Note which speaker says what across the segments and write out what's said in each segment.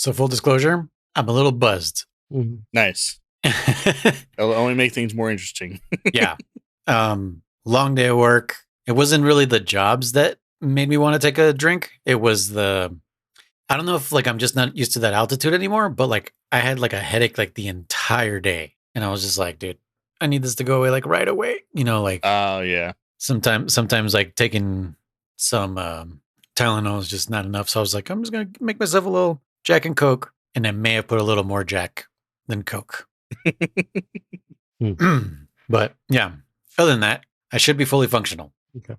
Speaker 1: So full disclosure, I'm a little buzzed.
Speaker 2: Nice. It'll only make things more interesting.
Speaker 1: Yeah. Long day of work. It wasn't really the jobs that made me want to take a drink. It was I don't know if like I'm just not used to that altitude anymore, but like I had like a headache like the entire day. And I was just like, dude, I need this to go away like right away. You know, like
Speaker 2: Oh yeah.
Speaker 1: Sometimes like taking some Tylenol is just not enough. So I was like, I'm just gonna make myself a little Jack and Coke. And I may have put a little more Jack than Coke. But yeah, other than that, I should be fully functional.
Speaker 2: Okay.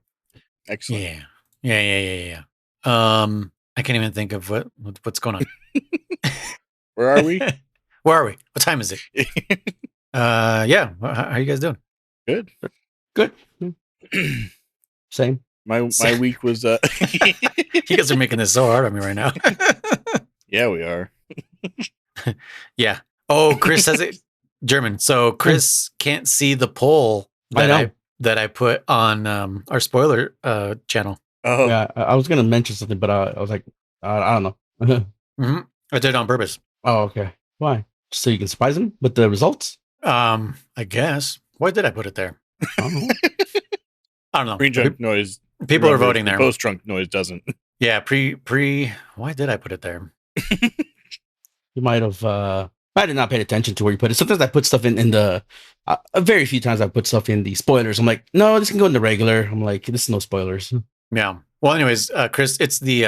Speaker 2: Excellent.
Speaker 1: Yeah. I can't even think of what's going on.
Speaker 2: Where are we?
Speaker 1: Where are we? What time is it? Yeah. How are you guys doing?
Speaker 2: Good.
Speaker 3: Same.
Speaker 2: My week was
Speaker 1: You guys are making this so hard on me right now.
Speaker 2: Yeah, we are.
Speaker 1: Yeah. Oh, Chris has it German. So Chris can't see the poll that I put on our spoiler channel.
Speaker 2: Oh
Speaker 3: yeah, I was gonna mention something, but I was like, I don't know.
Speaker 1: Mm-hmm. I did it on purpose.
Speaker 3: Oh, okay. Why? So you can surprise them with the results?
Speaker 1: I guess. Why did I put it there?
Speaker 3: I
Speaker 1: don't know.
Speaker 2: Pre-drunk noise.
Speaker 1: People are voting there.
Speaker 2: Post-drunk noise doesn't.
Speaker 1: Yeah, why did I put it there?
Speaker 3: You might have. I did not pay attention to where you put it. Sometimes I put stuff in the. Very few times I put stuff in the spoilers. I'm like, no, this can go in the regular. I'm like, this is no spoilers.
Speaker 1: Yeah. Well, anyways, Chris, it's the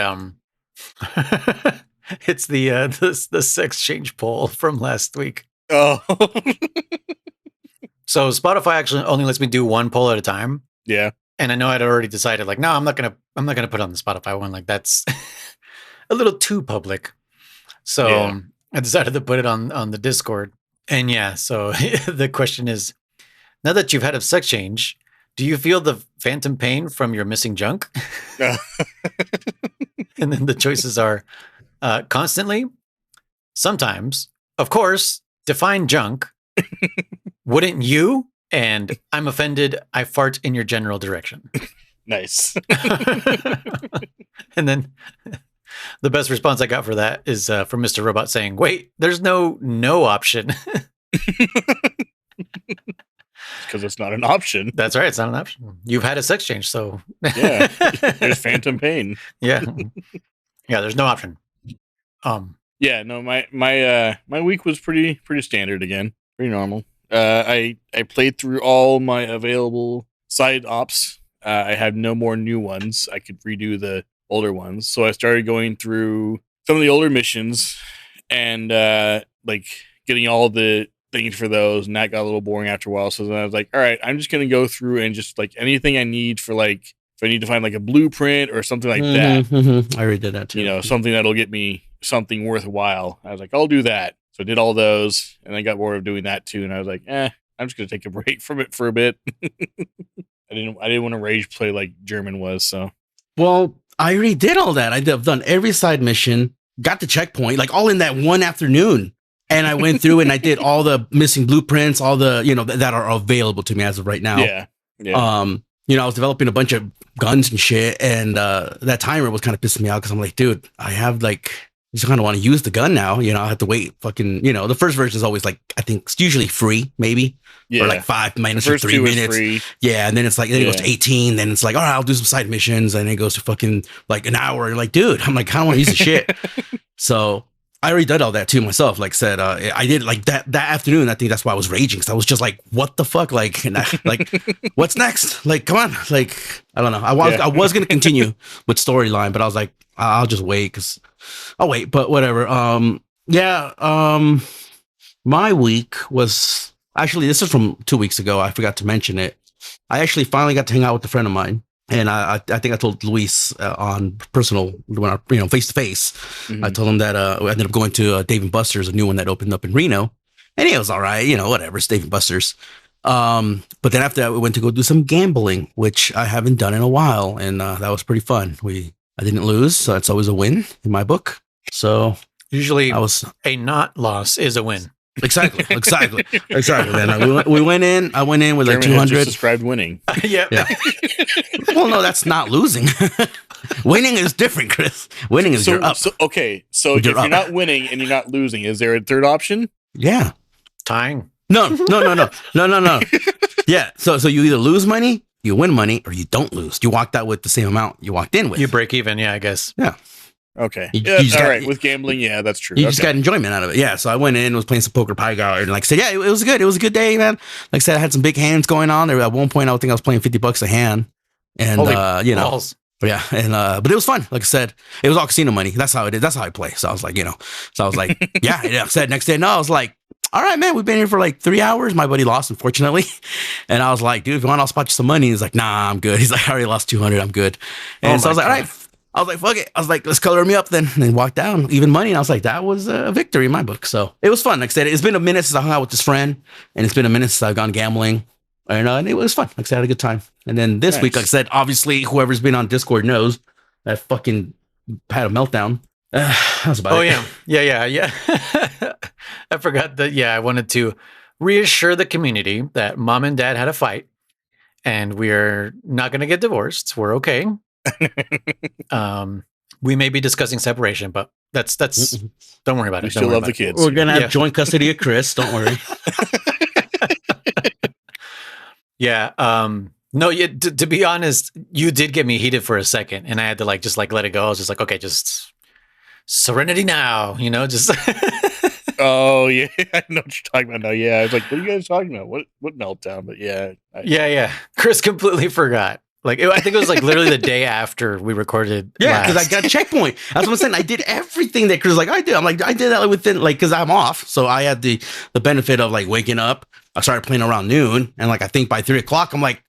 Speaker 1: it's the sex change poll from last week.
Speaker 2: Oh.
Speaker 1: So Spotify actually only lets me do one poll at a time.
Speaker 2: Yeah.
Speaker 1: And I know I'd already decided like, no, I'm not gonna put it on the Spotify one. Like that's a little too public. So yeah. I decided to put it on the Discord. And yeah, so the question is, now that you've had a sex change, do you feel the phantom pain from your missing junk? And then the choices are constantly, sometimes, of course, define junk, wouldn't you? And I'm offended, I fart in your general direction.
Speaker 2: Nice.
Speaker 1: And then the best response I got for that is from Mr. Robot saying, wait, there's no option.
Speaker 2: Because it's not an option.
Speaker 1: That's right. It's not an option. You've had a sex change, so
Speaker 2: yeah, there's phantom pain.
Speaker 1: Yeah, there's no option.
Speaker 2: Yeah, no, my week was pretty standard again, pretty normal. I played through all my available side ops. I have no more new ones. I could redo the older ones, so I started going through some of the older missions and like getting all the things for those, and that got a little boring after a while. So then I was like, all right, I'm just gonna go through and just like anything I need for like if I need to find like a blueprint or something like that.
Speaker 3: I already did that too.
Speaker 2: You know, something that'll get me something worthwhile. I was like, I'll do that. So I did all those, and I got bored of doing that too. And I was like, I'm just gonna take a break from it for a bit. I didn't want to rage play like German was. So,
Speaker 3: well, I already did all that. I've done every side mission, got the checkpoint, like all in that one afternoon. And I went through and I did all the missing blueprints, all the, that are available to me as of right now.
Speaker 2: Yeah.
Speaker 3: I was developing a bunch of guns and shit. And that timer was kind of pissing me out because I'm like, dude, I have like, I just kind of want to use the gun now. I have to wait fucking, the first version is always like, I think it's usually free, maybe. Yeah. Or like 5 minutes or 3 minutes. Yeah. And then it's like, then it goes to 18. Then it's like, all right, I'll do some side missions. And then it goes to fucking like an hour. You're like, dude, I'm like, I don't want to use the shit. So I already did all that too myself. Like said, I did like that afternoon. I think that's why I was raging. Cause I was just like, what the fuck? Like, what's next? Like, come on. Like, I don't know. I was going to continue with storyline, but I was like, I'll just wait. Cause I'll wait, but whatever. My week was actually, this is from 2 weeks ago. I forgot to mention it. I actually finally got to hang out with a friend of mine. And I think I told Luis on personal, face to face. I told him that I ended up going to Dave & Buster's, a new one that opened up in Reno, and it was all right, whatever. It's Dave & Buster's. But then after that, we went to go do some gambling, which I haven't done in a while, and that was pretty fun. I didn't lose, so that's always a win in my book. So
Speaker 1: usually, a not loss is a win.
Speaker 3: Exactly. Then we went in. I went in with like 200.
Speaker 2: Just described winning.
Speaker 1: Yeah.
Speaker 3: Well, no, that's not losing. Winning is different, Chris. Winning is you're up.
Speaker 2: So if you're not winning and you're not losing, is there a third option?
Speaker 3: Yeah.
Speaker 1: Tying.
Speaker 3: No. Yeah. So you either lose money, you win money, or you don't lose. You walked out with the same amount you walked in with.
Speaker 1: You break even, yeah, I guess.
Speaker 3: Yeah.
Speaker 2: Okay.
Speaker 3: You
Speaker 2: All
Speaker 3: just got-
Speaker 2: right. With gambling, yeah, that's true.
Speaker 3: You just got enjoyment out of it. Yeah. So I went in, was playing some poker pie guard, and like I said, yeah, it was good. It was a good day, man. Like I said, I had some big hands going on. There at one point, I think I was playing $50 a hand, and you know,
Speaker 1: balls.
Speaker 3: yeah, and but it was fun. Like I said, it was all casino money. That's how it is. That's how I play. So I was like, you know, yeah. Like I said, next day, no, I was like, all right, man, we've been here for like 3 hours. My buddy lost, unfortunately, and I was like, dude, if you want, I'll spot you some money. He's like, nah, I'm good. He's like, I already lost 200. I'm good. And so I was like, all right. I was like, fuck it. I was like, let's color me up then. And then walked down, even money. And I was like, that was a victory in my book. So it was fun. Like I said, it's been a minute since I hung out with this friend. And it's been a minute since I've gone gambling. And it was fun. Like I said, I had a good time. And then this week, like I said, obviously, whoever's been on Discord knows that fucking had a meltdown. That's about it.
Speaker 1: Yeah. I forgot that. Yeah, I wanted to reassure the community that mom and dad had a fight. And we're not going to get divorced. We're okay. We may be discussing separation, but that's don't worry about it.
Speaker 2: We still love the kids.
Speaker 3: We're gonna have joint custody of Chris. Don't worry.
Speaker 1: Yeah. No. To be honest, you did get me heated for a second, and I had to just let it go. I was just like, okay, just serenity now. You know, just.
Speaker 2: Oh yeah, I know what you're talking about now. Yeah, I was like, what are you guys talking about? What meltdown? But yeah,
Speaker 1: yeah. Chris completely forgot. I think it was literally the day after we recorded.
Speaker 3: Yeah, because I got checkpoint. That's what I'm saying. I did everything that Chris was like, I did. I'm like, I did that within because I'm off. So I had the benefit of waking up. I started playing around noon. And I think by 3:00, I'm like,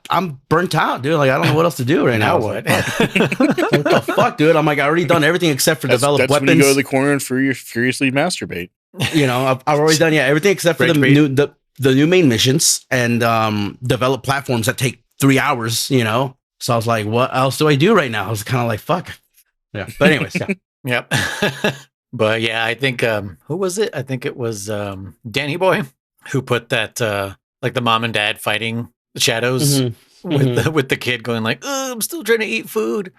Speaker 3: I'm burnt out, dude. I don't know what else to do right now.
Speaker 1: What?
Speaker 3: What the fuck, dude? I'm like, I already done everything except for develop
Speaker 2: that's
Speaker 3: weapons.
Speaker 2: When you go to the corner and furiously masturbate.
Speaker 3: You know, I've already done everything except for the new main missions and develop platforms that take 3 hours, you know? So I was like, what else do I do right now? I was kind of like, fuck. Yeah. But anyways, yeah.
Speaker 1: Yep. But yeah, I think, who was it? I think it was Danny Boy who put that, the mom and dad fighting the shadows with the kid going I'm still trying to eat food.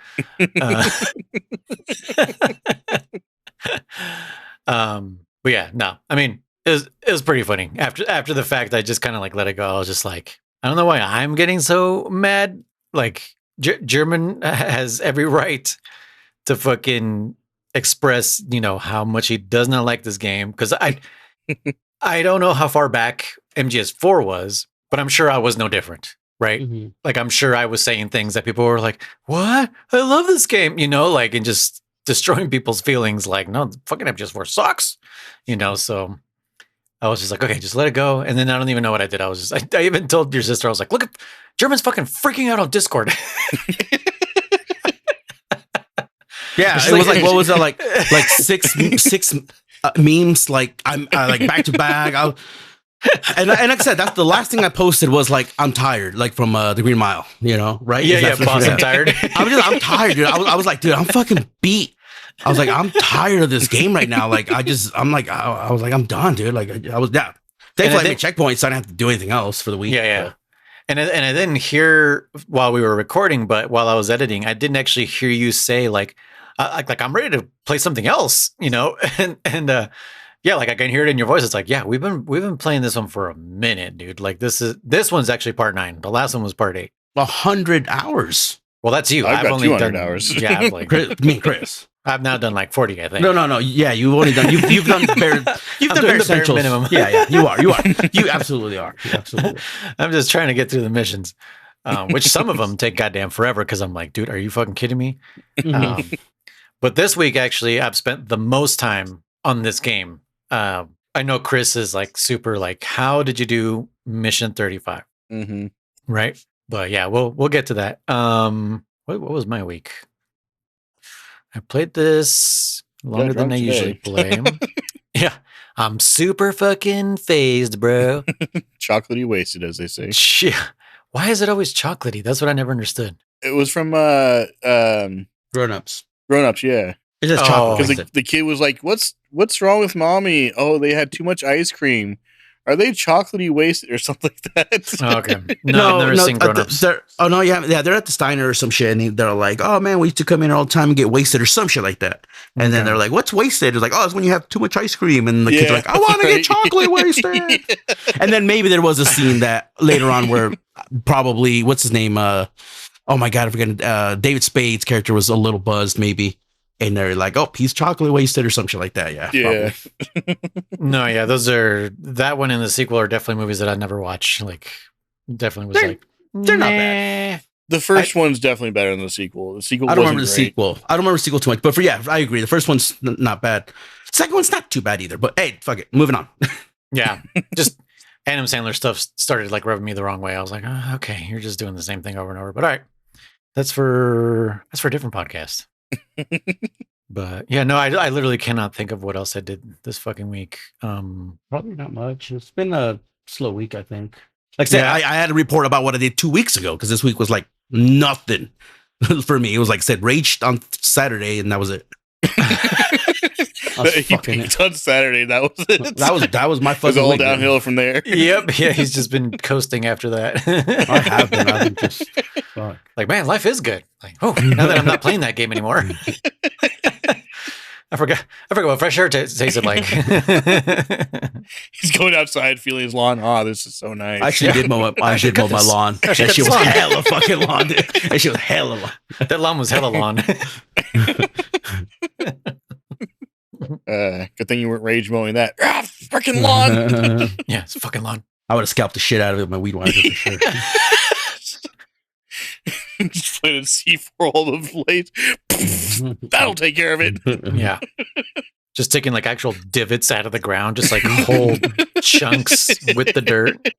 Speaker 1: But yeah, no, I mean, it was pretty funny. After the fact, I just kind of let it go. I was just like, I don't know why I'm getting so mad. German has every right to fucking express, how much he does not like this game. Because I don't know how far back MGS4 was, but I'm sure I was no different, right? Mm-hmm. I'm sure I was saying things that people were like, what? I love this game, and just destroying people's feelings. No, fucking MGS4 sucks, so... I was just like, okay, just let it go. And then I don't even know what I did. I was just, I even told your sister, I was like, look, German's fucking freaking out on Discord.
Speaker 3: Yeah, it was what was that, six memes, I'm back to back. And like I said, that's the last thing I posted was I'm tired, from the Green Mile, right?
Speaker 1: Yeah, boss, I'm tired.
Speaker 3: I'm tired, dude. I was like, dude, I'm fucking beat. I was like, I'm tired of this game right now. I'm done, dude. Thankfully I made checkpoints, so I didn't have to do anything else for the week.
Speaker 1: Yeah. And I didn't hear while we were recording, but while I was editing, I didn't actually hear you say I'm ready to play something else, and yeah, I can hear it in your voice. It's yeah, we've been playing this one for a minute, dude. This one's actually part 9. The last one was part 8.
Speaker 3: 100 hours.
Speaker 1: Well, that's you.
Speaker 2: I've got 200 hours.
Speaker 1: Yeah, I've
Speaker 3: Chris.
Speaker 1: I've now done 40, I think.
Speaker 3: No. Yeah, you've only done. You've done bare. You've done bare essentials.
Speaker 1: Minimum.
Speaker 3: Yeah. You are. You absolutely are.
Speaker 1: I'm just trying to get through the missions, which some of them take goddamn forever. Because I'm like, dude, are you fucking kidding me?
Speaker 3: Mm-hmm.
Speaker 1: But this week, actually, I've spent the most time on this game. I know Chris is super how did you do mission 35?
Speaker 2: Mm-hmm.
Speaker 1: Right. But yeah, we'll get to that. What was my week? I played this longer than I usually play. Yeah, I'm super fucking phased, bro.
Speaker 2: Chocolatey wasted, as they say.
Speaker 1: Yeah. Why is it always chocolatey? That's what I never understood.
Speaker 2: It was from
Speaker 3: Grown-ups.
Speaker 2: Grown-ups, yeah.
Speaker 3: It's just chocolate.
Speaker 2: Because the kid was like, what's wrong with mommy? Oh, they had too much ice cream. are they chocolatey wasted or something like that?
Speaker 1: Oh, okay. No, I've never seen Grown Ups.
Speaker 3: They're at the Steiner or some shit, and they're like, oh man, we used to come in all the time and get wasted or some shit like that. And then they're like, what's wasted? It's like, oh, it's when you have too much ice cream, and the kids are like, I want to get chocolate wasted. And then maybe there was a scene that later on where probably what's his name? Oh my god, I forget. David Spade's character was a little buzzed, maybe. And they're like, oh, he's chocolate wasted or some shit like that. Yeah.
Speaker 1: No, yeah, that one and the sequel are definitely movies that I'd never watch. Like, definitely was
Speaker 3: they're not bad.
Speaker 2: The first one's definitely better than the sequel. The sequel,
Speaker 3: I don't remember the sequel. I don't remember the sequel too much. But I agree. The first one's not bad. The second one's not too bad either. But hey, fuck it. Moving on.
Speaker 1: Yeah. Just Adam Sandler stuff started like rubbing me the wrong way. I was like, oh, okay, you're just doing the same thing over and over. But all right. That's for a different podcast. But yeah, no, I literally cannot think of what else I did this fucking week.
Speaker 3: Probably not much. It's been a slow week, I think. Like I said, I had a report about what I did 2 weeks ago because this week was like nothing for me. It was like I said, raged on Saturday, and that was it.
Speaker 2: He peaked on Saturday. That was it.
Speaker 3: That was my fucking.
Speaker 2: It was all
Speaker 3: week,
Speaker 2: downhill
Speaker 3: man.
Speaker 2: from there.
Speaker 1: Yep. Yeah, he's just been coasting after that.
Speaker 3: I have been. I've been just fuck.
Speaker 1: Like, man, life is good. Like, oh, now that I'm not playing that game anymore. I forgot what fresh air tasted like.
Speaker 2: He's going outside feeling his lawn. Oh, this is so nice.
Speaker 3: I actually did mow my lawn. That shit was hella fucking lawn, dude. That shit was hella lawn.
Speaker 1: That lawn was hella lawn.
Speaker 2: Good thing you weren't rage mowing that. Fucking lawn.
Speaker 1: Yeah, it's a fucking lawn.
Speaker 3: I would have scalped the shit out of it with my weed whacker for sure.
Speaker 2: Just planted C4 all the blades. That'll take care of it.
Speaker 1: Yeah. Just taking like actual divots out of the ground, just like whole chunks with the dirt.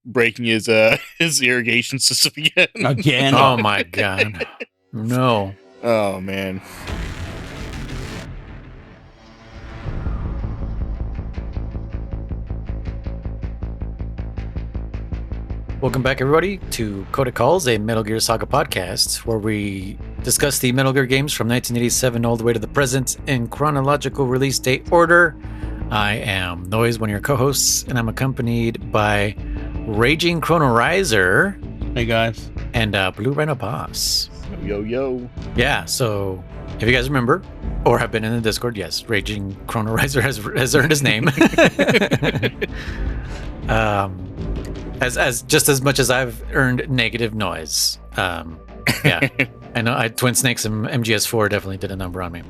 Speaker 2: Breaking his irrigation system
Speaker 3: again.
Speaker 1: Oh my god. No.
Speaker 2: Oh man.
Speaker 1: Welcome back, everybody, to Codec Calls, a Metal Gear Saga podcast, where we discuss the Metal Gear games from 1987 all the way to the present in chronological release date order. I am Noise, one of your co-hosts, and I'm accompanied by Raging Chrono Riser.
Speaker 3: Hey, guys.
Speaker 1: And Blue Rhino Boss.
Speaker 2: Yo.
Speaker 1: Yeah, so if you guys remember, or have been in the Discord, yes, Raging Chrono Riser has earned his name. As just as much as I've earned negative noise. Yeah, I know. Twin Snakes and MGS4 definitely did a number on me.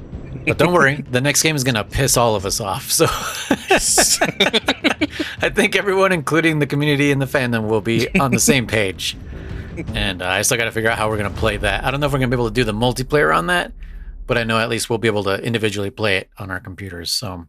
Speaker 1: But don't worry, the next game is gonna piss all of us off. So I think everyone, including the community and the fandom, will be on the same page. And I still got to figure out how we're gonna play that. I don't know if we're gonna be able to do the multiplayer on that, but I know at least we'll be able to individually play it on our computers. So,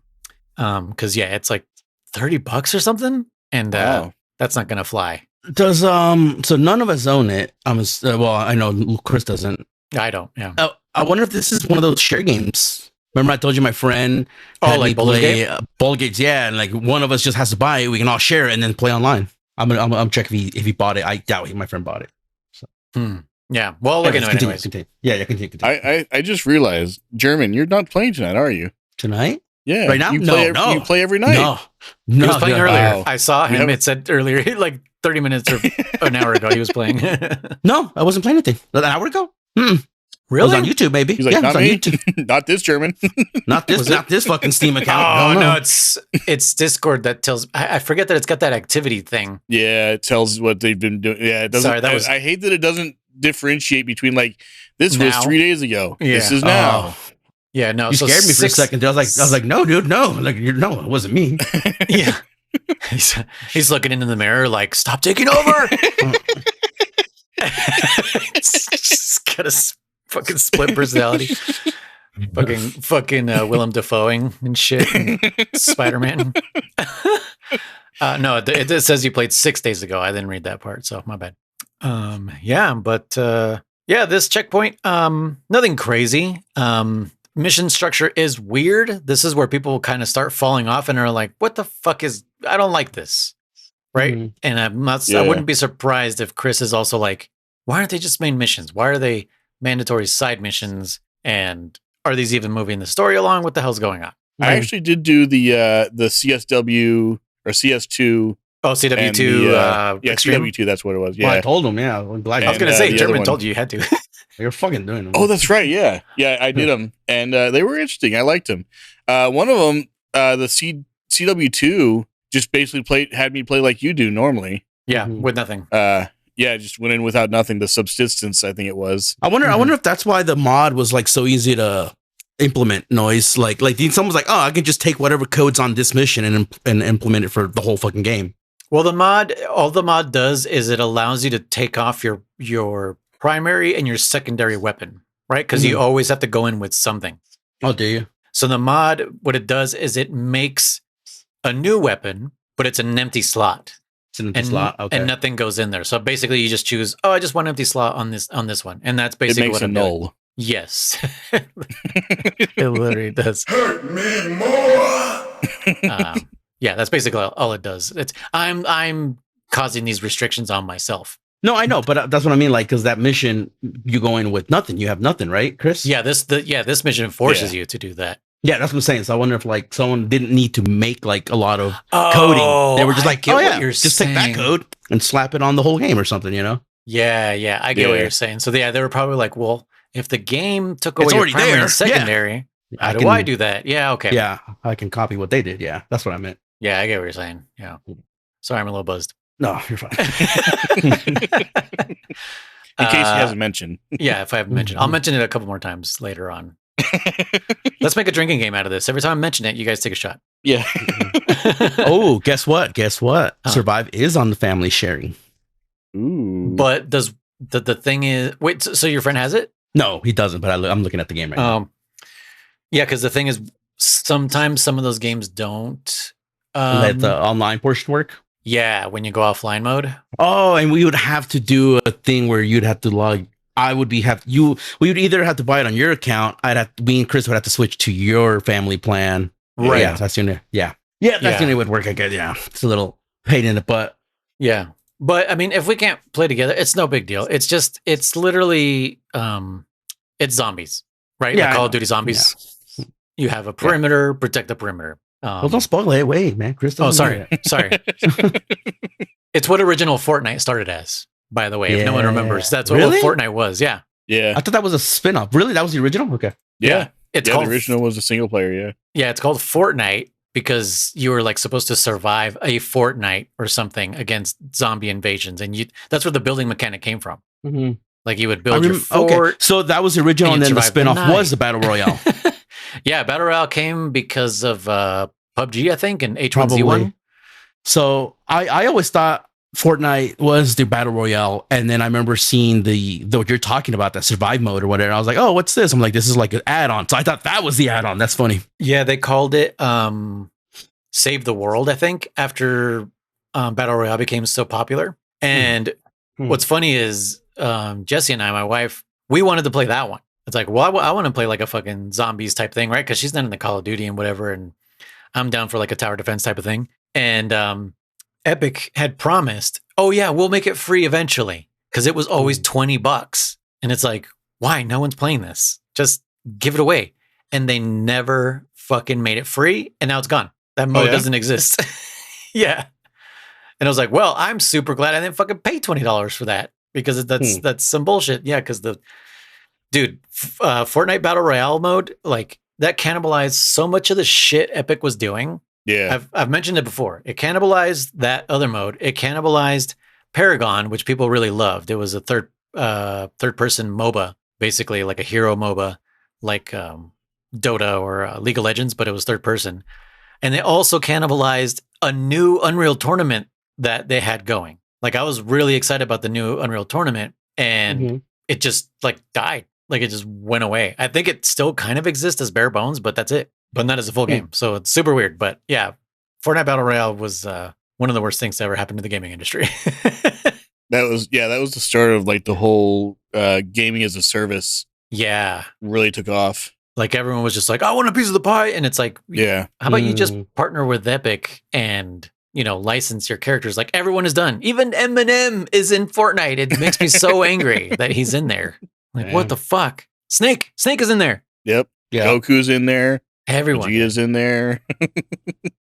Speaker 1: because yeah, it's like $30 or something, and
Speaker 2: wow.
Speaker 1: That's not gonna fly.
Speaker 3: Does so none of us own it. Well, I know Chris doesn't.
Speaker 1: I don't. Yeah.
Speaker 3: I wonder if this is one of those share games. Remember, I told you my friend
Speaker 1: had like
Speaker 3: play Baldur's Gate. Yeah, and like one of us just has to buy it. We can all share it and then play online. I'm checking if he bought it. I doubt my friend bought it. So.
Speaker 1: Yeah. Well, look into it anyways.
Speaker 3: Continue. Yeah. Continue.
Speaker 2: I just realized, German, you're not playing tonight, are you?
Speaker 3: Tonight?
Speaker 2: Yeah.
Speaker 3: Right now? No.
Speaker 2: You play every night.
Speaker 3: No.
Speaker 1: He was playing earlier.
Speaker 2: Wow.
Speaker 1: I saw him. It said earlier, like 30 minutes or an hour ago, he was playing.
Speaker 3: No, I wasn't playing anything. An hour ago?
Speaker 1: Really?
Speaker 3: I was on YouTube, maybe.
Speaker 2: He's like,
Speaker 3: yeah,
Speaker 2: not
Speaker 3: on
Speaker 2: me.
Speaker 3: YouTube.
Speaker 2: Not this German.
Speaker 3: Not this fucking Steam account.
Speaker 1: Oh, no, it's Discord that tells. I forget that it's got that activity thing.
Speaker 2: Yeah, it tells what they've been doing. Yeah, it doesn't.
Speaker 1: Sorry,
Speaker 2: I hate that it doesn't differentiate between like this was 3 days ago.
Speaker 1: Yeah.
Speaker 2: This is now.
Speaker 1: Yeah, no.
Speaker 3: You scared me for a second. I was like, no, dude, no. Like, no, it wasn't me.
Speaker 1: Yeah. He's looking into the mirror like, stop taking over. It's got a fucking split personality. fucking Willem Dafoeing and shit. And Spider-Man. No, it says you played 6 days ago. I didn't read that part, so my bad. Yeah, but yeah, this checkpoint, nothing crazy. Mission structure is weird. This is where people kind of start falling off and are like, what the fuck I don't like this. Right. Mm-hmm. And I wouldn't be surprised if Chris is also like, why aren't they just main missions? Why are they mandatory side missions? And are these even moving the story along? What the hell's going on?
Speaker 2: I actually did do the CSW or CS2.
Speaker 1: Oh, CW2.
Speaker 2: CW2. That's what it was. Yeah,
Speaker 3: Well, I told him. Yeah, I'm glad.
Speaker 1: I was gonna say German told you had to.
Speaker 3: You're fucking doing them.
Speaker 2: Oh, that's right. Yeah, I did them, and they were interesting. I liked them. One of them, the CW2, just basically had me play like you do normally.
Speaker 1: Yeah, with nothing.
Speaker 2: Just went in without nothing. The subsistence, I think it was.
Speaker 3: I wonder if that's why the mod was like so easy to implement noise. Like someone's like, oh, I can just take whatever code's on this mission and implement it for the whole fucking game.
Speaker 1: Well, all the mod does is it allows you to take off your primary and your secondary weapon, right? Because you always have to go in with something.
Speaker 3: Oh, do you?
Speaker 1: So the mod, what it does is it makes a new weapon, but it's an empty slot.
Speaker 3: It's an empty slot. Okay.
Speaker 1: And nothing goes in there. So basically you just choose, I just want an empty slot on this one. And that's basically what it
Speaker 2: null.
Speaker 1: Yes. It literally does.
Speaker 4: Hurt me more.
Speaker 1: Yeah, that's basically all it does. I'm causing these restrictions on myself.
Speaker 3: No, I know, but that's what I mean. Like, because that mission, you go in with nothing. You have nothing, right, Chris?
Speaker 1: Yeah, this mission forces you to do that.
Speaker 3: Yeah, that's what I'm saying. So I wonder if like someone didn't need to make like a lot of coding. They were just like, just take that code and slap it on the whole game or something, you know?
Speaker 1: Yeah, I get what you're saying. So they were probably like, well, if the game took away your primary and secondary, how do I do that? Yeah, okay.
Speaker 3: Yeah, I can copy what they did. Yeah, that's what I meant.
Speaker 1: Yeah, I get what you're saying. Yeah. Sorry, I'm a little buzzed.
Speaker 3: No, you're fine.
Speaker 2: In case he hasn't mentioned.
Speaker 1: Yeah, if I haven't mentioned, I'll mention it a couple more times later on. Let's make a drinking game out of this. Every time I mention it, you guys take a shot.
Speaker 2: Yeah.
Speaker 3: Oh, guess what? Survive is on the family sharing.
Speaker 2: Ooh.
Speaker 1: But does the thing is wait? So your friend has it?
Speaker 3: No, he doesn't. But I'm looking at the game right now.
Speaker 1: Yeah, because the thing is, sometimes some of those games don't
Speaker 3: let the online portion work.
Speaker 1: Yeah, when you go offline mode.
Speaker 3: Oh, and we would have to do a thing where you'd have to log. We would either have to buy it on your account. Me and Chris would have to switch to your family plan.
Speaker 1: Right.
Speaker 3: Yeah, that's the only. Yeah, that's the only way it would work. I guess. Yeah, it's a little pain in the butt.
Speaker 1: Yeah, but I mean, if we can't play together, it's no big deal. It's literally, it's zombies, right?
Speaker 3: Yeah,
Speaker 1: like Call of Duty zombies. Yeah. You have a perimeter, protect the perimeter.
Speaker 3: Well, don't spoil it. Wait, man, Chris.
Speaker 1: Sorry. It's what original Fortnite started as. By the way, if no one remembers, that's what Fortnite was. Yeah.
Speaker 3: I thought that was a spin-off. Really? That was the original? Okay.
Speaker 2: Yeah.
Speaker 1: It's
Speaker 2: called, the original was a single player, yeah.
Speaker 1: Yeah, it's called Fortnite because you were like supposed to survive a fortnight or something against zombie invasions. And that's where the building mechanic came from.
Speaker 3: Mm-hmm.
Speaker 1: Like you would build your fort. Okay.
Speaker 3: So that was the original and then the spin-off was the Battle Royale.
Speaker 1: Yeah, Battle Royale came because of PUBG, I think, and H1Z1.
Speaker 3: So I always thought Fortnite was the Battle Royale, and then I remember seeing the what you're talking about, that survive mode or whatever. I was like, oh, what's this? I'm like, this is like an add-on. So I thought that was the add-on. That's funny.
Speaker 1: Yeah, they called it Save the World, I think, after Battle Royale became so popular. And what's funny is Jessie and I, my wife, we wanted to play that one. It's like, well, I want to play like a fucking zombies type thing, right? Because she's not in the Call of Duty and whatever, and I'm down for like a tower defense type of thing. And Epic had promised, oh yeah, we'll make it free eventually, because it was always $20. And it's like, why? No one's playing this. Just give it away. And they never fucking made it free, and now it's gone. That mode doesn't exist. Yeah. And I was like, well, I'm super glad I didn't fucking pay $20 for that, because that's some bullshit. Yeah, because Fortnite Battle Royale mode, like that cannibalized so much of the shit Epic was doing.
Speaker 2: Yeah.
Speaker 1: I've mentioned it before. It cannibalized that other mode. It cannibalized Paragon, which people really loved. It was a third person MOBA, basically like a hero MOBA, like Dota or League of Legends, but it was third person. And they also cannibalized a new Unreal tournament that they had going. Like I was really excited about the new Unreal tournament, and it just like died. Like it just went away. I think it still kind of exists as bare bones, but that's it. But not as a full game. So it's super weird. But yeah, Fortnite Battle Royale was one of the worst things to ever happen to the gaming industry.
Speaker 2: That was the start of like the whole gaming as a service.
Speaker 1: Yeah.
Speaker 2: Really took off.
Speaker 1: Like everyone was just like, I want a piece of the pie. And it's like,
Speaker 2: yeah,
Speaker 1: how about you just partner with Epic and, license your characters? Like everyone is done. Even Eminem is in Fortnite. It makes me so angry that he's in there. Like, what the fuck? Snake is in there.
Speaker 2: Yep. Yeah. Goku's in there.
Speaker 1: Everyone.
Speaker 2: Vegeta's in there.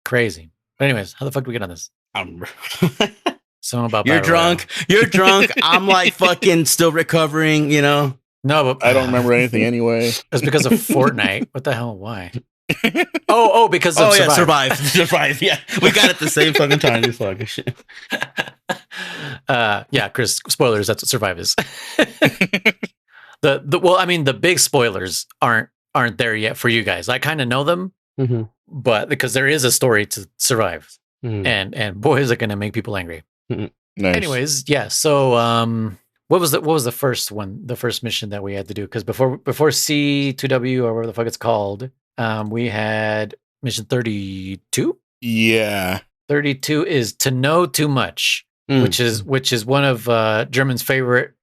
Speaker 1: Crazy. But anyways, how the fuck do we get on this? Something about
Speaker 3: You're
Speaker 1: Battle
Speaker 3: drunk.
Speaker 1: Royale.
Speaker 3: You're drunk. I'm like fucking still recovering, you know?
Speaker 1: No, but
Speaker 2: I don't remember anything anyway.
Speaker 1: It's because of Fortnite. What the hell? Why? Oh, because of Survive.
Speaker 3: Survive. Yeah. We got it the same fucking time. You fucking shit.
Speaker 1: Yeah, Chris, spoilers, that's what Survive is. Well, I mean, the big spoilers aren't there yet for you guys. I kind of know them, but because there is a story to Survive. And boy, is it going to make people angry.
Speaker 2: Nice.
Speaker 1: Anyways, yeah. So, what was the first one? The first mission that we had to do? Because before C2W or whatever the fuck it's called, we had mission 32.
Speaker 2: Yeah,
Speaker 1: 32 is to know too much, which is one of German's favorite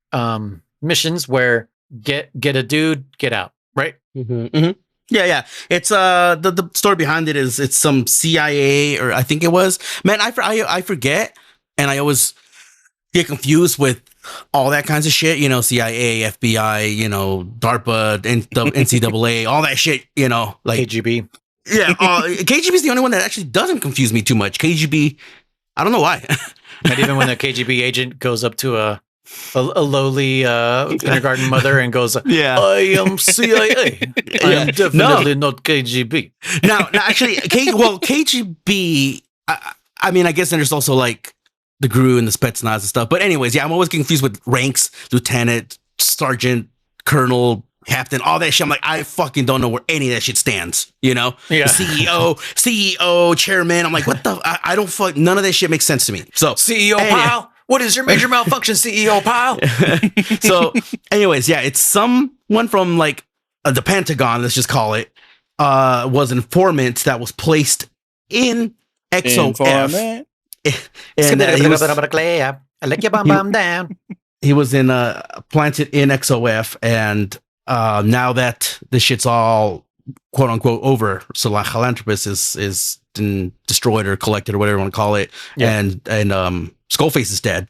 Speaker 1: missions. Where get a dude, get out, right?
Speaker 3: Yeah. It's the story behind it is it's some CIA or I think it was. Man, I forget, and I always get confused with all that kinds of shit. You know, CIA, FBI, you know, DARPA, NCAA, all that shit. You know, like
Speaker 1: KGB.
Speaker 3: Yeah, KGB is the only one that actually doesn't confuse me too much. KGB, I don't know why.
Speaker 1: Not even when the KGB agent goes up to a lowly kindergarten mother and goes, I am CIA. I am definitely not KGB.
Speaker 3: Now actually, KGB, I mean, I guess there's also like the GRU and the Spetsnaz and stuff. But anyways, yeah, I'm always confused with ranks, lieutenant, sergeant, colonel, captain, all that shit. I'm like, I fucking don't know where any of that shit stands, you know?
Speaker 1: Yeah.
Speaker 3: The CEO, chairman. I'm like, what the? I don't fuck. None of that shit makes sense to me. So
Speaker 1: CEO pile. What is your major malfunction, CEO pile?
Speaker 3: So, anyways, yeah, it's someone from like the Pentagon, let's just call it, was an informant that was placed in XOF. He was in planted in XOF, and now that this shit's all quote unquote over, so Philanthropist is destroyed or collected or whatever you want to call it, and Skullface is dead.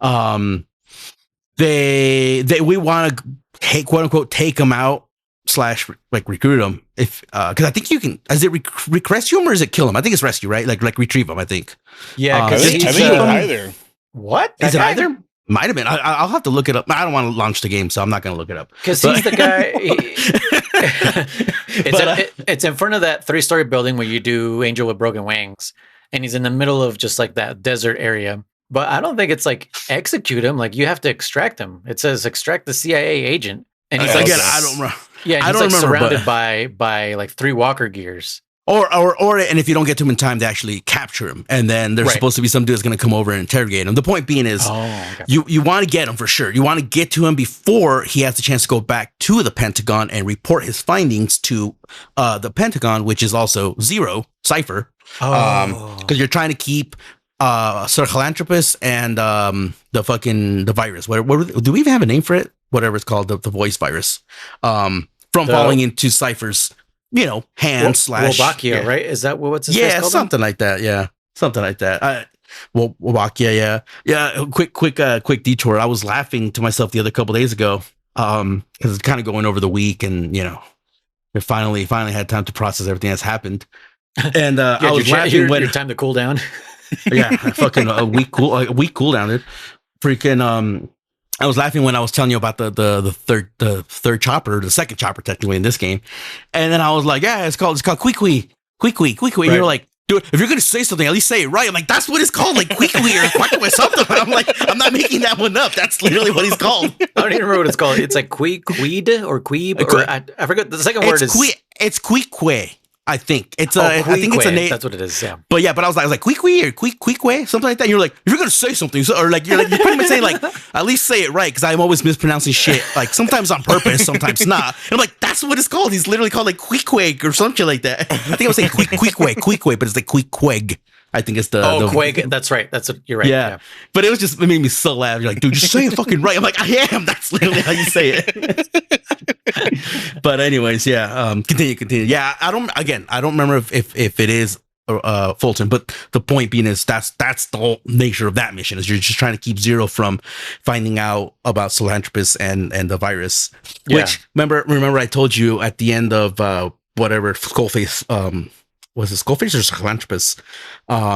Speaker 3: We want to quote unquote take him out / like recruit him if because I think you can. Is it rescue him or is it kill him? I think it's rescue, right? Like retrieve him. I think.
Speaker 1: Yeah,
Speaker 2: I think it's either.
Speaker 1: What
Speaker 3: is it either? Might have been. I'll have to look it up. I don't want to launch the game, so I'm not going to look it up.
Speaker 1: Because he's the guy. It's in front of that 3-story building where you do Angel with Broken Wings, and he's in the middle of just like that desert area. But I don't think it's like execute him. Like you have to extract him. It says extract the CIA agent, and he's like,
Speaker 3: again, I don't remember.
Speaker 1: Yeah, he's like surrounded by like 3 walker gears.
Speaker 3: Or and if you don't get to him in time, they actually capture him, and then there's supposed to be some dude that's going to come over and interrogate him. The point being is, you want to get him for sure. You want to get to him before he has the chance to go back to the Pentagon and report his findings to the Pentagon, which is also Zero Cipher, because you're trying to keep Sir Philanthropist and the virus. What do we even have a name for it? Whatever it's called, the voice virus, from falling into Cipher's. You know, hand /
Speaker 1: Wolbachia, right? Is that what's his face called?
Speaker 3: Something like that. Yeah, something like that. Wolbachia. Yeah. Quick detour. I was laughing to myself the other couple days ago, because it's kind of going over the week, and you know, we finally had time to process everything that's happened. And I was laughing when
Speaker 1: your time to cool down.
Speaker 3: Yeah, fucking a week cooldown, dude. Freaking I was laughing when I was telling you about the third chopper, the second chopper technically in this game, and then I was like, yeah, it's called Queequee. Right. And you're like, dude, if you're gonna say something, at least say it right. I'm like, that's what it's called, like Queequee or Quack or something. But I'm like, I'm not making that one up. That's literally what he's called.
Speaker 1: I don't even remember what it's called. It's like Queed or Queeb, or I forgot the second word is.
Speaker 3: It's Queequee. I think it's I think it's a name.
Speaker 1: That's what it is. Yeah.
Speaker 3: But I was like Queequee or Queequee, something like that. And you're like, if you're gonna say something, or like you're pretty much saying like, at least say it right, because I'm always mispronouncing shit. Like sometimes on purpose, sometimes not. And I'm like, that's what it's called. He's literally called like Queequeg or something like that. I think I was saying Queequeg, but it's like Queequeg. I think it's the
Speaker 1: Queg. That's right. That's what you're right.
Speaker 3: Yeah. But it made me so laugh. You're like, dude, just say it fucking right. I'm like, I am. That's literally how you say it. But anyways, yeah. Continue. Yeah, I don't remember if it is Fulton, but the point being is that's the whole nature of that mission, is you're just trying to keep Zero from finding out about Philanthropist and the virus.
Speaker 1: Yeah.
Speaker 3: Which remember I told you at the end of whatever Skullface was it Skullface or Philanthropist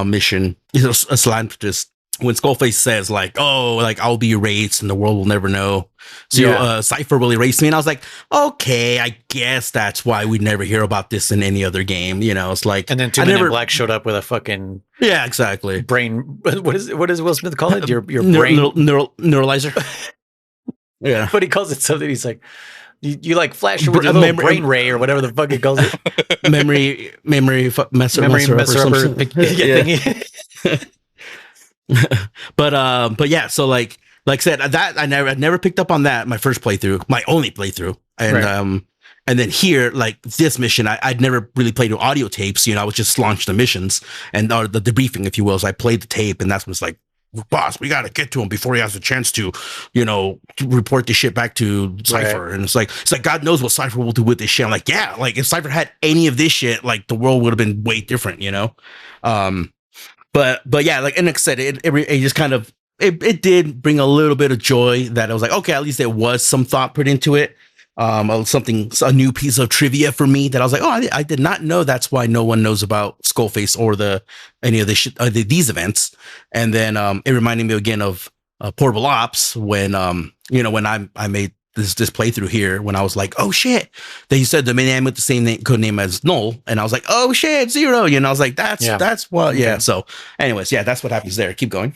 Speaker 3: mission. You know, a philanthropist. When Skullface says like, "Oh, like I'll be erased and the world will never know," so Cypher will erase me, and I was like, "Okay, I guess that's why we never hear about this in any other game." You know, it's like,
Speaker 1: and then Two Men in Black showed up with a fucking
Speaker 3: exactly
Speaker 1: brain. What does Will Smith call it? Your brain
Speaker 3: neuralizer. Yeah,
Speaker 1: but he calls it something. He's like, you like flash it with your little brain ray or whatever the fuck he calls it.
Speaker 3: memory messer but yeah, so like I said, that I never picked up on that my first playthrough, my only playthrough, and and then here, like this mission, I'd never really played with audio tapes. You know, I was just launched the missions and or the debriefing, if you will. So I played the tape, and that's when it's like, boss, we got to get to him before he has a chance to, you know, report this shit back to Cypher. And it's like God knows what Cypher will do with this shit. I'm like, yeah, like if Cypher had any of this shit, like the world would have been way different, you know. But yeah, like, and like I said, it just kind of it did bring a little bit of joy that I was like, okay, at least there was some thought put into it. A new piece of trivia for me that I was like, oh, I did not know that's why no one knows about Skullface or any of these events. And then it reminded me again of Portable Ops when when I made this playthrough here, when I was like, oh shit, they said the name with the same code name as Null, and I was like, oh shit, Zero, you know, I was like, that's what, yeah. So, anyways, yeah, that's what happens there. Keep going.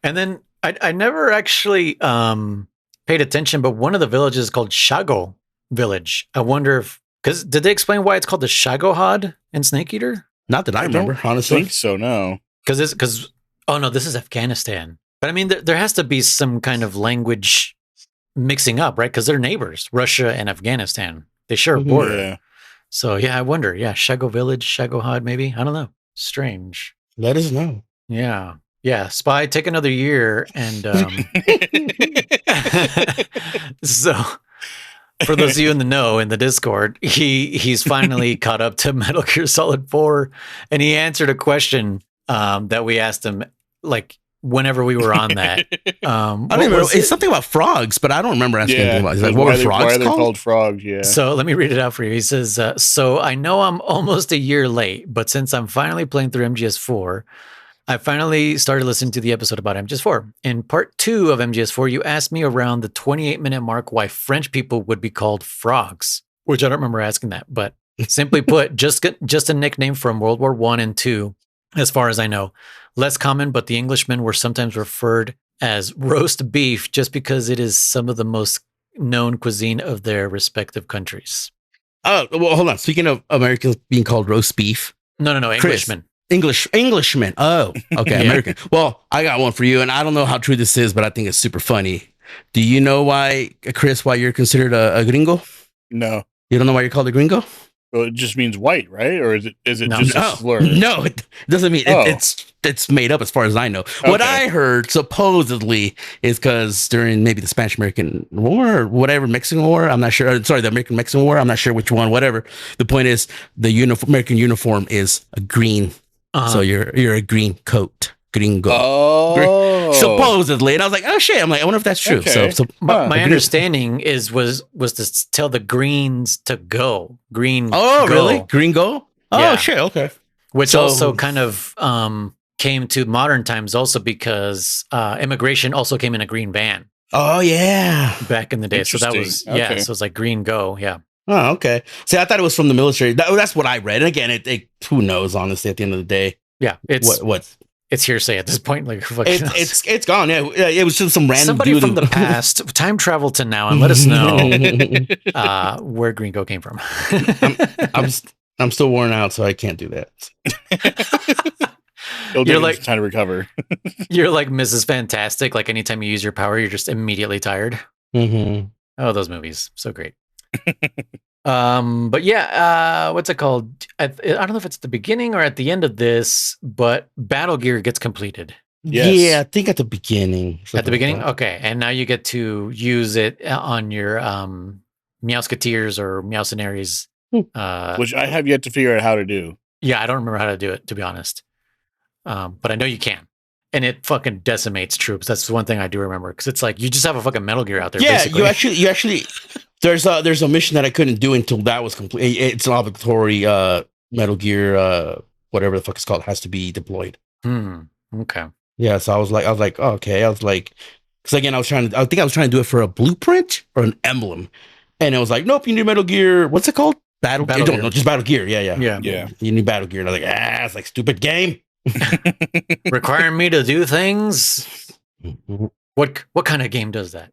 Speaker 1: And then I never actually paid attention, but one of the villages is called Shago Village. I wonder if did they explain why it's called the Shagohod in Snake Eater?
Speaker 3: Not that I remember, honestly.
Speaker 2: I think so, no.
Speaker 1: Because oh no, this is Afghanistan. But I mean, there has to be some kind of language mixing up, right? Because they're neighbors, Russia and Afghanistan. They share a border. Yeah. So yeah, I wonder. Yeah, Shago Village, Shagohod, maybe. I don't know. Strange.
Speaker 3: Let us know.
Speaker 1: Yeah. Yeah. Spy, take another year. And so for those of you in the know in the Discord, he's finally caught up to Metal Gear Solid 4, and he answered a question that we asked him like whenever we were on that.
Speaker 3: I don't remember. It's something about frogs, but I don't remember asking anything about it. Like, what were frogs
Speaker 2: why are they called frogs? Yeah.
Speaker 1: So let me read it out for you. He says, so I know I'm almost a year late, but since I'm finally playing through MGS4, I finally started listening to the episode about MGS4. In part 2 of MGS4, you asked me around the 28-minute mark why French people would be called frogs, which I don't remember asking that. But simply put, just a nickname from World War I and II, as far as I know. Less common, but the Englishmen were sometimes referred as roast beef just because it is some of the most known cuisine of their respective countries.
Speaker 3: Oh, well, hold on. Speaking of Americans being called roast beef.
Speaker 1: No, Englishmen.
Speaker 3: Englishmen. Oh, okay. Yeah. American. Well, I got one for you, and I don't know how true this is, but I think it's super funny. Do you know why, Chris, why you're considered a gringo?
Speaker 2: No.
Speaker 3: You don't know why you're called a gringo?
Speaker 2: Well, it just means white, right? Or is it just a slur?
Speaker 3: No, it doesn't mean it's made up as far as I know. Okay. What I heard supposedly is because during maybe the Spanish-American War or whatever, Mexican War, I'm not sure. Sorry, the American-Mexican War, I'm not sure which one, whatever. The point is the American uniform is a green. So you're a green coat. Gringo.
Speaker 2: Oh.
Speaker 3: Supposedly. And I was like, oh shit. I'm like, I wonder if that's true.
Speaker 2: Okay.
Speaker 3: So
Speaker 1: my understanding was to tell the greens to go. Green.
Speaker 3: Oh,
Speaker 1: go.
Speaker 3: Really? Green go? Oh
Speaker 1: yeah.
Speaker 3: Shit. Okay.
Speaker 1: Which also kind of came to modern times also because immigration also came in a green van.
Speaker 3: Oh yeah.
Speaker 1: Back in the day. So that was so it's like green go. Yeah.
Speaker 3: Oh, okay. See, I thought it was from the military. That's what I read. And again, it who knows, honestly, at the end of the day.
Speaker 1: Yeah. It's
Speaker 3: what
Speaker 1: it's hearsay at this point. Like
Speaker 3: it's gone. Yeah, it was just some random
Speaker 1: somebody
Speaker 3: dude
Speaker 1: from the past. Time travel to now and let us know where Gringo came from.
Speaker 3: I'm still worn out, so I can't do that.
Speaker 2: You're like trying to recover.
Speaker 1: You're like Mrs. Fantastic. Like anytime you use your power, you're just immediately tired.
Speaker 3: Mm-hmm.
Speaker 1: Oh, those movies, so great. But yeah, what's it called? I don't know if it's the beginning or at the end of this, but Battle Gear gets completed.
Speaker 3: Yes. Yeah, I think at the beginning.
Speaker 1: At the beginning? Like okay. And now you get to use it on your Meowsketeers or Meowcenaries.
Speaker 2: Which I have yet to figure out how to do.
Speaker 1: Yeah, I don't remember how to do it, to be honest. But I know you can. And it fucking decimates troops. That's the one thing I do remember. Because it's like, you just have a fucking Metal Gear out there,
Speaker 3: yeah,
Speaker 1: basically.
Speaker 3: you actually There's a mission that I couldn't do until that was complete. It's an obligatory Metal Gear whatever the fuck it's called has to be deployed.
Speaker 1: Okay.
Speaker 3: Yeah, so I was like, oh, okay. I was like, because again, I think I was trying to do it for a blueprint or an emblem, and it was like, nope, you need Metal Gear. What's it called? Battle Gear. No, just Battle Gear. Yeah. You need Battle Gear. And I was like, it's like stupid game.
Speaker 1: Requiring me to do things. What kind of game does that?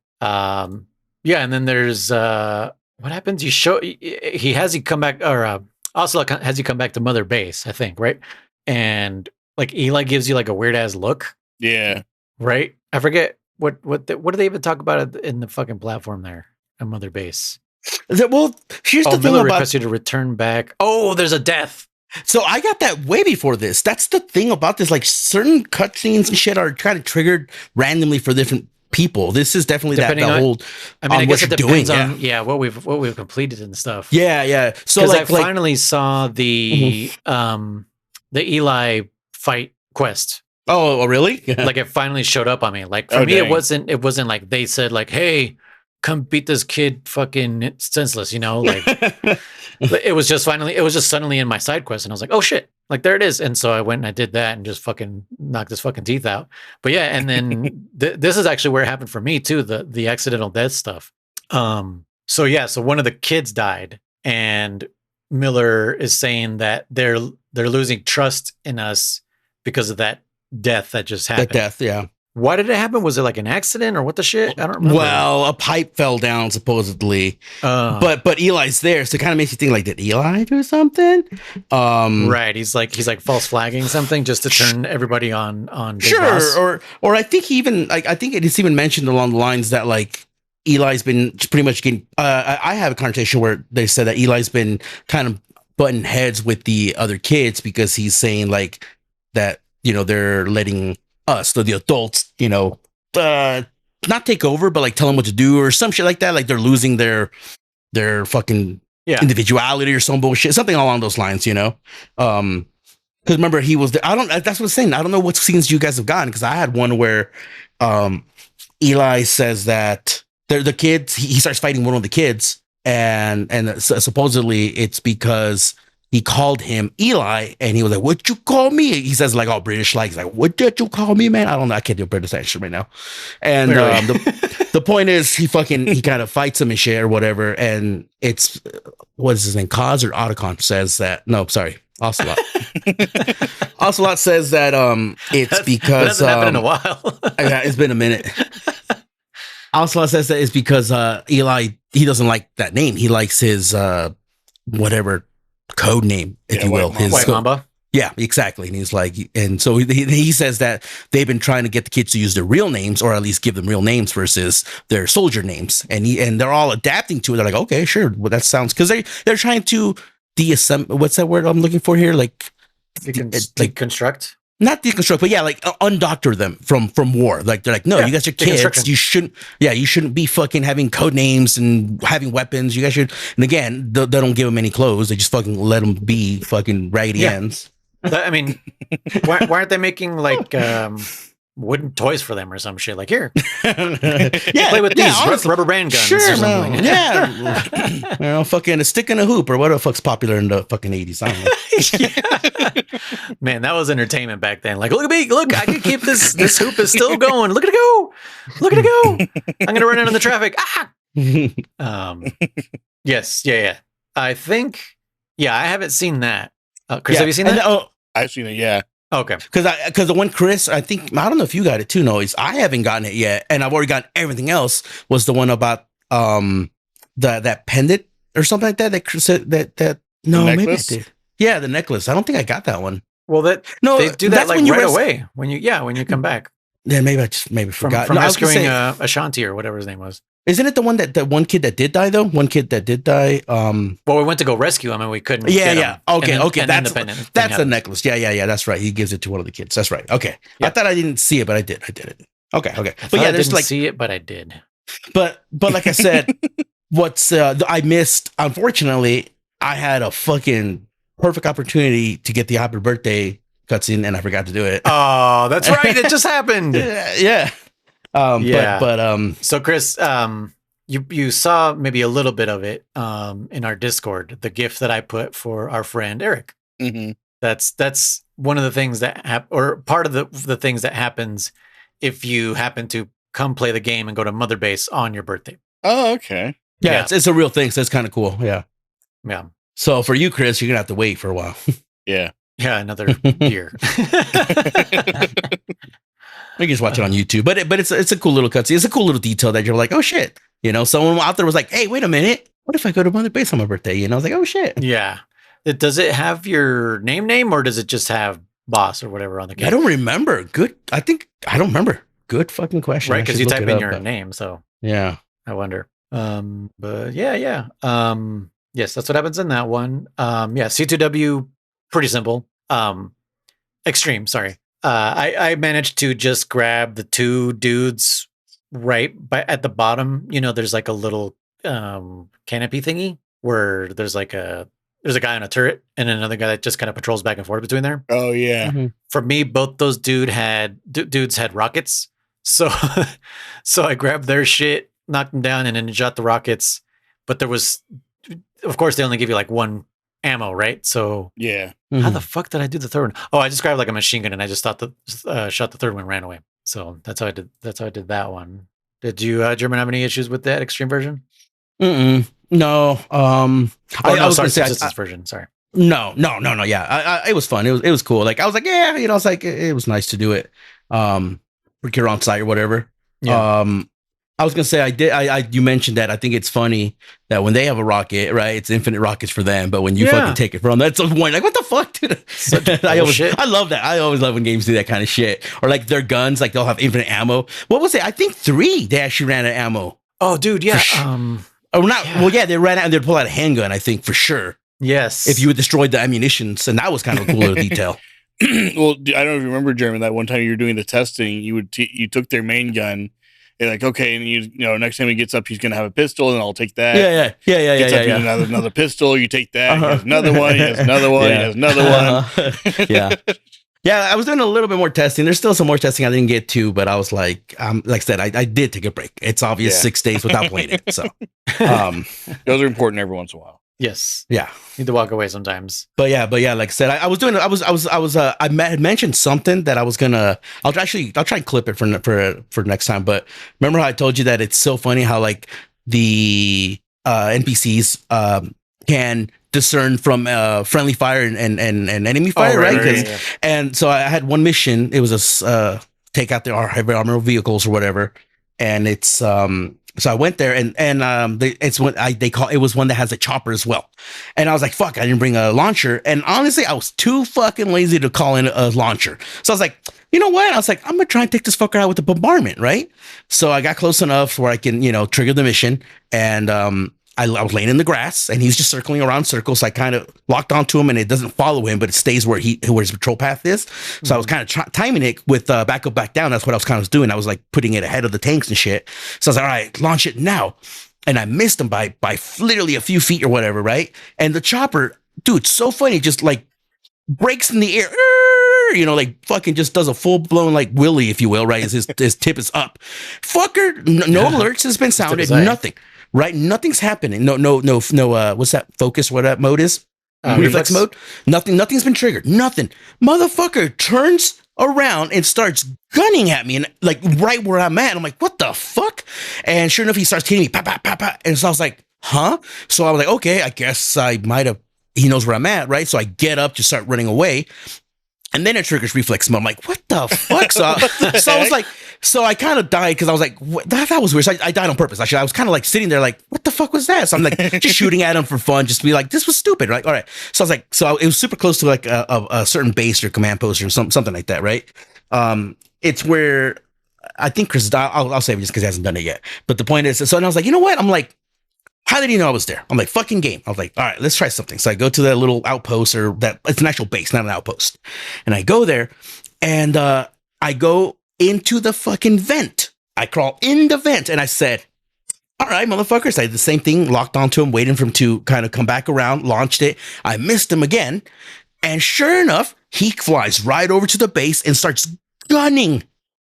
Speaker 1: Yeah, and then there's what happens? He has you come back, or also has you come back to Mother Base, I think, right? And like Eli gives you like a weird ass look.
Speaker 2: Yeah.
Speaker 1: Right. I forget what do they even talk about in the fucking platform there at Mother Base?
Speaker 3: Well, here's the thing
Speaker 1: Miller
Speaker 3: about
Speaker 1: requests you to return back. Oh, there's a death.
Speaker 3: So I got that way before this. That's the thing about this. Like certain cutscenes and shit are kind of triggered randomly for different people. This is definitely
Speaker 1: Depending
Speaker 3: that
Speaker 1: on,
Speaker 3: whole.
Speaker 1: I mean, I guess it depends
Speaker 3: doing,
Speaker 1: on what we've completed and stuff.
Speaker 3: Yeah. So
Speaker 1: I finally saw the Eli fight quest.
Speaker 3: Oh, really?
Speaker 1: Like it finally showed up on me. Like for me,
Speaker 2: dang.
Speaker 1: it wasn't like they said like, hey, come beat this kid fucking senseless, like it was just suddenly in my side quest and I was like, oh shit, like there it is. And so I went and I did that and just fucking knocked his fucking teeth out. But yeah, and then this is actually where it happened for me too, the accidental death stuff. So one of the kids died and Miller is saying that they're losing trust in us because of that death that just happened.
Speaker 3: That death, yeah.
Speaker 1: Why did it happen? Was it like an accident or what the shit? I don't remember.
Speaker 3: Well, a pipe fell down supposedly, but Eli's there, so it kind of makes you think like, did Eli do something?
Speaker 1: Right. He's like false flagging something just to turn everybody on. Big Boss.
Speaker 3: or I think he even I think it's even mentioned along the lines that like Eli's been pretty much getting. I have a conversation where they said that Eli's been kind of butting heads with the other kids because he's saying like that they're letting us, the adults, not take over, but like tell them what to do or some shit like that. Like they're losing their fucking individuality or some bullshit, something along those lines, Because remember he was. That's what I'm saying. I don't know what scenes you guys have gotten because I had one where Eli says that they're the kids. He starts fighting one of the kids, and supposedly it's because he called him Eli, and he was like, "What you call me?" He says like all British, like he's like, "What did you call me, man?" I don't know. I can't do a British accent right now. And the point is, he kind of fights him and shit or whatever. And it's what is his name? Kaz or Otacon says that. No, sorry, Ocelot. Ocelot says that it's because
Speaker 1: that hasn't happened in a while.
Speaker 3: Yeah, it's been a minute. Ocelot says that it's because Eli, he doesn't like that name. He likes his whatever code name, if you will. His
Speaker 1: White Mamba.
Speaker 3: Yeah, exactly. And he's like, and so he says that they've been trying to get the kids to use their real names, or at least give them real names versus their soldier names. And they're all adapting to it. They're like, okay, sure. Well, that sounds, because they're trying to deassemble. What's that word I'm looking for here? Like
Speaker 1: deconstruct.
Speaker 3: Not deconstruct, but yeah, like undoctor them from war. Like they're like, no, you guys are kids. You shouldn't be fucking having code names and having weapons. You guys should. And again, they don't give them any clothes. They just fucking let them be fucking raggedy ends.
Speaker 1: I mean, why aren't they making like wooden toys for them or some shit? Like here, play with these rubber band guns.
Speaker 3: Sure,
Speaker 1: or something.
Speaker 3: Yeah, fucking a stick and a hoop or what the fuck's popular in the fucking 80s. I don't know.
Speaker 1: Man, that was entertainment back then. Like, look at me, look, I can keep this hoop is still going. Look at it go. I'm gonna run into the traffic. Yes, yeah. I think, I haven't seen that. Chris, have you seen that?
Speaker 2: I've seen it, yeah.
Speaker 1: Okay.
Speaker 3: Because the one Chris, I don't know if you got it too, Noise. I haven't gotten it yet, and I've already gotten everything else. Was the one about that pendant or something like that? That Chris said that no, maybe I did. Yeah, the necklace. I don't think I got that one.
Speaker 1: Well, they do that like right away when you come back.
Speaker 3: Yeah, maybe I just forgot.
Speaker 1: From rescuing Ashanti or whatever his name was.
Speaker 3: Isn't it the one that one kid that did die though? One kid that did die.
Speaker 1: Well, we went to go rescue him and we couldn't.
Speaker 3: Yeah. Okay. That's the necklace. Yeah. That's right. He gives it to one of the kids. That's right. Okay. Yeah. I thought I didn't see it, but I did. Okay.
Speaker 1: But yeah, there's like see it, but I did.
Speaker 3: But like I said, what's I missed? Unfortunately, I had a fucking perfect opportunity to get the happy birthday cutscene, and I forgot to do it.
Speaker 1: Oh, that's right. It just happened.
Speaker 3: Yeah.
Speaker 1: So Chris, you saw maybe a little bit of it in our Discord, the GIF that I put for our friend Eric.
Speaker 2: Mm-hmm.
Speaker 1: That's one of the things that or part of the things that happens if you happen to come play the game and go to Mother Base on your birthday.
Speaker 2: Oh, okay.
Speaker 3: Yeah, it's a real thing, so it's kind of cool. Yeah.
Speaker 1: Yeah.
Speaker 3: So for you, Chris, you're gonna have to wait for a while.
Speaker 2: Yeah.
Speaker 1: Yeah, another year.
Speaker 3: You can just watch it on YouTube, but it's a cool little cutscene. It's a cool little detail that you're like, oh shit, someone out there was like, hey, wait a minute, what if I go to Mother Base on my birthday? I was like, oh shit.
Speaker 1: Yeah. Does it have your name, or does it just have boss or whatever on the game?
Speaker 3: I don't remember. I don't remember. Good fucking question.
Speaker 1: Right, because you type in your name, so
Speaker 3: yeah.
Speaker 1: I wonder. But yeah. Yes, that's what happens in that one. Yeah, C2W, pretty simple. Extreme, sorry. I managed to just grab the two dudes right at the bottom. There's like a little canopy thingy where there's a guy on a turret and another guy that just kind of patrols back and forth between there.
Speaker 2: Oh yeah.
Speaker 3: Mm-hmm.
Speaker 1: For me, both those dudes had rockets, so I grabbed their shit, knocked them down, and then shot the rockets. But there was, of course, they only give you like one ammo, right? So
Speaker 2: yeah.
Speaker 1: How the fuck did I do the third one? Oh, I just grabbed like a machine gun and I just shot the third one and ran away. So that's how I did that one. Did you, German, have any issues with that extreme version?
Speaker 3: No.
Speaker 1: I was
Speaker 3: gonna say
Speaker 1: this version. Sorry.
Speaker 3: No. Yeah, it was fun. It was cool. Like I was like, yeah, it's like it was nice to do it. Procure on site or whatever.
Speaker 1: Yeah.
Speaker 3: I was gonna say you mentioned that. I think it's funny that when they have a rocket, right, it's infinite rockets for them, but when you fucking take it from them, that's the point. Like, what the fuck, dude? I love that. I always love when games do that kind of shit. Or like their guns, like they'll have infinite ammo. What was it? I think 3 they actually ran out of ammo.
Speaker 1: Oh, dude, yeah.
Speaker 3: They ran out and they'd pull out a handgun, I think, for sure.
Speaker 1: Yes.
Speaker 3: If you had destroyed the ammunitions, and that was kind of a cool little detail.
Speaker 2: Well, I don't know if you remember, Jeremy, that one time you were doing the testing, you took their main gun. You're like, okay, and you next time he gets up, he's gonna have a pistol, and I'll take that.
Speaker 3: Yeah.
Speaker 2: Gets up, he has another pistol. You take that. He has another one. He has another one. He has another one.
Speaker 3: Yeah. Yeah, I was doing a little bit more testing. There's still some more testing I didn't get to, but I was like I said, I did take a break. It's obvious 6 days without playing it. So
Speaker 2: those are important every once in a while.
Speaker 1: Yes.
Speaker 3: Yeah.
Speaker 1: Need to walk away sometimes.
Speaker 3: But yeah, like I said, I had mentioned something that I was gonna. I'll try and clip it for next time. But remember how I told you that it's so funny how like the NPCs can discern from friendly fire and enemy fire, right?
Speaker 1: Yeah.
Speaker 3: And so I had one mission. It was take out our heavy armor vehicles or whatever, and it's so I went there and it's what it was one that has a chopper as well. And I was like, fuck, I didn't bring a launcher. And honestly, I was too fucking lazy to call in a launcher. So I was like, you know what? I was like, I'm going to try and take this fucker out with a bombardment, right? So I got close enough where I can, trigger the mission. And I was laying in the grass and he's just circling around circles. So I kind of locked onto him and it doesn't follow him, but it stays where his patrol path is. So I was kind of timing it with back up, back down. That's what I was kind of doing. I was like putting it ahead of the tanks and shit. So I was like, all right, launch it now. And I missed him by literally a few feet or whatever, right? And the chopper, dude, so funny, just like breaks in the air. Like fucking just does a full blown like Willy, if you will, right? His tip is up. Fucker, no alerts has been sounded, nothing. Right, nothing's happening. No. What's that? Focus? What that mode is? Reflex mode. Nothing's been triggered. Nothing. Motherfucker turns around and starts gunning at me, and like right where I'm at. I'm like, what the fuck? And sure enough, he starts hitting me. Pa, pa, pa, pa. And so I was like, huh? So I was like, okay, I guess I might have. He knows where I'm at, right? So I get up to start running away. And then it triggers reflex mode. I'm like, what the fuck? So I was like, so I kind of died because I was like, that was weird. So I died on purpose. Actually, I was kind of like sitting there like, what the fuck was that? So I'm like just shooting at him for fun, just to be like, this was stupid, right? All right. So I was like, it was super close to like a certain base or command post or something like that, right? It's where I think Chris, I'll save it just because he hasn't done it yet. But the point is, so and I was like, you know what? I'm like, how did he know I was there? I'm like, fucking game. I was like, all right, let's try something. So I go to that little outpost it's an actual base, not an outpost. And I go there and I go into the fucking vent. I crawl in the vent and I said, all right, motherfuckers. I did the same thing, locked onto him, waiting for him to kind of come back around, launched it. I missed him again. And sure enough, he flies right over to the base and starts gunning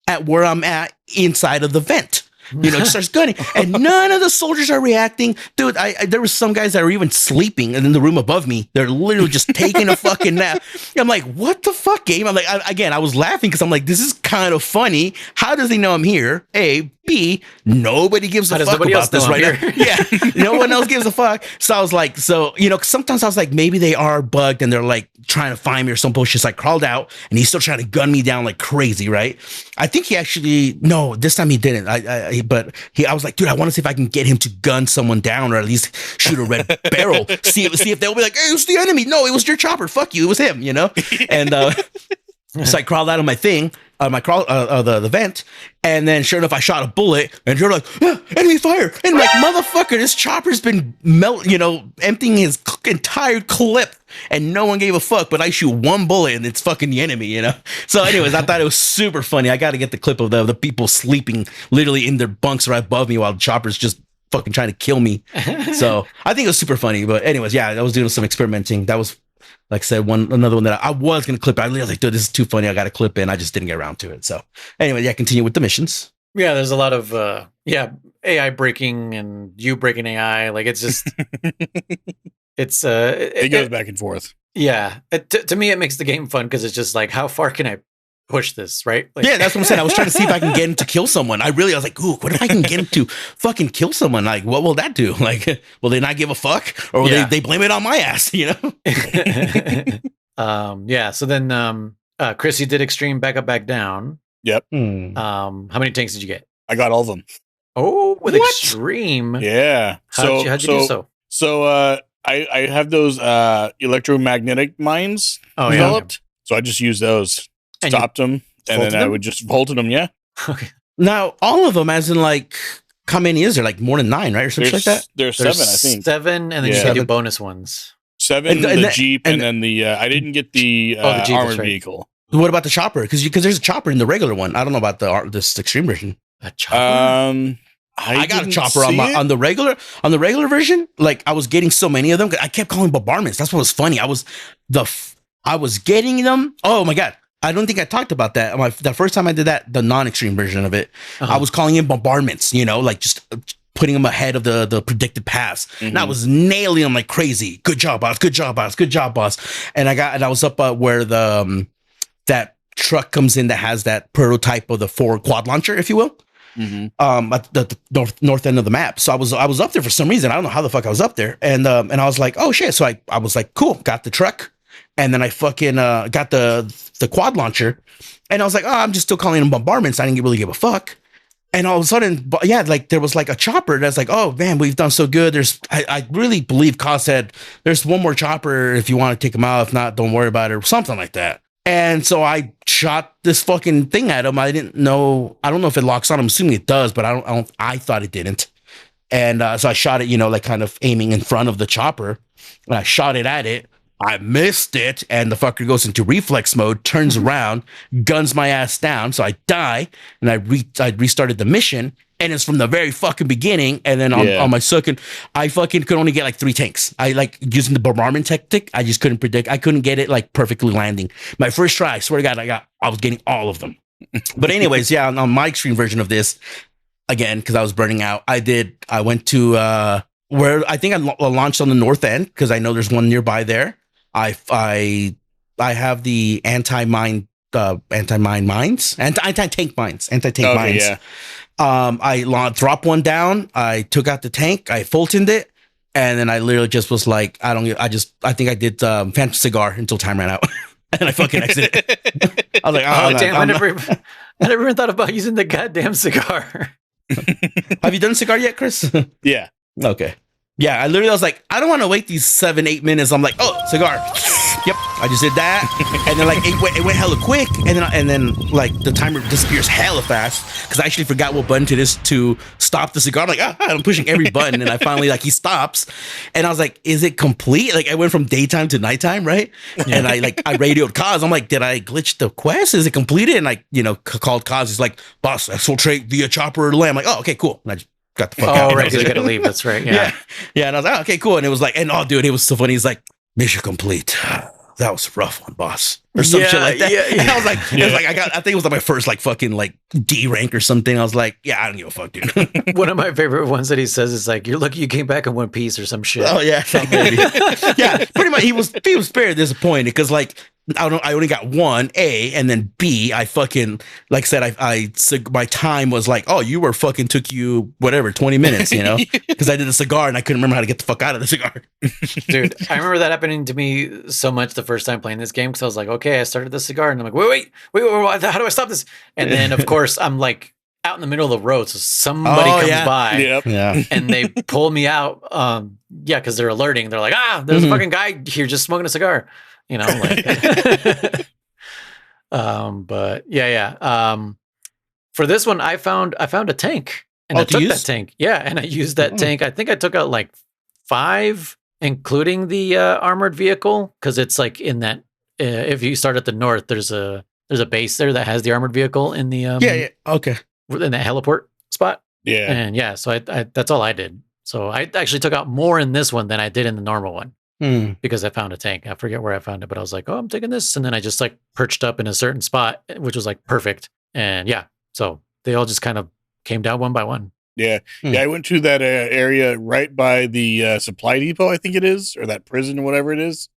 Speaker 3: at where I'm at inside of the vent. Just starts gunning, and none of the soldiers are reacting. Dude, there was some guys that were even sleeping, and in the room above me, they're literally just taking a fucking nap. I'm like, what the fuck, game? I'm like, I was laughing because I'm like, this is kind of funny. How does he know I'm here? A, B, nobody gives a fuck about this right now. Yeah, no one else gives a fuck. So I was like, sometimes I was like, maybe they are bugged and they're like trying to find me or some bullshit. So I crawled out and he's still trying to gun me down like crazy, right? I think he actually, no, this time he didn't. I was like, dude, I want to see if I can get him to gun someone down or at least shoot a red barrel. See if they'll be like, hey, it was the enemy. No, it was your chopper. Fuck you. It was him, And so I crawled out of my thing, the vent, and then sure enough, I shot a bullet, and you're like, enemy fire, and I'm like, motherfucker, this chopper's been emptying his entire clip, and no one gave a fuck, but I shoot one bullet, and it's fucking the enemy, So anyways, I thought it was super funny. I got to get the clip of the people sleeping literally in their bunks right above me while the chopper's just fucking trying to kill me. So I think it was super funny, but anyways, yeah, I was doing some experimenting. That was, like I said, another one that I was going to clip. I was like, dude, this is too funny. I got to clip in. I just didn't get around to it. So anyway, yeah, continue with the missions.
Speaker 1: Yeah, there's a lot of AI breaking and you breaking AI. Like it's just it
Speaker 2: goes back and forth.
Speaker 1: Yeah, to me, it makes the game fun because it's just like, how far can I push this, right? Like,
Speaker 3: yeah, that's what I'm saying. I was trying to see if I can get him to kill someone. I was like, ooh, what if I can get him to fucking kill someone? Like, what will that do? Like, will they not give a fuck? Or will they blame it on my ass,
Speaker 1: Yeah, so then Chris, you did extreme back up, back down.
Speaker 2: Yep.
Speaker 1: How many tanks did you get?
Speaker 2: I got all of them.
Speaker 1: Oh, with extreme.
Speaker 2: Yeah.
Speaker 1: How'd you do so?
Speaker 2: So I have those electromagnetic mines developed. Yeah. So I just used those. Stopped them, and then I would just vaulted them. Yeah.
Speaker 1: Okay.
Speaker 3: Now, all of them, as in like, how many is there? Like more than 9, right, or something like that?
Speaker 2: There's 7, I think.
Speaker 1: 7, and then you can do bonus ones.
Speaker 2: 7, the Jeep, and then the I didn't get the armored vehicle.
Speaker 3: What about the chopper? Because there's a chopper in the regular one. I don't know about this extreme version.
Speaker 1: A chopper.
Speaker 3: I got a chopper on the regular version. Like I was getting so many of them. I kept calling bombardments. That's what was funny. I was getting them. Oh my god. I don't think I talked about that. The first time I did that, the non-extreme version of it, I was calling in bombardments, like just putting them ahead of the predicted paths. Mm-hmm. And I was nailing them like crazy. Good job, boss. Good job, boss. Good job, boss. And I was up where the that truck comes in that has that prototype of the 4 quad launcher, if you will. Mm-hmm. At the north end of the map. So I was up there for some reason. I don't know how the fuck I was up there. And I was like, oh shit. So I was like, cool, got the truck. And then I fucking got the quad launcher, and I was like, oh, I'm just still calling them bombardments. I didn't really give a fuck. And all of a sudden, yeah, like there was like a chopper that's like, oh man, we've done so good. I really believe Kaz said there's one more chopper if you want to take him out. If not, don't worry about it, or something like that. And so I shot this fucking thing at him. I don't know if it locks on. I'm assuming it does, but I thought it didn't. And so I shot it, like kind of aiming in front of the chopper, and I shot it at it. I missed it, and the fucker goes into reflex mode, turns around, guns my ass down, so I die, and I restarted the mission, and it's from the very fucking beginning, and then on my second, I fucking could only get like 3 tanks. I like using the bombardment tactic, I just couldn't predict, I couldn't get it like perfectly landing. My first try, I swear to God, I was getting all of them. But anyways, yeah, on my extreme version of this, again, because I was burning out, I went to where I think I launched on the north end, because I know there's one nearby there. I have the anti-tank mines. Yeah. I dropped one down. I took out the tank. I Fultoned it, and then I literally just was like, I think I did Phantom Cigar until time ran out, and I fucking exited. I was like,
Speaker 1: damn! I never even thought about using the goddamn cigar.
Speaker 3: Have you done cigar yet, Chris?
Speaker 2: Yeah.
Speaker 3: Okay. Yeah, I literally was like, I don't want to wait these 7-8 minutes. I'm like, oh, cigar. Yep, I just did that, and then like it went hella quick, and then like the timer disappears hella fast because I actually forgot what button to stop the cigar. I'm like, I'm pushing every button, and I finally he stops, and I was like, is it complete? Like I went from daytime to nighttime, right? And I radioed Kaz. I'm like, did I glitch the quest? Is it completed? And called Kaz. He's like, boss, exfiltrate via chopper or land. I'm like, oh, okay, cool. And I just got the fuck out.
Speaker 1: Oh, right, because you got to leave. That's right. Yeah.
Speaker 3: And I was like, okay, cool. And it was like, and oh, dude, it was so funny. He's like, mission complete. that was a rough one, boss, or some shit like that. And I was like, I think it was like my first like fucking like D rank or something. I was like, yeah, I don't give a fuck, dude.
Speaker 1: One of my favorite ones that he says is like, "You're lucky you came back in one piece" or some shit.
Speaker 3: Oh yeah, maybe. Yeah, pretty much. He was very disappointed because like I only got one A, and then B, I fucking, like I said, my time was like, oh, you were fucking took you whatever 20 minutes, you know, because I did a cigar and I couldn't remember how to get the fuck out of the cigar.
Speaker 1: Dude, I remember that happening to me so much the first time playing this game because I was like, okay, I started the cigar and I'm like, wait, how do I stop this? And then of course I'm like out in the middle of the road, so somebody comes by, and they pull me out, because they're alerting. They're like, there's a fucking guy here just smoking a cigar. You know, like, but for this one, I found a tank, and I took that tank. Yeah, and I used that tank. I think I took out like 5, including the armored vehicle, because it's like in that. If you start at the north, there's a base there that has the armored vehicle in the in that heliport spot. Yeah, and so I that's all I did. So I actually took out more in this one than I did in the normal one. Because I found a tank. I forget where I found it, but I was like, oh, I'm taking this. And then I just like perched up in a certain spot, which was like perfect. And so they all just kind of came down one by one.
Speaker 2: Yeah. Yeah. I went to that area right by the supply depot, I think it is, or that prison or whatever it is.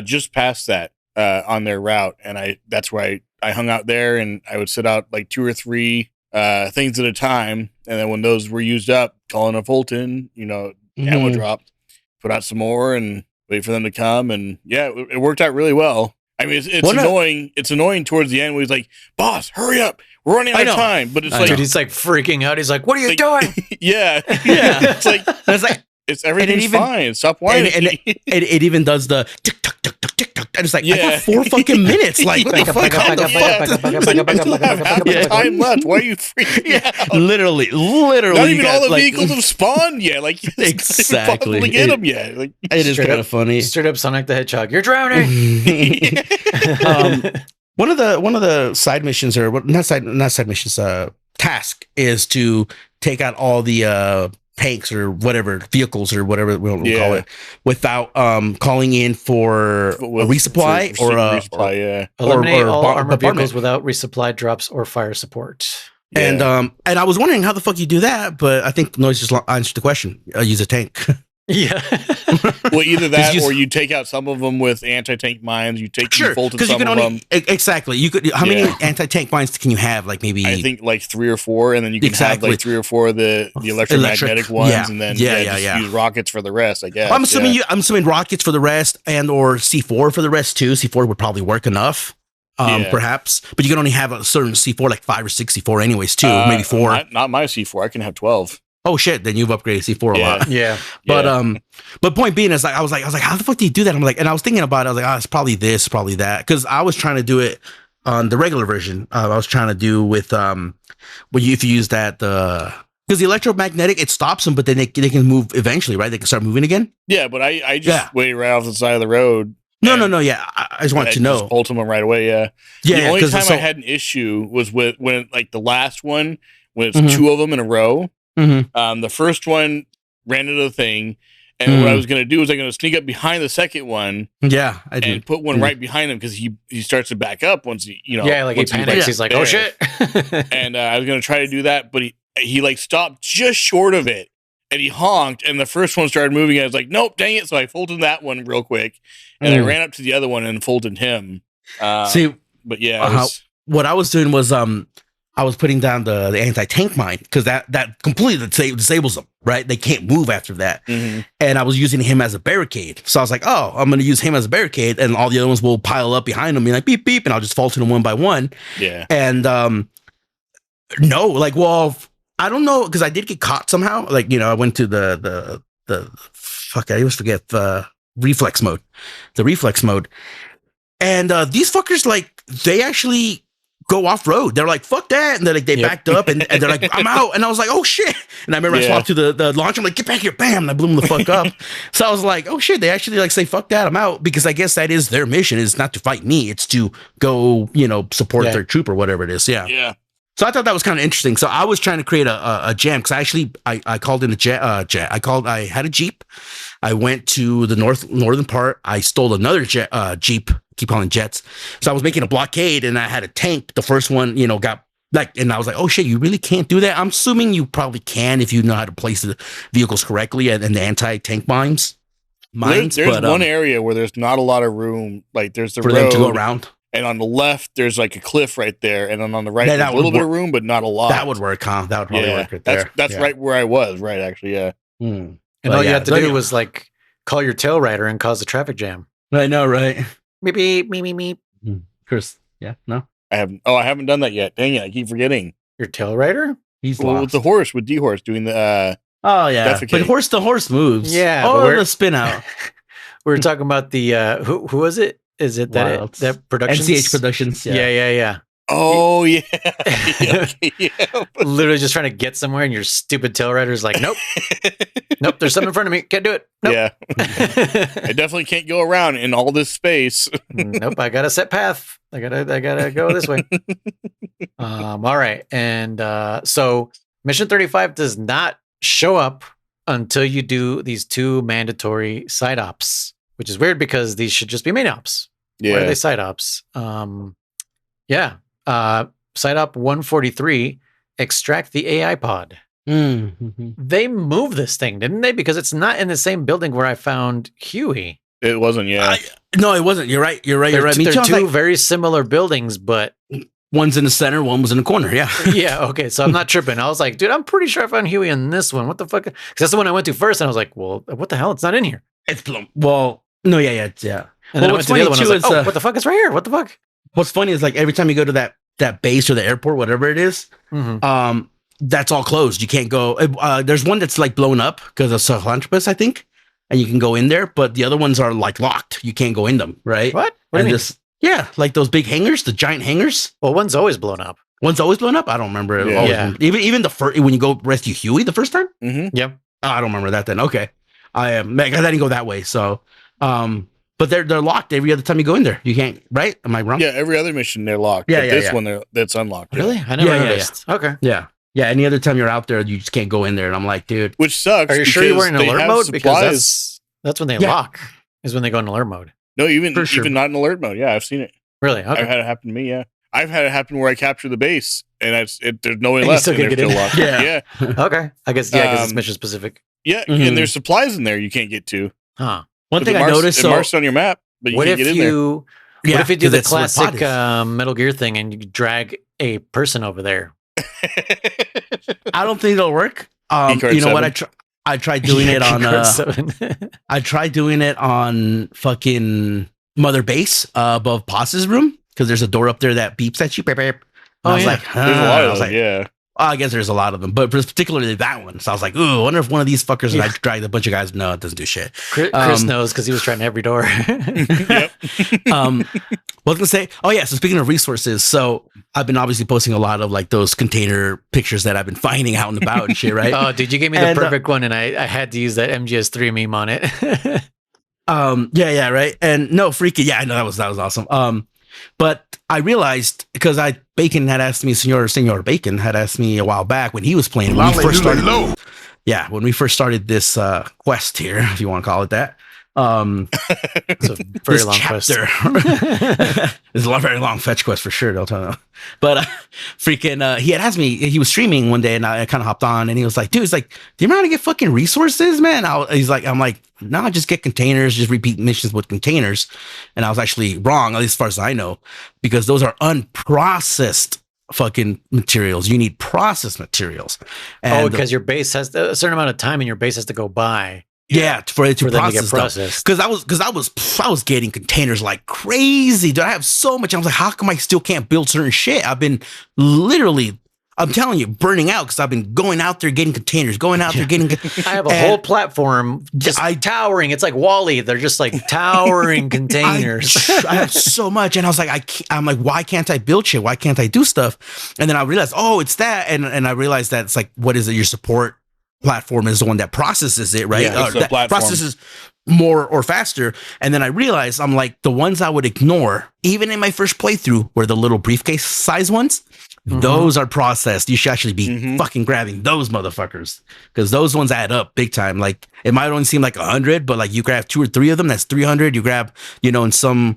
Speaker 2: Just past that on their route. And that's where I hung out there, and I would sit out like 2 or 3 things at a time. And then when those were used up, calling a Fulton, ammo dropped. Put out some more and wait for them to come, and it worked out really well. I mean, it's annoying. It's annoying towards the end where he's like, "Boss, hurry up, we're running out of time." But it's like,
Speaker 1: dude, he's like freaking out. He's like, "What are you doing?"
Speaker 2: Yeah. It's like everything's fine. Stop whining.
Speaker 3: And it even does the tick tock tick tock tick tock. And it's like, I got 4 fucking minutes. Like, what the fuck?
Speaker 2: Time left. Why are you freaking out?
Speaker 3: Literally.
Speaker 2: Not even all the vehicles have spawned yet. Like,
Speaker 3: exactly.
Speaker 2: To get them yet. Like,
Speaker 3: it is kind of funny.
Speaker 1: Straight up Sonic the Hedgehog. You're drowning.
Speaker 3: One of the side missions, or not side missions, task is to take out all the tanks or whatever vehicles or whatever we'll call it, without calling in for a resupply
Speaker 1: eliminate all armored vehicles without resupply drops or fire support.
Speaker 3: And I was wondering how the fuck you do that, but I think Noise just answered the question. Use a tank.
Speaker 1: Yeah.
Speaker 2: Well, either that or you take out some of them with anti-tank mines. You take defaulted some of them.
Speaker 3: Exactly. You could. How many anti-tank mines can you have? Like maybe
Speaker 2: I think like 3 or 4, and then you can have like 3 or 4 of the electromagnetic ones, and then just use rockets for the rest. I guess.
Speaker 3: I'm assuming rockets for the rest, and or C4 for the rest too. C4 would probably work enough. Perhaps, but you can only have a certain C4, like 5 or 6 C4 anyways too, maybe 4.
Speaker 2: Not my C4. I can have 12.
Speaker 3: Oh shit! Then you've upgraded C4 a lot.
Speaker 1: Yeah.
Speaker 3: But point being is like I was like, how the fuck do you do that? I'm like, and I was thinking about it. I was like, it's probably this, probably that, because I was trying to do it on the regular version. I was trying to do with if you use that because the electromagnetic, it stops them, but then they can move eventually, right? They can start moving again.
Speaker 2: Yeah, but I just wait right off the side of the road.
Speaker 3: No. Yeah, I just want to know.
Speaker 2: Just bolt them right away. Yeah. The only time I had an issue was when like the last one, when it's 2 of them in a row. The first one ran into the thing, and what I was going to do was I'm going to sneak up behind the second one.
Speaker 3: Yeah, I did.
Speaker 2: And put one right behind him because he starts to back up once he
Speaker 1: he panics. He's like, oh shit.
Speaker 2: And I was going to try to do that, but he like stopped just short of it, and he honked, and the first one started moving. And I was like, nope, dang it! So I folded that one real quick, and I ran up to the other one and folded him. But yeah,
Speaker 3: what I was doing was I was putting down the anti-tank mine because that completely disables them, right? They can't move after that. And I was using him as a barricade. So I was like, oh, I'm going to use him as a barricade, and all the other ones will pile up behind him and like beep, beep, and I'll just fall to them one by one.
Speaker 2: Yeah.
Speaker 3: And I don't know, because I did get caught somehow. Like, I went to the fuck, I always forget the reflex mode. And these fuckers, like, they actually go off road. They're like, fuck that. And they're like, they backed up and they're like, I'm out. And I was like, oh shit. And I remember I swapped to the launch. I'm like, get back here. Bam. And I blew them the fuck up. So I was like, oh shit. They actually like say, fuck that. I'm out. Because I guess that is their mission, is not to fight me. It's to go, support their troop or whatever it is. Yeah.
Speaker 2: Yeah.
Speaker 3: So I thought that was kind of interesting. So I was trying to create a jam because I called in I had a Jeep. I went to the northern part. I stole another Jeep. Keep calling jets. So I was making a blockade, and I had a tank. The first one, got like, and I was like, oh shit, you really can't do that. I'm assuming you probably can if you know how to place the vehicles correctly and the anti-tank mines.
Speaker 2: There's one area where there's not a lot of room. Like there's the
Speaker 3: for
Speaker 2: road
Speaker 3: them to go around.
Speaker 2: And on the left, there's like a cliff right there. And then on the right, there's a little bit of room, but not a lot.
Speaker 3: That would work, huh? That would probably work right there.
Speaker 2: That's right where I was, right, actually, yeah.
Speaker 1: And all you had to do was like call your tail rider and cause a traffic jam.
Speaker 3: I know, right?
Speaker 1: Beep, beep, beep, beep, beep.
Speaker 3: Chris, yeah, no?
Speaker 2: I haven't done that yet. Dang it, I keep forgetting.
Speaker 1: Your tail rider?
Speaker 3: He's lost.
Speaker 2: With the horse, with D-Horse doing the...
Speaker 3: oh, yeah. But the horse moves.
Speaker 1: Yeah.
Speaker 3: Or the spin out.
Speaker 1: We were talking about the who was it? Is it that Productions?
Speaker 3: NCH Productions.
Speaker 1: Yeah.
Speaker 2: Oh yeah.
Speaker 1: Literally just trying to get somewhere, and your stupid tail rider's like, nope, there's something in front of me, can't do it. Nope.
Speaker 2: Yeah, I definitely can't go around in all this space.
Speaker 1: Nope, I got a set path. I gotta go this way. All right, and so Mission 35 does not show up until you do these 2 mandatory side ops, which is weird because these should just be main ops.
Speaker 2: Yeah.
Speaker 1: Why are they side ops? Side op 143, extract the AI pod.
Speaker 3: Mm-hmm.
Speaker 1: They moved this thing, didn't they? Because it's not in the same building where I found Huey.
Speaker 2: It wasn't, yeah.
Speaker 3: No, it wasn't. You're right. You're right.
Speaker 1: They're 2 very similar buildings, but
Speaker 3: one's in the center, one was in the corner. Yeah.
Speaker 1: Yeah. Okay. So I'm not tripping. I was like, dude, I'm pretty sure I found Huey in this one. What the fuck? Because that's the one I went to first, and I was like, well, what the hell? It's not in here.
Speaker 3: It's no, yeah.
Speaker 1: And then I went to the other one. I was like, what the fuck is right here? What the fuck?
Speaker 3: What's funny is like every time you go to that base or the airport, whatever it is, that's all closed. You can't go. There's one that's like blown up because of Sahelanthropus, I think, and you can go in there, but the other ones are like locked. You can't go in them, right?
Speaker 1: What do you mean?
Speaker 3: Yeah, like those big hangars, the giant hangars.
Speaker 1: Well, one's always blown up.
Speaker 3: One's always blown up. I don't remember it.
Speaker 1: Yeah.
Speaker 3: Even the first when you go rescue Huey the first time.
Speaker 2: Mm-hmm.
Speaker 1: Yep.
Speaker 3: Oh, I don't remember that then. Okay, I didn't go that way. So, but they're locked every other time you go in there. You can't, right? Am I wrong?
Speaker 2: Yeah, every other mission they're locked.
Speaker 3: Yeah,
Speaker 2: but this one that's unlocked.
Speaker 1: Really? I never noticed.
Speaker 3: Yeah.
Speaker 1: Okay.
Speaker 3: Yeah. Any other time you're out there, you just can't go in there. And I'm like, dude,
Speaker 2: which sucks.
Speaker 1: Are you sure you were in alert mode?
Speaker 2: Supplies.
Speaker 1: Because that's when they lock. Is when they go in alert mode.
Speaker 2: No, even not in alert mode. Yeah, I've seen it.
Speaker 1: Really? Okay.
Speaker 2: I've had it happen to me. Yeah, I've had it happen where I capture the base and there's no way left, and they're still locked. Yeah.
Speaker 1: Okay. I guess because it's mission specific.
Speaker 2: Yeah, and there's supplies in there you can't get to.
Speaker 1: Huh.
Speaker 3: One thing I noticed.
Speaker 2: It marks on your map, but you can't get in there.
Speaker 1: What if you do the classic Metal Gear thing and you drag a person over there?
Speaker 3: I don't think it'll work. You know what? I tried doing it on. I tried doing it on fucking Mother Base above Paz's room because there's a door up there that beeps at you. Beep, beep. I was like,
Speaker 2: there's a lot of them. Yeah.
Speaker 3: I guess there's a lot of them, but particularly that one. So I was like, ooh, I wonder if one of these fuckers that I dragged a bunch of guys. No, it doesn't do shit.
Speaker 1: Chris knows because he was trying every door.
Speaker 2: Yep.
Speaker 3: What was I gonna say? Oh yeah. So speaking of resources, so I've been obviously posting a lot of like those container pictures that I've been finding out and about and shit, right?
Speaker 1: Oh, dude, you gave me the perfect one, and I had to use that MGS3 meme on it.
Speaker 3: Yeah, right. And no, freaking, yeah, I know that was awesome. But I realized because Bacon had asked me, Senor Bacon had asked me a while back when he was playing. When we first started, when we first started this quest here, if you want to call it that.
Speaker 1: It's a very long quest.
Speaker 3: It's a very long fetch quest for sure. Don't tell him. But he had asked me. He was streaming one day, and I kind of hopped on, and he was like, "Dude, he's like, do you know how to get fucking resources, man?" I'm like, "No, just get containers. Just repeat missions with containers." And I was actually wrong, at least as far as I know, because those are unprocessed fucking materials. You need processed materials. And
Speaker 1: because your base has a certain amount of time, and your base has to go by.
Speaker 3: Yeah, for it to
Speaker 1: them to get
Speaker 3: processed. Because I was getting containers like crazy. Dude, I have so much. I was like, how come I still can't build certain shit? I've been literally, I'm telling you, burning out because I've been going out there getting containers, I
Speaker 1: have a whole platform just towering. It's like Wall-E. They're just like towering containers.
Speaker 3: I have so much, and I was like, I'm like, why can't I build shit? Why can't I do stuff? And then I realized, oh, it's that, and I realized that it's like, what is it? Your support platform is the one that processes it, right?
Speaker 2: Yeah,
Speaker 3: that processes more or faster. And then I realized, I'm like, the ones I would ignore, even in my first playthrough, were the little briefcase size ones. those are processed. You should actually be fucking grabbing those motherfuckers, because those ones add up big time. Like it might only seem like 100, but like you grab 2 or 3 of them, that's 300. You grab, in some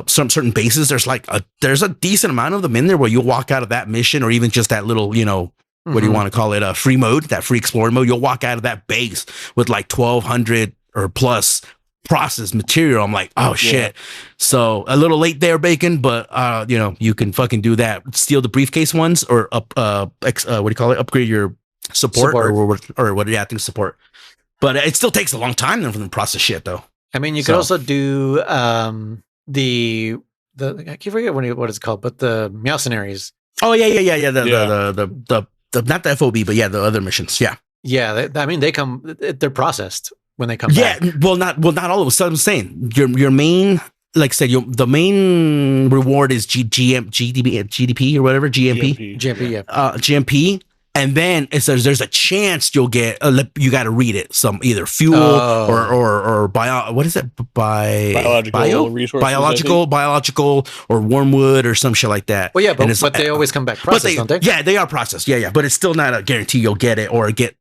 Speaker 3: certain bases, there's a decent amount of them in there where you'll walk out of that mission, or even just that little, what do you want to call it? Free mode, that free explorer mode. You'll walk out of that base with like 1,200 or plus processed material. I'm like, oh shit. So a little late there, Bacon, but you can fucking do that. Steal the briefcase ones, or what do you call it? Upgrade your support. Or what? Yeah, I think support. But it still takes a long time then for them to process shit, though.
Speaker 1: I mean, you could also do the I keep forgetting what it's called, but the mercenaries.
Speaker 3: Oh yeah. The not the FOB, but yeah, the other missions. Yeah.
Speaker 1: Yeah, they're processed when they come back.
Speaker 3: Yeah, well, not all of them. So I'm saying your main, like I said, the main reward is GDP or whatever, GMP,
Speaker 1: yeah.
Speaker 3: GMP, and then it says there's a chance you'll get. You got to read it. Some either fuel or bio. What is it? Biological or wormwood or some shit like that.
Speaker 1: Well, yeah, but they always come back processed, don't they?
Speaker 3: Yeah, they are processed. Yeah, but it's still not a guarantee you'll get it or get.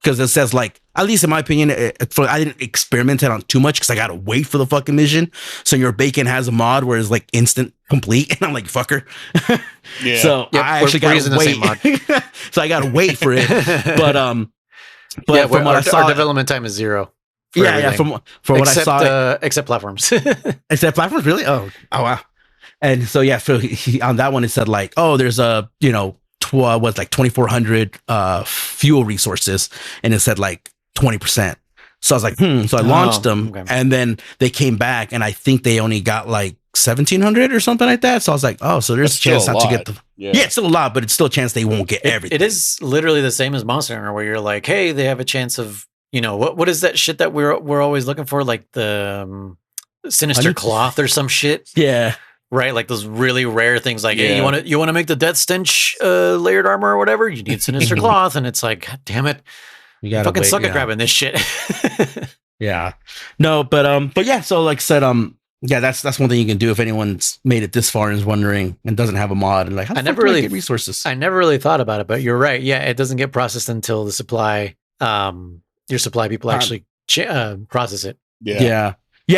Speaker 3: Because it says, like, at least in my opinion, I didn't experiment on too much because I got to wait for the fucking mission. So your Bacon has a mod where it's like instant complete. And I'm like, fucker.
Speaker 2: Yeah.
Speaker 3: So I actually got to wait. So I got to wait for it. But
Speaker 1: from what I saw, our development time is 0.
Speaker 3: Yeah. From what I saw.
Speaker 1: Except platforms.
Speaker 3: Except platforms, really? Oh, wow. And so, yeah, on that one, it said, like, oh, there's a, was like 2,400 fuel resources, and it said like 20%. So I was like, So I launched them, and then they came back, and I think they only got like 1,700 or something like that. So I was like, oh, so there's a chance not to get the. Yeah, it's still a lot, but it's still a chance they won't get everything.
Speaker 1: It is literally the same as Monster Hunter, where you're like, hey, they have a chance of, what is that shit that we're always looking for, like the sinister cloth or some shit.
Speaker 3: Yeah.
Speaker 1: Right, like those really rare things, like hey, you want to make the Death Stench layered armor or whatever. You need sinister cloth, and it's like, God damn it, you gotta fucking suck at grabbing this shit.
Speaker 3: Yeah, no, but yeah. So like I said, yeah, that's one thing you can do if anyone's made it this far and is wondering and doesn't have a mod and like, how the fuck do I get resources?
Speaker 1: I never really thought about it, but you're right. Yeah, it doesn't get processed until the supply, your supply people actually process it.
Speaker 3: Yeah.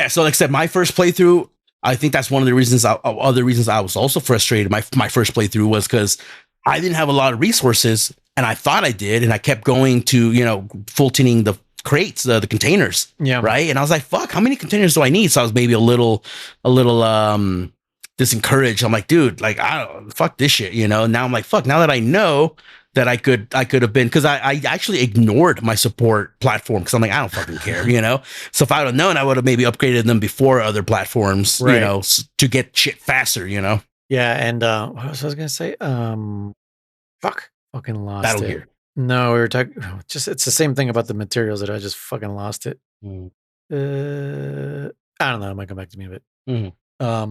Speaker 3: So like I said, my first playthrough. I think that's one of the reasons. Other reasons I was also frustrated. My first playthrough was because I didn't have a lot of resources, and I thought I did, and I kept going to full tinning the crates, the containers.
Speaker 1: Yeah.
Speaker 3: Right. And I was like, fuck, how many containers do I need? So I was maybe a little disencouraged. I'm like, dude, like fuck this shit. Now I'm like, fuck. Now that I know that I could have been, because I actually ignored my support platform because I'm like, I don't fucking care, So if I would have known, I would have maybe upgraded them before other platforms, right. To get shit faster, Yeah,
Speaker 1: and what was I gonna say? Fucking lost
Speaker 3: Battle
Speaker 1: it.
Speaker 3: Gear.
Speaker 1: No, we were talking. It's the same thing about the materials that I just fucking lost it. I don't know. It might come back to me, but I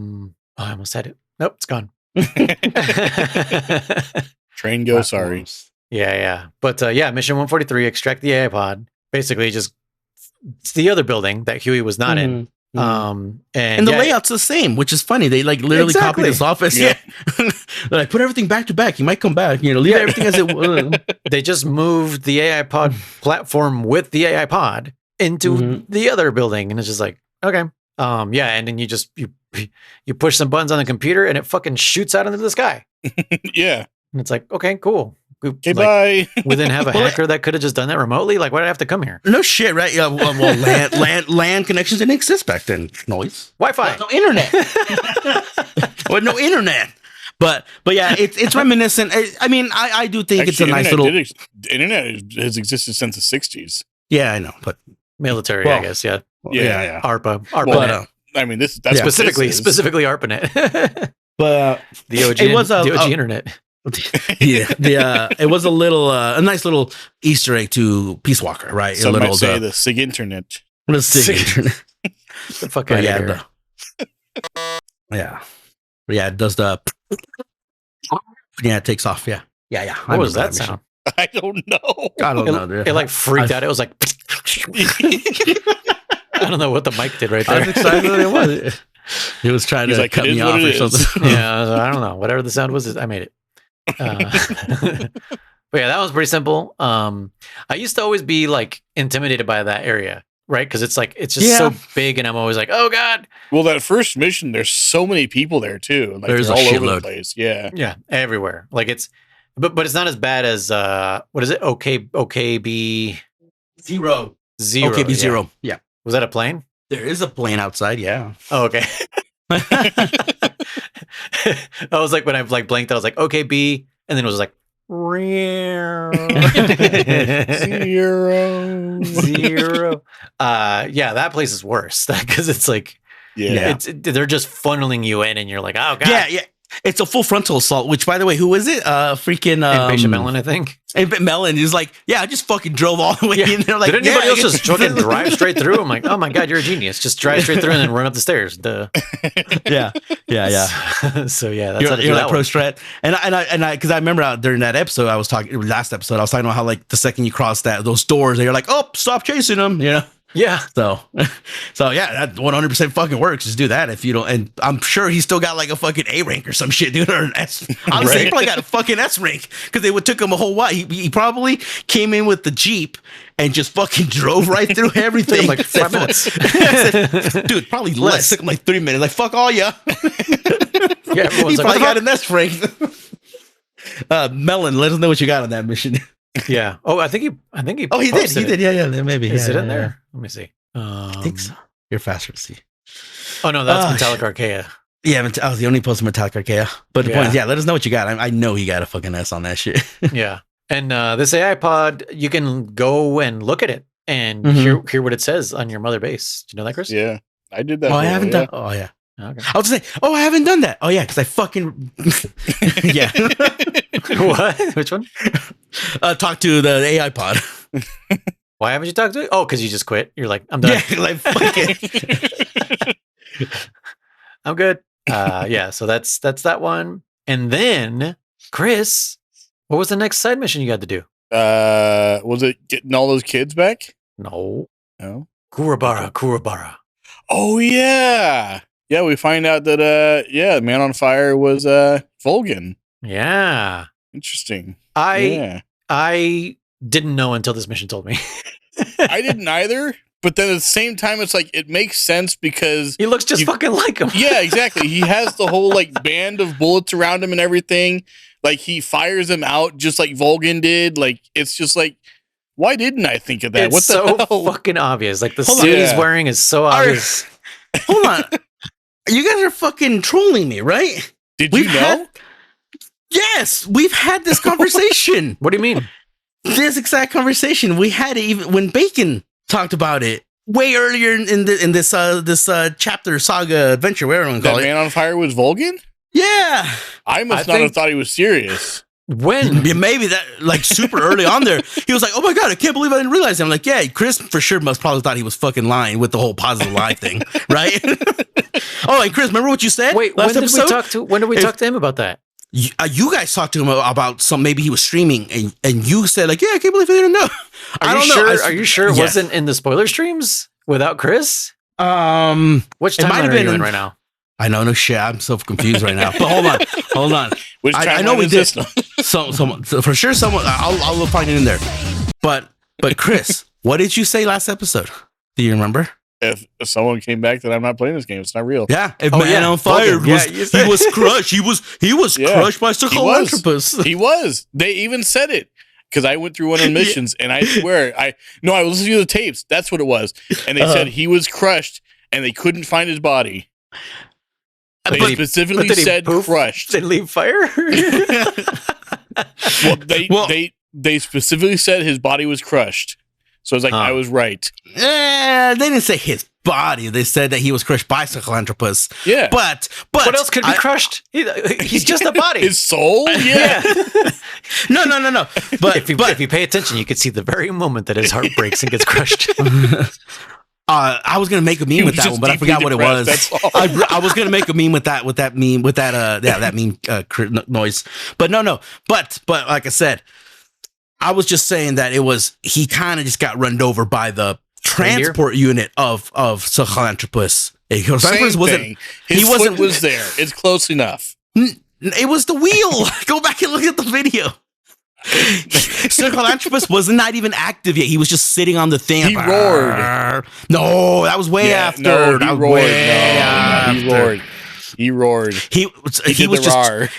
Speaker 1: almost had it. Nope, it's gone.
Speaker 2: Train go, sorry.
Speaker 1: Yeah. But mission 143, extract the AI pod. Basically, just it's the other building that Huey was not in. And
Speaker 3: the layout's the same, which is funny. They like literally copied this office. Yeah. They're like, put everything back to back. You might come back. Leave everything as it was.
Speaker 1: They just moved the AI pod platform with the AI pod into the other building, and it's just like, okay. And then you push some buttons on the computer, and it fucking shoots out into the sky.
Speaker 2: Yeah.
Speaker 1: And it's like, okay, cool.
Speaker 2: Okay, bye.
Speaker 1: We didn't have a hacker that could have just done that remotely. Like, why did I have to come here?
Speaker 3: No shit, right? Yeah, well, LAN connections didn't exist back then. Noise,
Speaker 1: Wi-Fi,
Speaker 3: no internet. No internet. But yeah, it's reminiscent. I mean, I do think it's a nice little.
Speaker 2: Internet has existed since the '60s.
Speaker 3: Yeah, I know, but
Speaker 1: military, I guess. Yeah. ARPA.
Speaker 2: But, I mean, that's
Speaker 1: specifically ARPANET.
Speaker 3: But
Speaker 1: the OG, it was the OG internet.
Speaker 3: It was a nice little Easter egg to Peace Walker, right?
Speaker 2: Some might say the SIG internet.
Speaker 3: The SIG internet.
Speaker 1: The fuck out of here.
Speaker 3: It does the. Yeah, it takes off. Yeah.
Speaker 1: What was that sound?
Speaker 2: I don't know.
Speaker 3: I don't know. Dude.
Speaker 1: It like freaked out. It was like. I don't know what the mic did right there.
Speaker 3: I was excited that it was. He was trying to cut me off or something.
Speaker 1: Yeah, I don't know. Whatever the sound was, I made it. But yeah, that was pretty simple. I used to always be like intimidated by that area, right? Because it's like it's just so big, and I'm always like, oh god.
Speaker 2: Well, that first mission, there's so many people there too. Like
Speaker 3: There's
Speaker 2: they're
Speaker 3: a
Speaker 2: all over
Speaker 3: shitload.
Speaker 2: the place. Yeah,
Speaker 1: Yeah, everywhere. Like it's, but it's not as bad as what is it? OKB
Speaker 3: Zero.
Speaker 1: zero.
Speaker 3: OKB
Speaker 1: yeah.
Speaker 3: zero. Yeah.
Speaker 1: Was that a plane?
Speaker 3: There is a plane outside. Yeah.
Speaker 1: Oh, okay. I was like when I like blanked, I was like OKB, and then it was like zero. Yeah, that place is worse because it's like they're just funneling you in, and you're like, oh god.
Speaker 3: Yeah. It's a full frontal assault. Which, by the way, who is it? Freaking
Speaker 1: Impatient Melon, I think.
Speaker 3: Melon is like, I just fucking drove all the way in there. Like,
Speaker 1: did anybody else just fucking drive straight through? I'm like, oh my god, you're a genius. Just drive straight through and then run up the stairs. Duh.
Speaker 3: Yeah.
Speaker 1: So yeah, that's how to do
Speaker 3: you're
Speaker 1: that
Speaker 3: like pro
Speaker 1: one.
Speaker 3: strat, and I because I remember during that episode I was talking about how like the second you cross those doors, and you're like, oh, stop chasing them, you know.
Speaker 1: Yeah.
Speaker 3: So yeah, that 100% fucking works. Just do that if you don't. And I'm sure he's still got like a fucking A rank or some shit, dude, or an S. Honestly, he probably got a fucking S rank because it took him a whole while. He probably came in with the Jeep and just fucking drove right through everything.
Speaker 1: Like 5 minutes.
Speaker 3: Dude, probably less. Took him like 3 minutes. Like, fuck all ya.
Speaker 1: Yeah,
Speaker 3: He
Speaker 1: everyone's
Speaker 3: probably
Speaker 1: like,
Speaker 3: got an S rank. Melon, let us know what you got on that mission.
Speaker 1: yeah. Oh, I think he.
Speaker 3: Oh, he did.
Speaker 1: posted
Speaker 3: He did. Yeah. Maybe.
Speaker 1: Is it
Speaker 3: yeah,
Speaker 1: in
Speaker 3: yeah.
Speaker 1: there? Let me see.
Speaker 3: I think so. You're faster to see.
Speaker 1: Oh no, that's Metallic Archaea.
Speaker 3: Yeah, I was the only post Metallic Archaea. But the point is, let us know what you got. I know he got a fucking S on that shit.
Speaker 1: Yeah. And this AI pod, you can go and look at it and hear what it says on your mother base. Do you know that, Chris?
Speaker 2: Yeah, I did that.
Speaker 3: Oh, I haven't done. Oh, yeah.
Speaker 1: Okay.
Speaker 3: I was say, I haven't done that. Oh, yeah, because I fucking yeah.
Speaker 1: What? Which one?
Speaker 3: Talk to the AI pod.
Speaker 1: Why haven't you talked to it? Oh, because you just quit. You're like, I'm done.
Speaker 3: Yeah, like fuck it.
Speaker 1: I'm good. Yeah. So that's that one. And then, Chris, what was the next side mission you had to do?
Speaker 2: Was it getting all those kids back?
Speaker 1: No.
Speaker 2: Kurabara. Oh yeah. Yeah, we find out that Man on Fire was Volgan.
Speaker 1: Yeah.
Speaker 2: Interesting.
Speaker 1: I didn't know until this mission told me.
Speaker 2: I didn't either, but then at the same time it's like it makes sense because
Speaker 1: he looks just fucking like him.
Speaker 2: Yeah, exactly. He has the whole like band of bullets around him and everything. Like he fires them out just like Volgan did. Like it's just like, why didn't I think of that?
Speaker 1: It's
Speaker 2: what the
Speaker 1: so
Speaker 2: hell?
Speaker 1: fucking obvious. Like the suit he's wearing is so obvious.
Speaker 3: Hold on. You guys are fucking trolling me, right?
Speaker 2: Did you know?
Speaker 3: Yes, we've had this conversation.
Speaker 1: What do you mean?
Speaker 3: This exact conversation we had it even when Bacon talked about it way earlier in this chapter saga adventure, whatever you want to call it.
Speaker 2: Man on Fire was Volgan?
Speaker 3: Yeah,
Speaker 2: I must not have thought he was serious.
Speaker 1: When?
Speaker 3: Yeah, maybe that like super early on there, he was like, "Oh my god, I can't believe I didn't realize it." I'm like, "Yeah, Chris for sure must probably thought he was fucking lying with the whole positive lie thing, right?" Oh, and Chris, remember what you said?
Speaker 1: Wait, when did we talk to him about that?
Speaker 3: You guys talked to him about maybe he was streaming, and you said like, "Yeah, I can't believe I didn't know."
Speaker 1: I don't know. Are you sure it wasn't in the spoiler streams without Chris? Which timeline are you in right now?
Speaker 3: I know, no shit. I'm so confused right now. But hold on.
Speaker 2: Which
Speaker 3: I know we did. So for sure, someone. I'll find it in there. But Chris, what did you say last episode? Do you remember?
Speaker 2: If someone came back that I'm not playing this game, it's not real.
Speaker 3: Yeah. If Man on Fire he was crushed. He was crushed by Sahelanthropus.
Speaker 2: He was. They even said it. Because I went through one of the missions and I swear I was listening to the tapes. That's what it was. And they said he was crushed and they couldn't find his body. They specifically said crushed.
Speaker 1: Did he leave fire?
Speaker 2: They specifically said his body was crushed. So I was like, I was right.
Speaker 3: They didn't say his body. They said that he was crushed by Sahelanthropus.
Speaker 2: Yeah.
Speaker 3: But
Speaker 1: what else could be crushed? He's just a body.
Speaker 2: His soul? Yeah.
Speaker 3: No. But
Speaker 1: if you pay attention, you can see the very moment that his heart breaks and gets crushed.
Speaker 3: I was gonna make a meme with that one, but I forgot what it was. I was gonna make a meme with that meme noise. But no. But like I said, I was just saying that he kind of just got run over by the transport unit of Sahelanthropus.
Speaker 2: Same thing. His foot was there. It's close enough.
Speaker 3: It was the wheel. Go back and look at the video. Circulatripus was not even active yet. He was just sitting on the thing.
Speaker 2: He roared.
Speaker 3: No, that was way after.
Speaker 2: No,
Speaker 3: that
Speaker 2: he
Speaker 3: was
Speaker 2: roared.
Speaker 3: way
Speaker 2: No,
Speaker 3: after.
Speaker 2: he roared. He roared.
Speaker 3: He was just
Speaker 2: roar.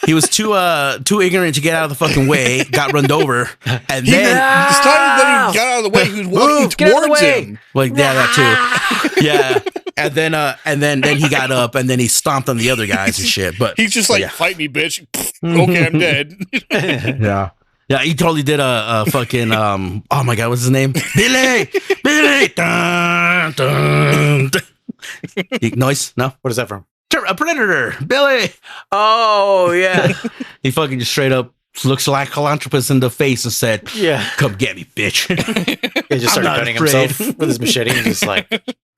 Speaker 3: he was too ignorant to get out of the fucking way. Got run over, and then
Speaker 2: The time that he got out of the way, he was walking towards him.
Speaker 3: like that too. Yeah, and then he got up and then he stomped on the other guys and shit. But
Speaker 2: He's just like, fight me, bitch. Okay, I'm dead.
Speaker 3: yeah. Yeah, he totally did a fucking oh my god, what's his name? Billy! Dun, dun, dun. Noise? No?
Speaker 1: What is that from?
Speaker 3: A predator! Billy!
Speaker 1: Oh, yeah.
Speaker 3: He fucking just straight up looks like Calantropus in the face and said,
Speaker 1: Yeah.
Speaker 3: come get me, bitch.
Speaker 1: He just started
Speaker 3: I'm not
Speaker 1: cutting
Speaker 3: afraid.
Speaker 1: himself with his machete and just like,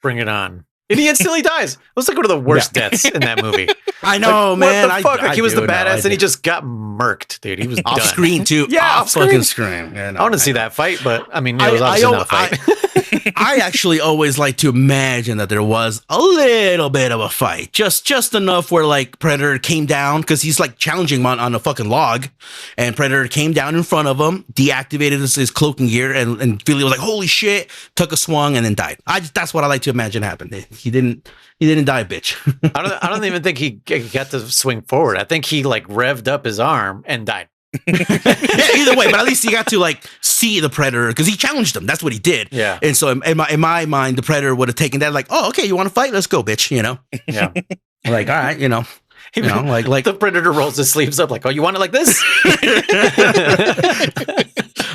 Speaker 1: bring it on. And he instantly dies. It was like one of the worst deaths in that movie.
Speaker 3: I know,
Speaker 1: Like,
Speaker 3: man.
Speaker 1: What the fuck? Like, he was the
Speaker 3: do know,
Speaker 1: badass and he
Speaker 3: do.
Speaker 1: just got murked, dude. He was
Speaker 3: off
Speaker 1: done.
Speaker 3: screen too.
Speaker 1: Yeah,
Speaker 3: off
Speaker 1: off screen.
Speaker 3: fucking screen. Yeah, no,
Speaker 1: I want to see that fight, but I mean, it was obviously not a fight.
Speaker 3: I actually always like to imagine that there was a little bit of a fight, just enough where like Predator came down because he's like challenging him on a fucking log, and Predator came down in front of him, deactivated his cloaking gear, and Philly was like, "Holy shit!" Took a swung and then died. That's what I like to imagine happened. He didn't die, bitch.
Speaker 1: I don't even think he got to swing forward. I think he like revved up his arm and died.
Speaker 3: Yeah, either way, but at least he got to like see the Predator because he challenged him. That's what he did.
Speaker 1: Yeah.
Speaker 3: And so in my mind, the Predator would have taken that like, oh, okay, you want to fight? Let's go, bitch. You know.
Speaker 1: Yeah.
Speaker 3: Like, all right, like
Speaker 1: the Predator rolls his sleeves up like, oh, you want it like this?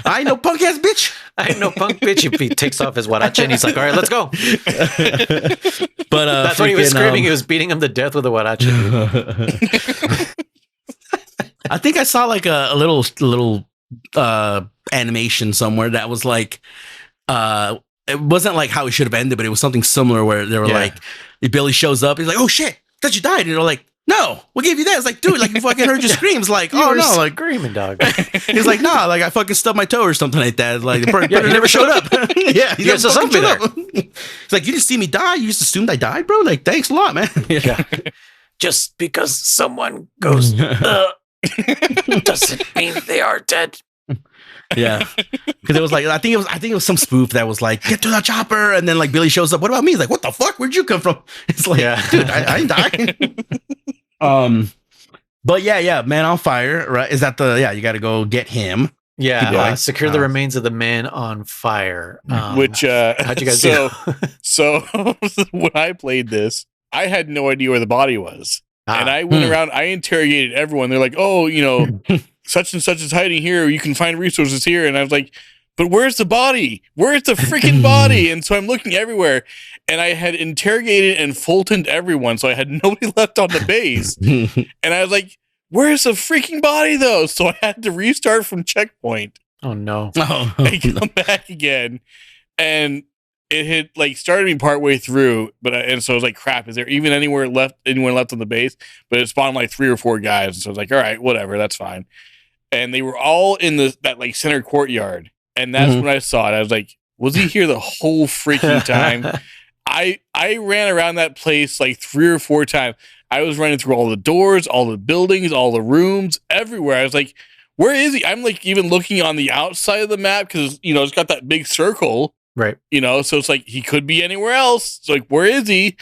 Speaker 3: I ain't no punk ass bitch.
Speaker 1: I ain't no punk bitch. He takes off his warache and he's like, all right, let's go.
Speaker 3: But
Speaker 1: that's what he was screaming. He was beating him to death with a warache.
Speaker 3: I think I saw like a little animation somewhere that was like it wasn't like how it should have ended, but it was something similar where they were like Billy shows up, he's like, oh shit, thought you died, and they're like, no, what gave you that? It's like, dude, like you fucking heard your screams, like,
Speaker 1: You
Speaker 3: oh
Speaker 1: were
Speaker 3: no, like
Speaker 1: screaming, dog.
Speaker 3: he's like, nah, like I fucking stubbed my toe or something like that. Like the predator
Speaker 1: he
Speaker 3: never showed up. Yeah, he
Speaker 1: You guys
Speaker 3: never
Speaker 1: saw
Speaker 3: fucking showed up. It's like, you didn't see me die. You just assumed I died, bro. Like, thanks a lot, man.
Speaker 1: Yeah. Just because someone goes, doesn't mean they are dead.
Speaker 3: Yeah, because it was like I think it was some spoof that was like, get to the chopper, and then like Billy shows up. What about me? He's like, what the fuck? Where'd you come from? It's like, dude, I ain't dying. But yeah, man on fire, right? Is that you got to go get him.
Speaker 1: Yeah, secure the remains of the man on fire.
Speaker 2: Which
Speaker 1: how'd you guys do?
Speaker 2: So when I played this, I had no idea where the body was, and I went around. I interrogated everyone. They're like, "Oh, such and such is hiding here. You can find resources here." And I was like, "But where's the body? Where's the freaking body?" And so I'm looking everywhere, and I had interrogated and Fultoned everyone, so I had nobody left on the base. And I was like, where's the freaking body though? So I had to restart from checkpoint.
Speaker 1: Oh no.
Speaker 2: I come back again, and it had like started me partway through, and so I was like, crap, is there even anyone left on the base? But it spawned like 3 or 4 guys, and so I was like, all right, whatever, that's fine. And they were all in that like center courtyard, and that's when I saw it. I was like, was he here the whole freaking time? I ran around that place like 3 or 4 times. I was running through all the doors, all the buildings, all the rooms, everywhere. I was like, where is he? I'm like even looking on the outside of the map because, it's got that big circle.
Speaker 1: Right.
Speaker 2: So it's like he could be anywhere else. It's like, where is he?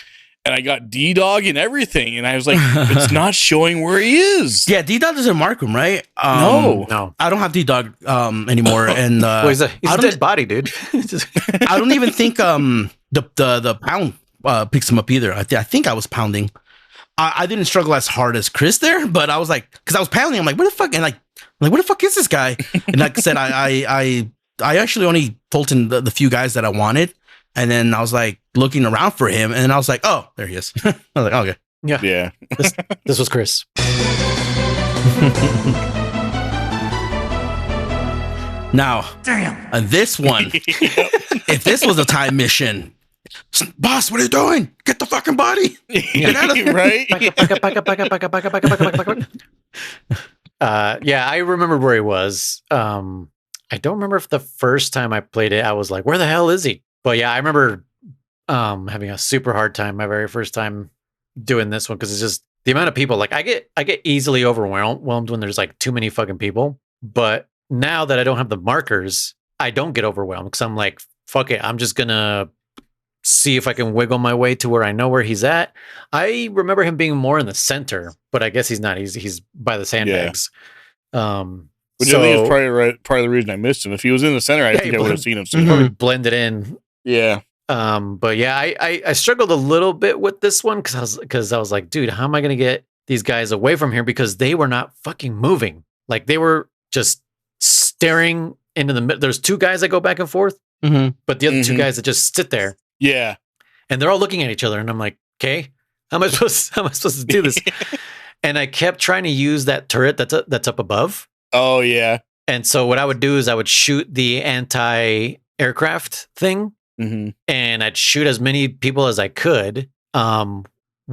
Speaker 2: And I got D-Dog and everything. And I was like, it's not showing where he is.
Speaker 3: Yeah, D-Dog doesn't mark him, right?
Speaker 1: No.
Speaker 3: I don't have D-Dog anymore. And
Speaker 1: well, he's a dead body, dude.
Speaker 3: I don't even think the pound picks him up either. I think I was pounding. I didn't struggle as hard as Chris there, but I was like, because I was pounding. I'm like, where the fuck? And like, where the fuck is this guy? And like I said, I actually only Fulton the few guys that I wanted, and then I was like looking around for him, and I was like, oh, there he is. I was like, oh, okay,
Speaker 2: yeah.
Speaker 1: This was Chris.
Speaker 3: Now, damn, this one, if this was a time mission, boss, what are you doing? Get the fucking body. Get out of here.
Speaker 2: Right?
Speaker 1: Yeah, I remember where he was. I don't remember if the first time I played it, I was like, where the hell is he? But yeah, I remember having a super hard time my very first time doing this one because the amount of people, like I get easily overwhelmed when there's like too many fucking people. But now that I don't have the markers, I don't get overwhelmed because I'm like, fuck it, I'm just gonna see if I can wiggle my way to where I know where he's at. I remember him being more in the center, but I guess he's not. He's by the sandbags.
Speaker 2: Which I think is part of the reason I missed him. If he was in the center, I think I would have seen him sooner.
Speaker 1: Probably blended in.
Speaker 2: Yeah.
Speaker 1: But yeah, I struggled a little bit with this one because I was like, dude, how am I gonna get these guys away from here? Because they were not fucking moving. Like they were just staring into the middle. There's two guys that go back and forth, but the other two guys that just sit there.
Speaker 2: Yeah.
Speaker 1: And they're all looking at each other, and I'm like, okay, how am I supposed to do this? And I kept trying to use that turret that's up above.
Speaker 2: Oh yeah.
Speaker 1: And so what I would do is I would shoot the anti-aircraft thing, and I'd shoot as many people as I could, while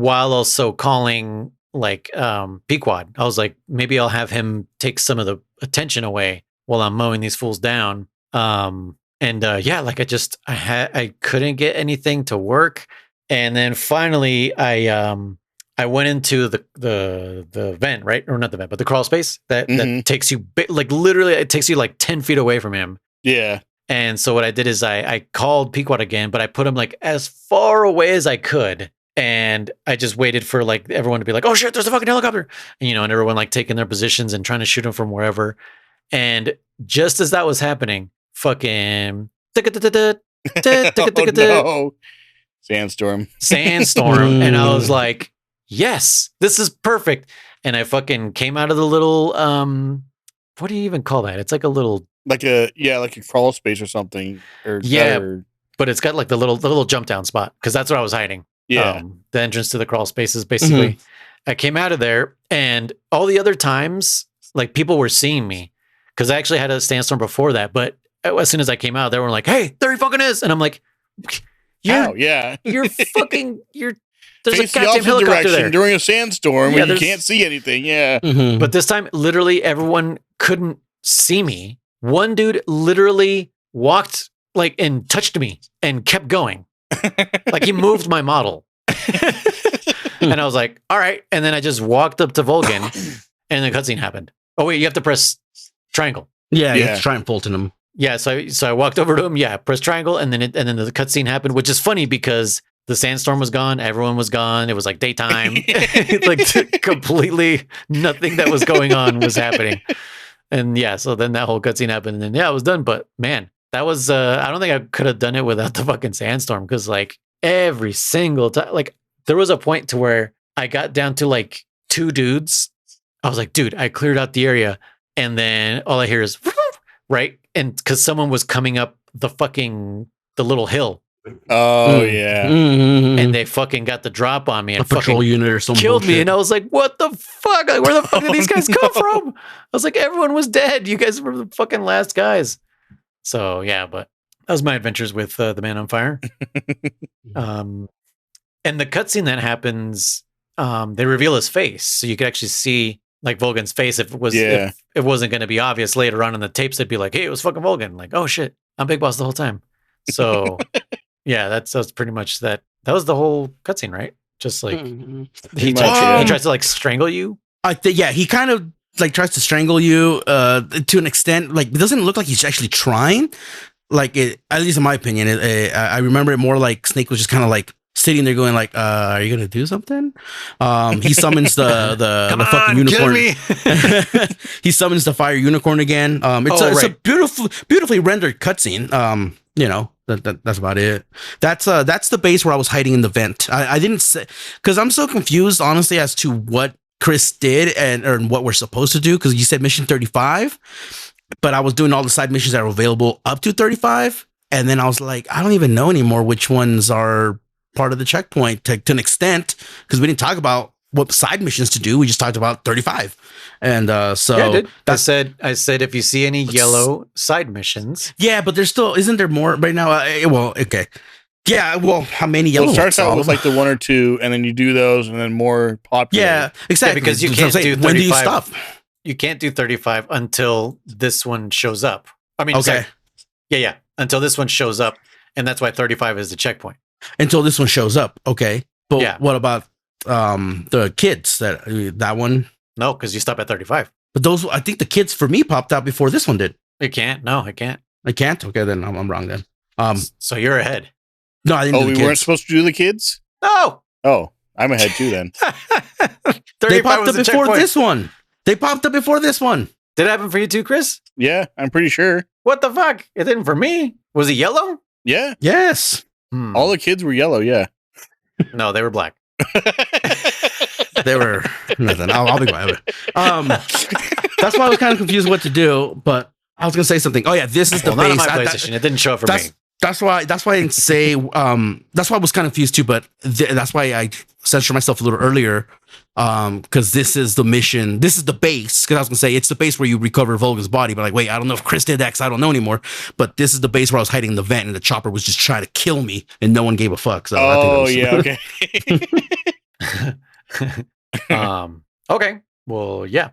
Speaker 1: also calling like Pequod. I was like, maybe I'll have him take some of the attention away while I'm mowing these fools down. Yeah, like I couldn't get anything to work, and then finally I went into the vent, right? Or not the vent, but the crawl space that takes you, like literally it takes you like 10 feet away from him.
Speaker 2: Yeah.
Speaker 1: And so what I did is I called Pequod again, but I put him like as far away as I could. And I just waited for like everyone to be like, oh shit, there's a fucking helicopter. And, and everyone like taking their positions and trying to shoot him from wherever. And just as that was happening, fucking
Speaker 2: oh, no. Sandstorm.
Speaker 1: And I was like, yes, this is perfect. And I fucking came out of the little what do you even call that? It's like a little
Speaker 2: like a crawl space or something.
Speaker 1: But it's got like the little jump down spot because that's where I was hiding.
Speaker 2: Yeah.
Speaker 1: The entrance to the crawl spaces basically. I came out of there, and all the other times like people were seeing me because I actually had a sandstorm before that, but as soon as I came out, they were like, hey, there he fucking is. And I'm like, you're fucking, there's
Speaker 2: face
Speaker 1: a goddamn helicopter there.
Speaker 2: During a sandstorm when you can't see anything. Yeah.
Speaker 1: But this time, literally everyone couldn't see me. One dude literally walked like and touched me and kept going. Like he moved my model. And I was like, all right. And then I just walked up to Volgan and the cutscene happened. Oh wait, you have to press triangle.
Speaker 3: Yeah. You have to try and pull to him.
Speaker 1: Yeah, so I walked over to him. Yeah, press triangle, and then the cutscene happened, which is funny because the sandstorm was gone, everyone was gone. It was like daytime, like completely nothing that was going on was happening. And yeah, so then that whole cutscene happened, and then it was done. But man, that was I don't think I could have done it without the fucking sandstorm because like every single time, like there was a point to where I got down to like 2 dudes. I was like, dude, I cleared out the area, and then all I hear is right. And because someone was coming up the little hill.
Speaker 2: Oh, yeah.
Speaker 1: And they fucking got the drop on me and
Speaker 3: a patrol unit or something.
Speaker 1: Killed me. And I was like, what the fuck? Like, where the fuck did these guys come from? I was like, everyone was dead. You guys were the fucking last guys. So, yeah, but that was my adventures with the Man on Fire. And the cutscene that happens, they reveal his face. So you could actually see like Volgan's face if it wasn't going to be obvious later on in the tapes. They'd be like, hey, it was fucking Volgan. Like, oh shit, I'm Big Boss the whole time. So yeah, that's pretty much that. That was the whole cutscene, right? Just like he tries to like strangle you.
Speaker 3: He kind of like tries to strangle you to an extent. Like it doesn't look like he's actually trying. Like at least in my opinion, I remember it more like Snake was just kind of like sitting there going like, are you gonna do something? He summons the fucking unicorn. He summons the fire unicorn again. It's a beautifully rendered cutscene. That's about it. That's the base where I was hiding in the vent. I didn't say because I'm so confused honestly as to what Chris did and what we're supposed to do, because you said mission 35, but I was doing all the side missions that were available up to 35, and then I was like, I don't even know anymore which ones are part of the checkpoint to an extent, because we didn't talk about what side missions to do. We just talked about 35. And I said if you see any yellow side missions. Yeah, but there's still, isn't there more right now? Okay. Yeah, well, how many yellow?
Speaker 2: It starts out with like the 1 or 2, and then you do those, and then more popular.
Speaker 3: Yeah, exactly.
Speaker 1: Yeah, because you can't do 35.
Speaker 3: When do you stop?
Speaker 1: You can't do 35 until this one shows up. I mean,
Speaker 3: okay.
Speaker 1: Yeah. Until this one shows up, and that's why 35 is the checkpoint.
Speaker 3: Until this one shows up, okay. But what about the kids that one.
Speaker 1: No, because you stop at 35.
Speaker 3: But those, I think the kids for me popped out before this one did.
Speaker 1: It can't. No, it can't.
Speaker 3: I can't. Okay, then I'm wrong then.
Speaker 1: So you're ahead.
Speaker 3: No, I didn't.
Speaker 2: Oh, we weren't supposed to do the kids.
Speaker 1: No.
Speaker 2: Oh, I'm ahead too then.
Speaker 3: They popped up before this one. They popped up before this one.
Speaker 1: Did it happen for you too, Chris?
Speaker 2: Yeah, I'm pretty sure.
Speaker 1: What the fuck? It didn't for me. Was it yellow?
Speaker 2: Yeah.
Speaker 3: Yes.
Speaker 2: All the kids were yellow. Yeah.
Speaker 1: No, they were black.
Speaker 3: They were nothing. I'll be quiet. That's why I was kind of confused what to do. But I was gonna say something. Oh yeah, this is the
Speaker 1: not on
Speaker 3: base.
Speaker 1: my PlayStation. It didn't show up for me.
Speaker 3: That's why I didn't say. That's why I was kind of confused too. But that's why I censored myself a little earlier. Because this is the mission. This is the base. Because I was gonna say it's the base where you recover Volga's body. But like, wait, I don't know if Chris did that. 'Cause I don't know anymore. But this is the base where I was hiding in the vent, and the chopper was just trying to kill me, and no one gave a fuck. So
Speaker 2: I think
Speaker 3: okay.
Speaker 1: Okay. Well, yeah.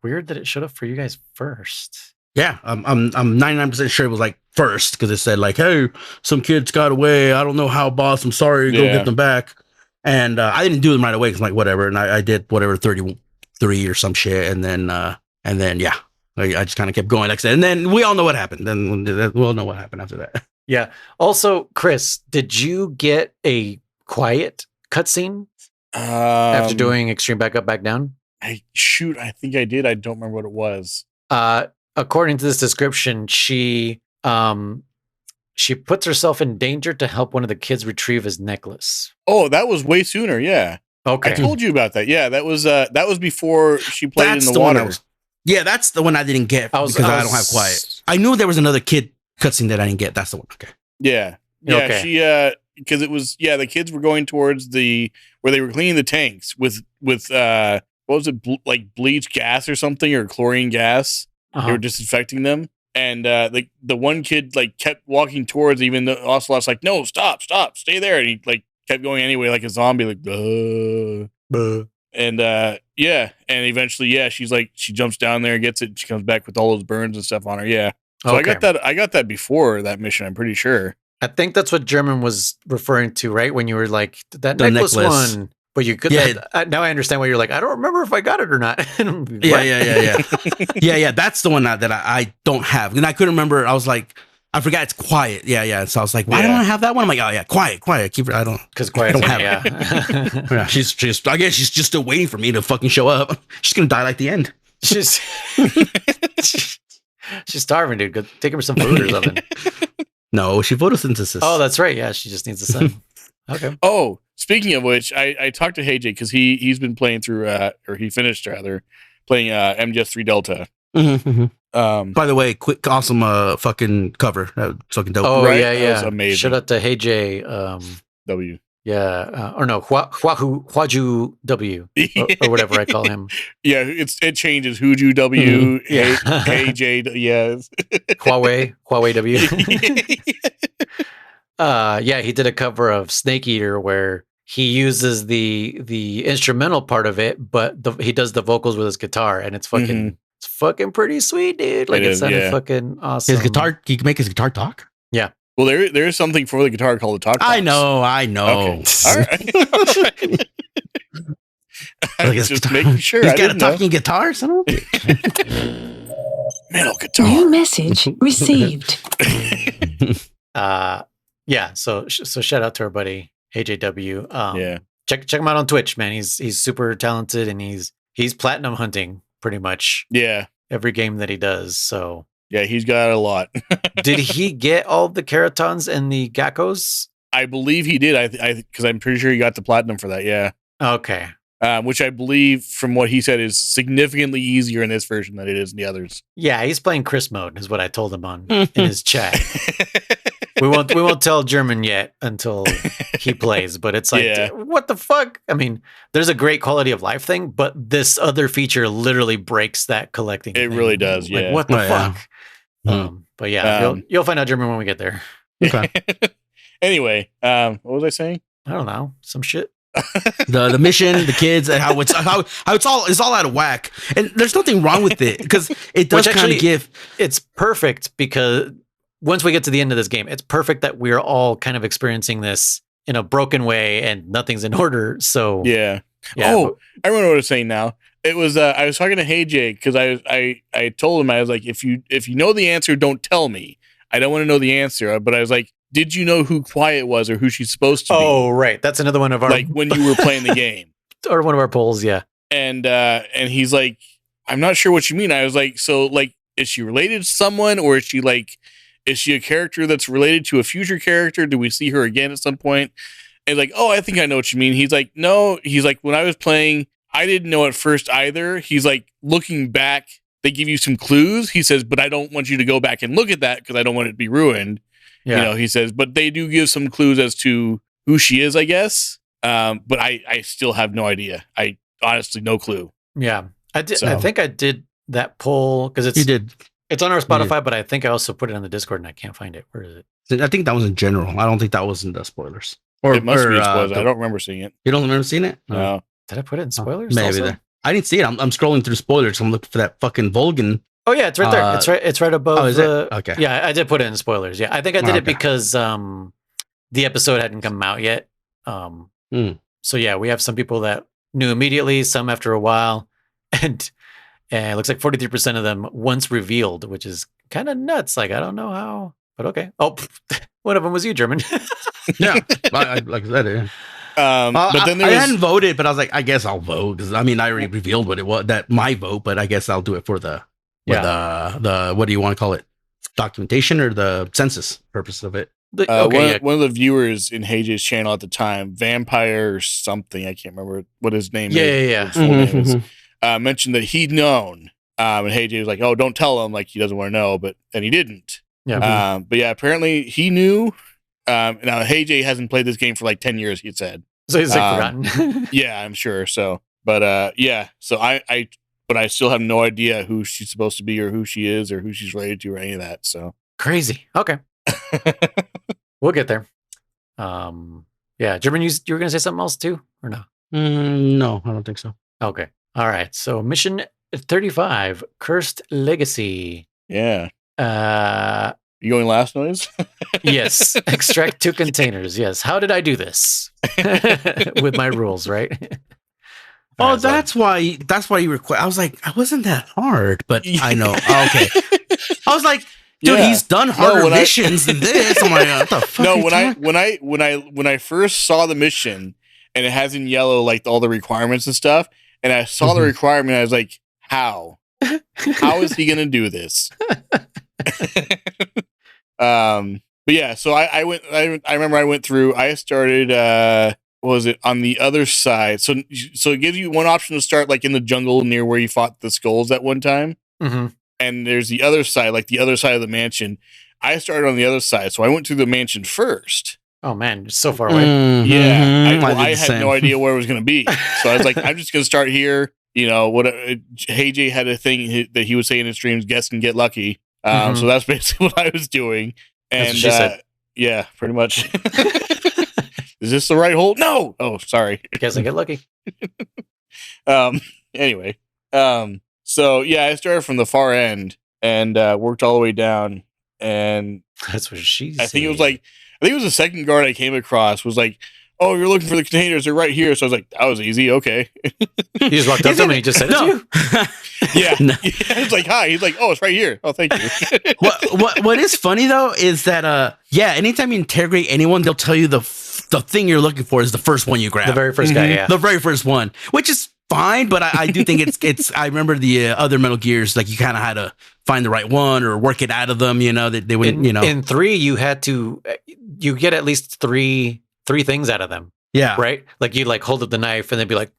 Speaker 1: Weird that it showed up for you guys first.
Speaker 3: Yeah, I'm 99% sure it was like first because it said like, "Hey, some kids got away. I don't know how, boss. I'm sorry. Go get them back." And I didn't do them right away because I'm like, whatever. And I did whatever 33 or some shit, and then yeah, I just kind of kept going like I said. And then we all know what happened. Then we'll know what happened after that.
Speaker 1: Yeah. Also, Chris, did you get a quiet cutscene after doing extreme backup back down?
Speaker 2: I think I did. I don't remember what it was.
Speaker 1: According to this description, she puts herself in danger to help one of the kids retrieve his necklace.
Speaker 2: Oh, that was way sooner. Yeah.
Speaker 1: Okay.
Speaker 2: I told you about that. Yeah, that was before she played in the water.
Speaker 3: Yeah, that's the one I didn't get because I don't have quiet. I knew there was another kid cutscene that I didn't get. That's the one. Okay.
Speaker 2: Yeah. Yeah. Okay. She because it was the kids were going towards where they were cleaning the tanks with what was it, like bleach gas or something, or chlorine gas. They were disinfecting them, and the one kid like kept walking towards, even though Ocelot's like, "No, stop, stay there," and he like kept going anyway, like a zombie, like and and eventually, she's like, she jumps down there, gets it, she comes back with all those burns and stuff on her. Yeah, so I got that before that mission. I'm pretty sure.
Speaker 1: I think that's what German was referring to, right? When you were like that necklace one. But you could. Yeah. Now I understand why you're like, I don't remember if I got it or not.
Speaker 3: Yeah. That's the one that I don't have, and I couldn't remember. I was like, I forgot it's quiet. Yeah. So I was like, why don't I have that one? I'm like, oh yeah, quiet. Keep it. I don't because quiet. I don't have it. Yeah, she's just. I guess she's just still waiting for me to fucking show up. She's gonna die like the end.
Speaker 1: She's starving, dude. Go take her some food or something.
Speaker 3: No, she photosynthesis.
Speaker 1: Oh, that's right. Yeah, she just needs the sun. Okay.
Speaker 2: Oh, speaking of which, I talked to HeyJ because he's been playing through, or he finished rather, playing MGS3 Delta.
Speaker 3: By the way, quick, awesome fucking cover. Fucking dope.
Speaker 1: Oh,
Speaker 2: right?
Speaker 1: yeah.
Speaker 2: That was amazing.
Speaker 1: Shout out to HeyJ.
Speaker 2: W.
Speaker 1: Yeah. Or no, Huaju W. or whatever I call him.
Speaker 2: Yeah, it changes. Huju W. HeyJ. Yes.
Speaker 1: Huawei W. He did a cover of Snake Eater where he uses the instrumental part of it, but he does the vocals with his guitar, and it's fucking it's fucking pretty sweet, dude. Like it sounded fucking awesome.
Speaker 3: His guitar, he can make his guitar talk.
Speaker 1: Yeah.
Speaker 2: Well, there is something for the guitar called the talk box.
Speaker 3: I know.
Speaker 2: Okay. All right. Just making sure.
Speaker 3: He's got a talking guitar, son.
Speaker 2: Metal guitar.
Speaker 5: New message received.
Speaker 1: Yeah, so shout out to our buddy AJW.
Speaker 2: Yeah,
Speaker 1: check him out on Twitch, man. He's super talented, and he's platinum hunting pretty much.
Speaker 2: Yeah,
Speaker 1: every game that he does. So
Speaker 2: yeah, he's got a lot.
Speaker 1: Did he get all the Keratons and the Gakkos?
Speaker 2: I believe he did. I because I'm pretty sure he got the platinum for that. Yeah.
Speaker 1: Okay.
Speaker 2: Which I believe, from what he said, is significantly easier in this version than it is in the others.
Speaker 1: Yeah, he's playing Chris mode, is what I told him in his chat. We won't tell German yet until he plays, but it's like, what the fuck? I mean, there's a great quality of life thing, but this other feature literally breaks that collecting
Speaker 2: It
Speaker 1: thing.
Speaker 2: really does,
Speaker 1: like, what the fuck? But yeah, you'll find out German when we get there.
Speaker 3: Okay.
Speaker 2: Anyway, what was I saying?
Speaker 1: I don't know, some shit.
Speaker 3: the mission, the kids, and how it's all out of whack. And there's nothing wrong with it because it does kind of give.
Speaker 1: It's perfect because once we get to the end of this game, it's perfect that we're all kind of experiencing this in a broken way and nothing's in order. So
Speaker 2: yeah. Oh, I remember what I was saying now. It was I was talking to Hey Jay because I told him, I was like, if you know the answer, don't tell me. I don't want to know the answer. But I was like, did you know who Quiet was or who she's supposed to be?
Speaker 1: Oh, right. That's another one of our
Speaker 2: like when you were playing the game.
Speaker 1: Or one of our polls, yeah.
Speaker 2: And he's like, I'm not sure what you mean. I was like, so like, is she related to someone, or is she a character that's related to a future character? Do we see her again at some point? And like, oh, I think I know what you mean. He's like, no. He's like, when I was playing, I didn't know at first either. He's like, looking back, they give you some clues. He says, but I don't want you to go back and look at that because I don't want it to be ruined. Yeah. You know, he says, but they do give some clues as to who she is, I guess. But I still have no idea. I honestly, no clue.
Speaker 1: Yeah. I did. So, I think I did that poll because
Speaker 3: you did.
Speaker 1: It's on our Spotify, but I think I also put it on the Discord and I can't find it. Where is it?
Speaker 3: I think that was in general. I don't think that was in the spoilers.
Speaker 2: Or it must be spoilers. I don't remember seeing it.
Speaker 3: You don't remember seeing it?
Speaker 2: No.
Speaker 1: Did I put it in spoilers?
Speaker 3: Maybe. I didn't see it. I'm scrolling through spoilers. I'm looking for that fucking Vulcan.
Speaker 1: Oh yeah, it's right there. It's right above.
Speaker 3: Oh, is it? Okay.
Speaker 1: Yeah, I did put it in spoilers. Yeah, I think I did it because the episode hadn't come out yet. So yeah, we have some people that knew immediately, some after a while, and it looks like 43% of them once revealed, which is kind of nuts. Like I don't know how, but okay. Oh, one of them was you, German.
Speaker 3: Yeah, like I said, yeah.
Speaker 2: But then
Speaker 3: I hadn't voted, but I was like, I guess I'll vote because I mean I already revealed what it was, that my vote, but I guess I'll do it for the what do you want to call it, documentation or the census purpose of it.
Speaker 2: One of the viewers in Hayes' channel at the time, Vampire or something, I can't remember what his name is. Full name is, mentioned that he'd known, and Hayes was like, "Oh, don't tell him," like he doesn't want to know, and he didn't. Yeah. But yeah, apparently he knew. Now Hayes hasn't played this game for like 10 years. He said
Speaker 1: so. He's like forgotten.
Speaker 2: Yeah, I'm sure. So, but yeah, so but I still have no idea who she's supposed to be or who she is or who she's related to or any of that. So
Speaker 1: crazy. Okay. We'll get there. Yeah, German, you were going to say something else too, or no?
Speaker 3: No, I don't think so.
Speaker 1: Okay. All right. So mission 35, Cursed Legacy.
Speaker 2: Yeah. You going last, Noise?
Speaker 1: Yes. Extract 2 containers. Yes. How did I do this? With my rules, right?
Speaker 3: Oh, right, that's why you request. I was like, I wasn't that hard, but I know. Okay. I was like, dude, he's done harder missions than this. I'm like, what the fuck?
Speaker 2: No, when I first saw the mission and it has in yellow like all the requirements and stuff, and I saw the requirement, I was like, how? How is he gonna do this? But yeah, so I remember I went through. I started. What was it on the other side? So it gives you one option to start like in the jungle near where you fought the skulls at one time. And there's the other side, like the other side of the mansion. I started on the other side, so I went through the mansion first.
Speaker 1: Oh man, it's so far away.
Speaker 2: Yeah, I had no idea where it was going to be, so I was like, I'm just going to start here. You know what? Hey Jay had a thing that he would say in his streams: "Guess and get lucky." So that's basically what I was doing. And
Speaker 1: that's what she said.
Speaker 2: Yeah, pretty much. Is this the right hole? No. Oh, sorry.
Speaker 1: Guess I get lucky.
Speaker 2: Anyway. So yeah, I started from the far end and worked all the way down. And
Speaker 1: that's what she said.
Speaker 2: I think it was the second guard I came across was like, "Oh, you're looking for the containers. They're right here." So I was like, "That was easy. Okay."
Speaker 1: He just walked up to him and he just said, "No." You?
Speaker 2: Yeah. I was like, "Hi." He's like, "Oh, it's right here. Oh, thank you."
Speaker 3: What is funny though is that anytime you interrogate anyone, they'll tell you the thing you're looking for is the first one you grab.
Speaker 1: The very first guy, yeah.
Speaker 3: The very first one, which is fine, but I do think it's. I remember the other Metal Gears, like you kind of had to find the right one or work it out of them. You know that they wouldn't.
Speaker 1: In 3, you had to. You get at least three things out of them.
Speaker 3: Yeah.
Speaker 1: Right. Like you hold up the knife and they'd be like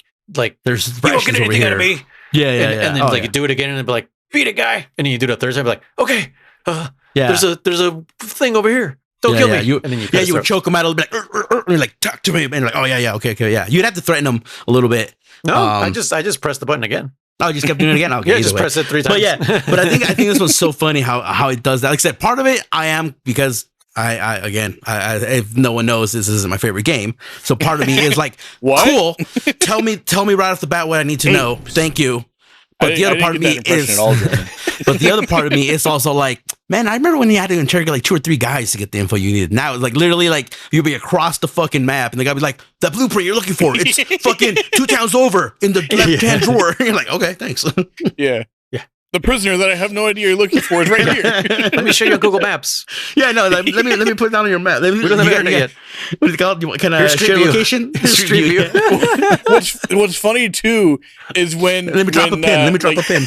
Speaker 3: there's
Speaker 1: you don't get anything out of me.
Speaker 3: Yeah.
Speaker 1: And then you do it again and they'd be like, beat a guy. And then you do it a third time, be like, okay, there's a thing over here. Don't kill me.
Speaker 3: And then you would choke him out a little bit, and you're like, talk to me, and like, oh yeah, okay, yeah. You'd have to threaten him a little bit.
Speaker 1: No, I just pressed the button again.
Speaker 3: Oh, you just kept doing it again. Okay,
Speaker 1: yeah, just press it 3 times.
Speaker 3: But I think this was so funny how it does that. Like I said, part of it I am because I if no one knows, this isn't my favorite game. So part of me is like, cool. Tell me right off the bat what I need to know. Thank you. But the other part of me is, but the other part of me is also like, man, I remember when you had to interrogate like 2 or 3 guys to get the info you needed. Now it's like literally like you'll be across the fucking map, and the guy be like, "The blueprint you're looking for, it's fucking 2 towns over in the left-hand drawer." You're like, okay, thanks.
Speaker 2: Yeah. The prisoner that I have no idea you're looking for is right here.
Speaker 1: Let me show you on Google Maps.
Speaker 3: Yeah, no, let me put it down on your map. We
Speaker 1: don't have internet yet.
Speaker 3: What is it called? Can I share location?
Speaker 1: Street view.
Speaker 2: What's funny too is when
Speaker 3: let me drop a pin. Let me drop a pin.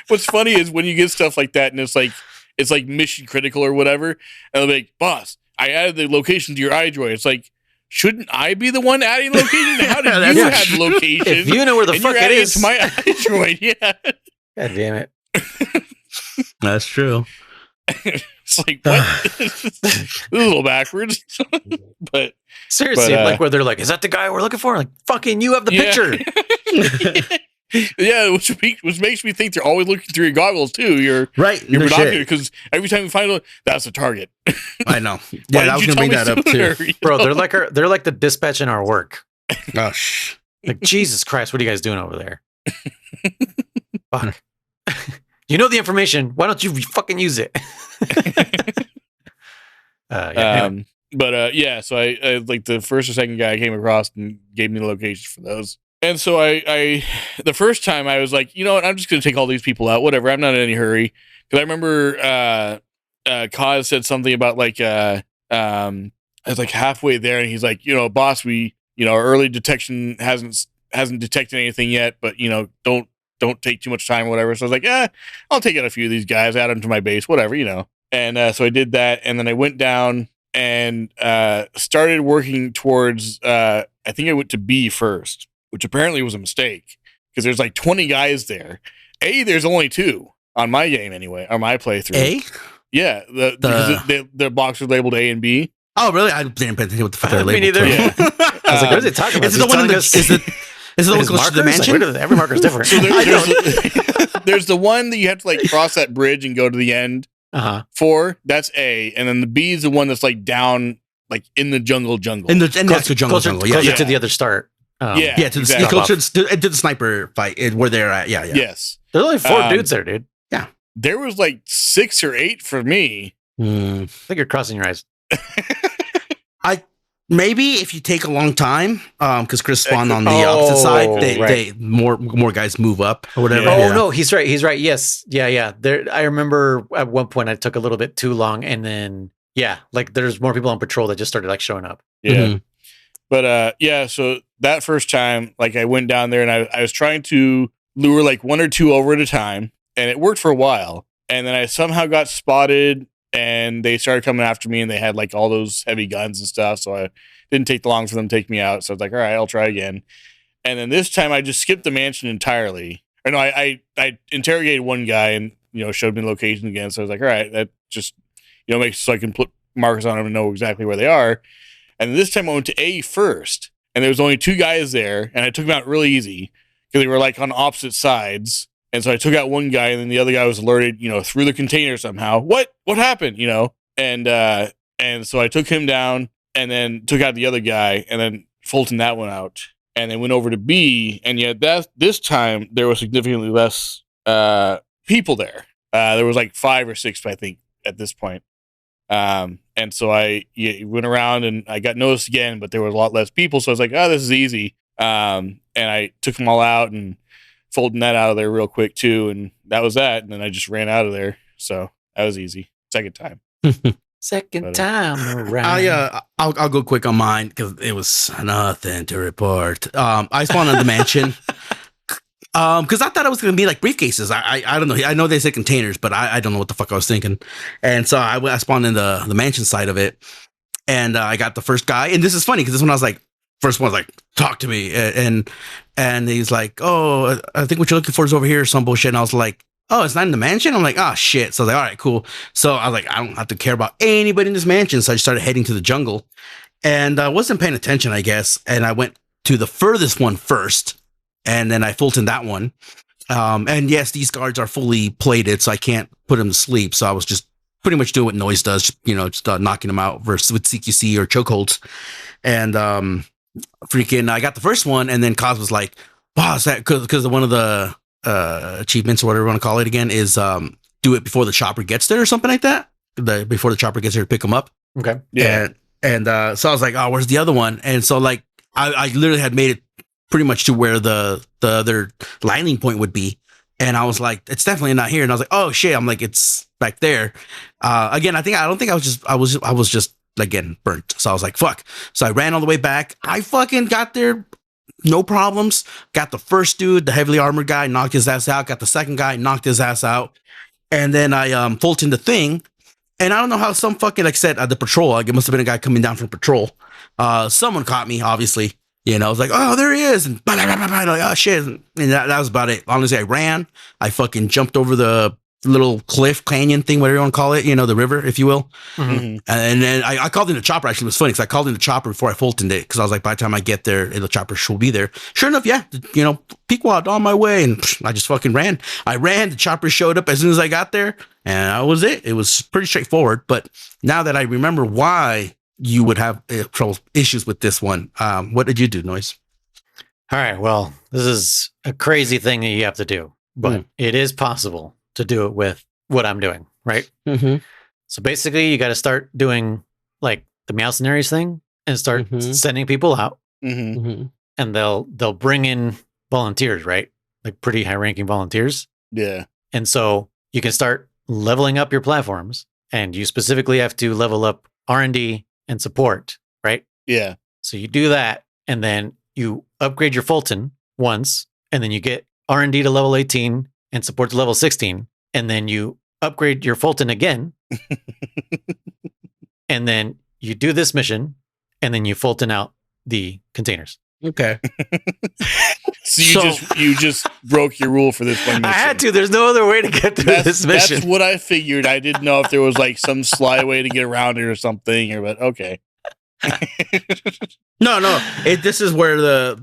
Speaker 2: What's funny is when you get stuff like that and it's like mission critical or whatever, and they'll be like, "Boss, I added the location to your iDroid." It's like, shouldn't I be the one adding location? How did you have the location?
Speaker 1: If you know where the fuck it is,
Speaker 2: to my iDroid, yeah.
Speaker 1: God damn it.
Speaker 3: That's true.
Speaker 2: It's like, what? This is a little backwards. but
Speaker 1: seriously, like where they're like, "Is that the guy we're looking for?" Like, fucking, you have the picture.
Speaker 2: Yeah, which makes me think they're always looking through your goggles too. Your binocular, because every time you find one, that's a target.
Speaker 3: I know. Yeah, I was gonna bring that up too,
Speaker 1: bro. They're like the dispatch in our work.
Speaker 3: Oh,
Speaker 1: like Jesus Christ, what are you guys doing over there? Fuck. You know the information. Why don't you fucking use it?
Speaker 2: Anyway. So I like the first or second guy I came across and gave me the locations for those. And so I the first time I was like, you know what, I'm just going to take all these people out. Whatever. I'm not in any hurry. Because I remember Kaz said something about like, I was like halfway there and he's like, you know, boss, our early detection hasn't detected anything yet, but, you know, don't take too much time or whatever. So I was like, I'll take out a few of these guys, add them to my base, whatever, you know. And so I did that. And then I went down and started working towards, I think I went to B first, which apparently was a mistake because there's like 20 guys there. There's only 2 on my game anyway, or my playthrough. Yeah, because the box are labeled A and B.
Speaker 3: Oh, really? I didn't pay attention what the fuck they're labeled.
Speaker 1: Me neither. Yeah. I was like, what is it talking about?
Speaker 3: Is it the one in the... Is it the one close to the mansion?
Speaker 1: Like, every marker is different.
Speaker 2: So there's the one that you have to like cross that bridge and go to the end. For that's A, and then the B is the one that's like down, like in the jungle.
Speaker 3: In the jungle.
Speaker 1: Closer to the other start.
Speaker 3: To the sniper fight where they're at. Yeah.
Speaker 2: Yes.
Speaker 1: There's only 4 dudes there, dude.
Speaker 3: Yeah.
Speaker 2: There was like 6 or 8 for me.
Speaker 1: I think you're crossing your eyes.
Speaker 3: Maybe if you take a long time, because Chris spawned on the opposite side, they more guys move up or whatever.
Speaker 1: Yeah. No, he's right. Yes, yeah. There, I remember at one point I took a little bit too long, and then like there's more people on patrol that just started like showing up.
Speaker 2: Yeah, but so that first time, like I went down there and I was trying to lure like 1 or 2 over at a time, and it worked for a while, and then I somehow got spotted. And they started coming after me, and they had like all those heavy guns and stuff. So I didn't take long for them to take me out. So I was like, all right, I'll try again. And then this time I just skipped the mansion entirely. Or no, I interrogated one guy and, you know, showed me the location again. So I was like, all right, that just, you know, makes so I can put markers on them and know exactly where they are. And this time I went to A first, and there was only 2 guys there, and I took them out really easy because they were like on opposite sides. And so I took out one guy, and then the other guy was alerted, you know, through the container somehow. What happened? You know, and so I took him down, and then took out the other guy, and then Fulton that one out, and then went over to B. And yet this time there was significantly less people there. There was like 5 or 6, I think, at this point. And so I went around, and I got noticed again, but there was a lot less people. So I was like, this is easy. And I took them all out and folding that out of there real quick too, and that was that. And then I just ran out of there, so that was easy. Second time.
Speaker 1: Time around.
Speaker 3: I'll go quick on mine because it was nothing to report. I spawned on the mansion because I thought it was going to be like briefcases. I don't know. I know they said containers, but I don't know what the fuck I was thinking. And so I spawned in the mansion side of it, and I got the first guy. And this is funny because this one I was like, first one was like, talk to me. And he's like, oh, I think what you're looking for is over here or some bullshit. And I was like, oh, it's not in the mansion? I'm like, oh, shit. So I was like, all right, cool. So I was like, I don't have to care about anybody in this mansion. So I just started heading to the jungle. And I wasn't paying attention, I guess. And I went to the furthest one first. And then I Fultoned that one. And yes, these guards are fully plated, so I can't put them to sleep. So I was just pretty much doing what Noise does, you know, just knocking them out versus with CQC or chokeholds. And freaking, I got the first one, and then Kaz was like, wow, is that because one of the achievements or whatever you want to call it again is do it before the chopper gets there or something like that. Before the chopper gets there to pick them up.
Speaker 1: Okay.
Speaker 2: Yeah.
Speaker 3: And so I was like, oh, where's the other one? And so like I literally had made it pretty much to where the other landing point would be. And I was like, it's definitely not here. And I was like, oh shit. I'm like, it's back there. Again, I don't think I was just like getting burnt. So I was like, fuck. So I ran all the way back. I fucking got there. No problems. Got the first dude, the heavily armored guy, knocked his ass out. Got the second guy, knocked his ass out. And then I Fultoned the thing. And I don't know how some fucking, like said, the patrol, like it must have been a guy coming down from patrol. Someone caught me, obviously. You know, I was like, oh, there he is. And like, oh, shit. And that was about it. Honestly, I ran. I fucking jumped over the little cliff canyon thing, whatever you want to call it, you know, the river, if you will.
Speaker 2: Mm-hmm.
Speaker 3: And then I called in the chopper. Actually, it was funny because I called in the chopper before I Fultoned it because I was like, by the time I get there, the chopper will be there. Sure enough, yeah, you know, Pequod on my way. And I just fucking ran. I ran. The chopper showed up as soon as I got there. And that was it. It was pretty straightforward. But now that I remember why you would have trouble issues with this one, what did you do, Noise?
Speaker 1: All right. Well, this is a crazy thing that you have to do, but it is possible to do it with what I'm doing, right?
Speaker 3: Mm-hmm.
Speaker 1: So basically, you got to start doing like the mercenaries thing and start sending people out,
Speaker 2: Mm-hmm.
Speaker 1: and they'll bring in volunteers, right? Like pretty high-ranking volunteers.
Speaker 2: Yeah.
Speaker 1: And so you can start leveling up your platforms, and you specifically have to level up R&D and support, right?
Speaker 2: Yeah.
Speaker 1: So you do that, and then you upgrade your Fulton once, and then you get R&D to level 18 and support to level 16, and then you upgrade your Fulton again, and then you do this mission, and then you Fulton out the containers.
Speaker 3: Okay.
Speaker 2: So you just broke your rule for this one mission.
Speaker 1: I had to. There's no other way to get through this mission.
Speaker 2: That's what I figured. I didn't know if there was like some sly way to get around it or something. But okay.
Speaker 3: No. This is where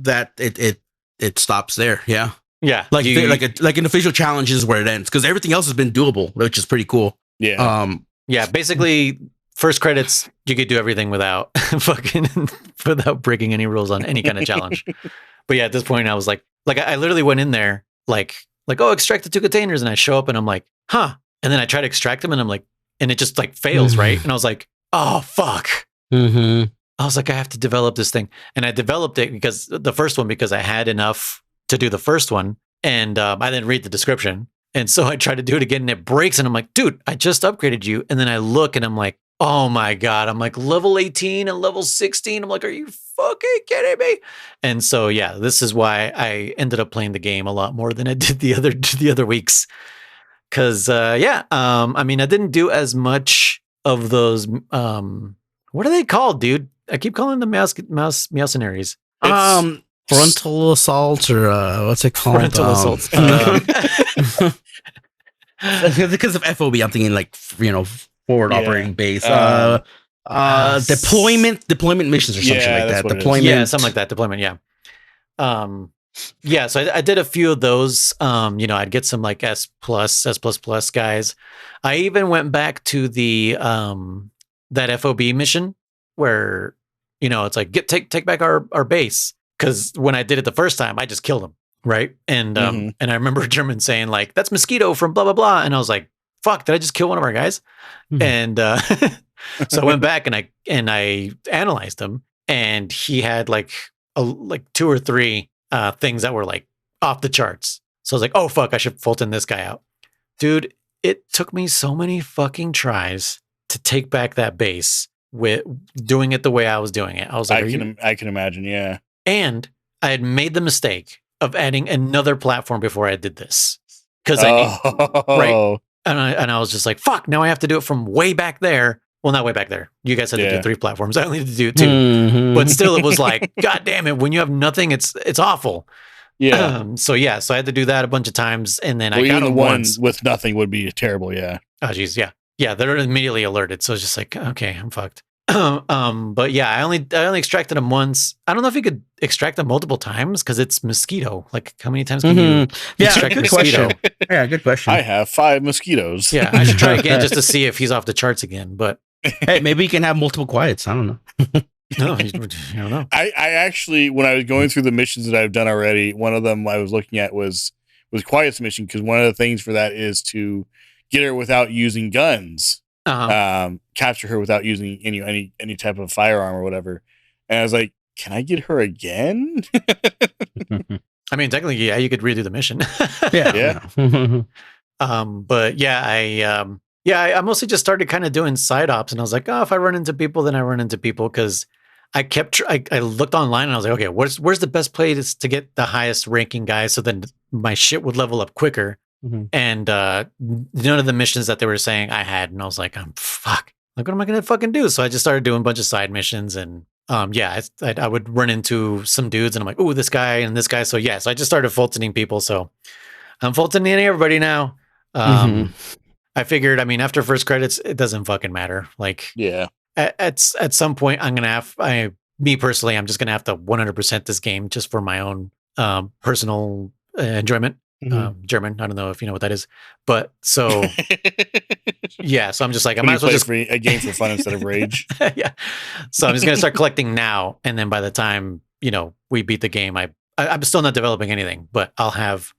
Speaker 3: it stops there. Yeah.
Speaker 1: Yeah.
Speaker 3: Like an official challenge is where it ends because everything else has been doable, which is pretty cool.
Speaker 2: Yeah.
Speaker 1: Yeah. Basically, first credits, you could do everything without without breaking any rules on any kind of challenge. But yeah, at this point, I was like I literally went in there like, oh, extract the 2 containers, and I show up and I'm like, huh, and then I try to extract them and I'm like, and it just like fails, right? And I was like, oh fuck.
Speaker 3: Mm-hmm.
Speaker 1: I was like, I have to develop this thing, and I developed it because I had enough to do the first one, and I didn't read the description, and so I tried to do it again, and it breaks, and I'm like, dude, I just upgraded you, and then I look, and I'm like, oh my God, I'm like level 18 and level 16. I'm like, are you fucking kidding me? And so, yeah, this is why I ended up playing the game a lot more than I did the other weeks. Cause, I mean, I didn't do as much of those, what are they called, dude? I keep calling them mercenaries.
Speaker 3: Frontal assaults or what's it called?
Speaker 1: Frontal assaults.
Speaker 3: Because of FOB, I'm thinking like, you know, forward operating base. Deployment missions or something like that. Deployment.
Speaker 1: Yeah, something like that. Deployment, yeah. Yeah, so I did a few of those. You know, I'd get some like S++ guys. I even went back to the that FOB mission where, you know, it's like take back our base. Because when I did it the first time, I just killed him, right? And and I remember a German saying like, "That's Mosquito from blah blah blah," and I was like, "Fuck! Did I just kill one of our guys?" And so I went back and I analyzed him, and he had like 2 or 3 things that were like off the charts. So I was like, "Oh fuck! I should Fulton this guy out, dude." It took me so many fucking tries to take back that base with doing it the way I was doing it. I was like,
Speaker 2: I can imagine, yeah.
Speaker 1: And I had made the mistake of adding another platform before I did this. Because right. And I was just like, fuck, now I have to do it from way back there. Well, not way back there. You guys had to do 3 platforms. I only had to do 2. But still, it was like, God damn it, when you have nothing, it's awful.
Speaker 2: Yeah.
Speaker 1: So I had to do that a bunch of times. And then I got
Speaker 2: even the one
Speaker 1: once
Speaker 2: with nothing would be terrible, yeah.
Speaker 1: Oh, geez, yeah. Yeah, they're immediately alerted. So it's just like, okay, I'm fucked. But yeah, I only extracted them once. I don't know if you could extract them multiple times because it's mosquito. Like, how many times can you extract
Speaker 3: good
Speaker 1: mosquito?
Speaker 3: Question. Yeah, good question.
Speaker 2: I have 5 mosquitoes.
Speaker 1: Yeah, I should try again just to see if he's off the charts again. But
Speaker 3: hey, maybe you can have multiple quiets. I don't know.
Speaker 1: No, you don't know.
Speaker 2: I actually, when I was going through the missions that I've done already, one of them I was looking at was Quiet's mission, because one of the things for that is to get her without using guns, capture her without using any type of firearm or whatever. And I was like, can I get her again?
Speaker 1: I mean, technically, yeah, you could redo the mission.
Speaker 3: Yeah.
Speaker 1: But yeah, I mostly just started kind of doing side ops, and I was like, oh, if I run into people, then I run into people, because I kept I looked online and I was like, okay, where's the best place to get the highest ranking guys, so then my shit would level up quicker. And none of the missions that they were saying I had, and I was like, fuck, like, what am I gonna fucking do? So I just started doing a bunch of side missions, and I would run into some dudes, and I'm like, oh, this guy and this guy. So yeah, so I just started Fultoning people. So I'm Fultoning everybody now. I figured, I mean, after first credits, it doesn't fucking matter. Like,
Speaker 2: yeah,
Speaker 1: at some point, I'm gonna have me personally, I'm just gonna have to 100% this game just for my own personal enjoyment. German, I don't know if you know what that is, but so yeah, so I'm just like, I might as well just
Speaker 2: a game for fun instead of rage.
Speaker 1: Yeah, so I'm just gonna start collecting now, and then by the time we beat the game, I'm still not developing anything, but I have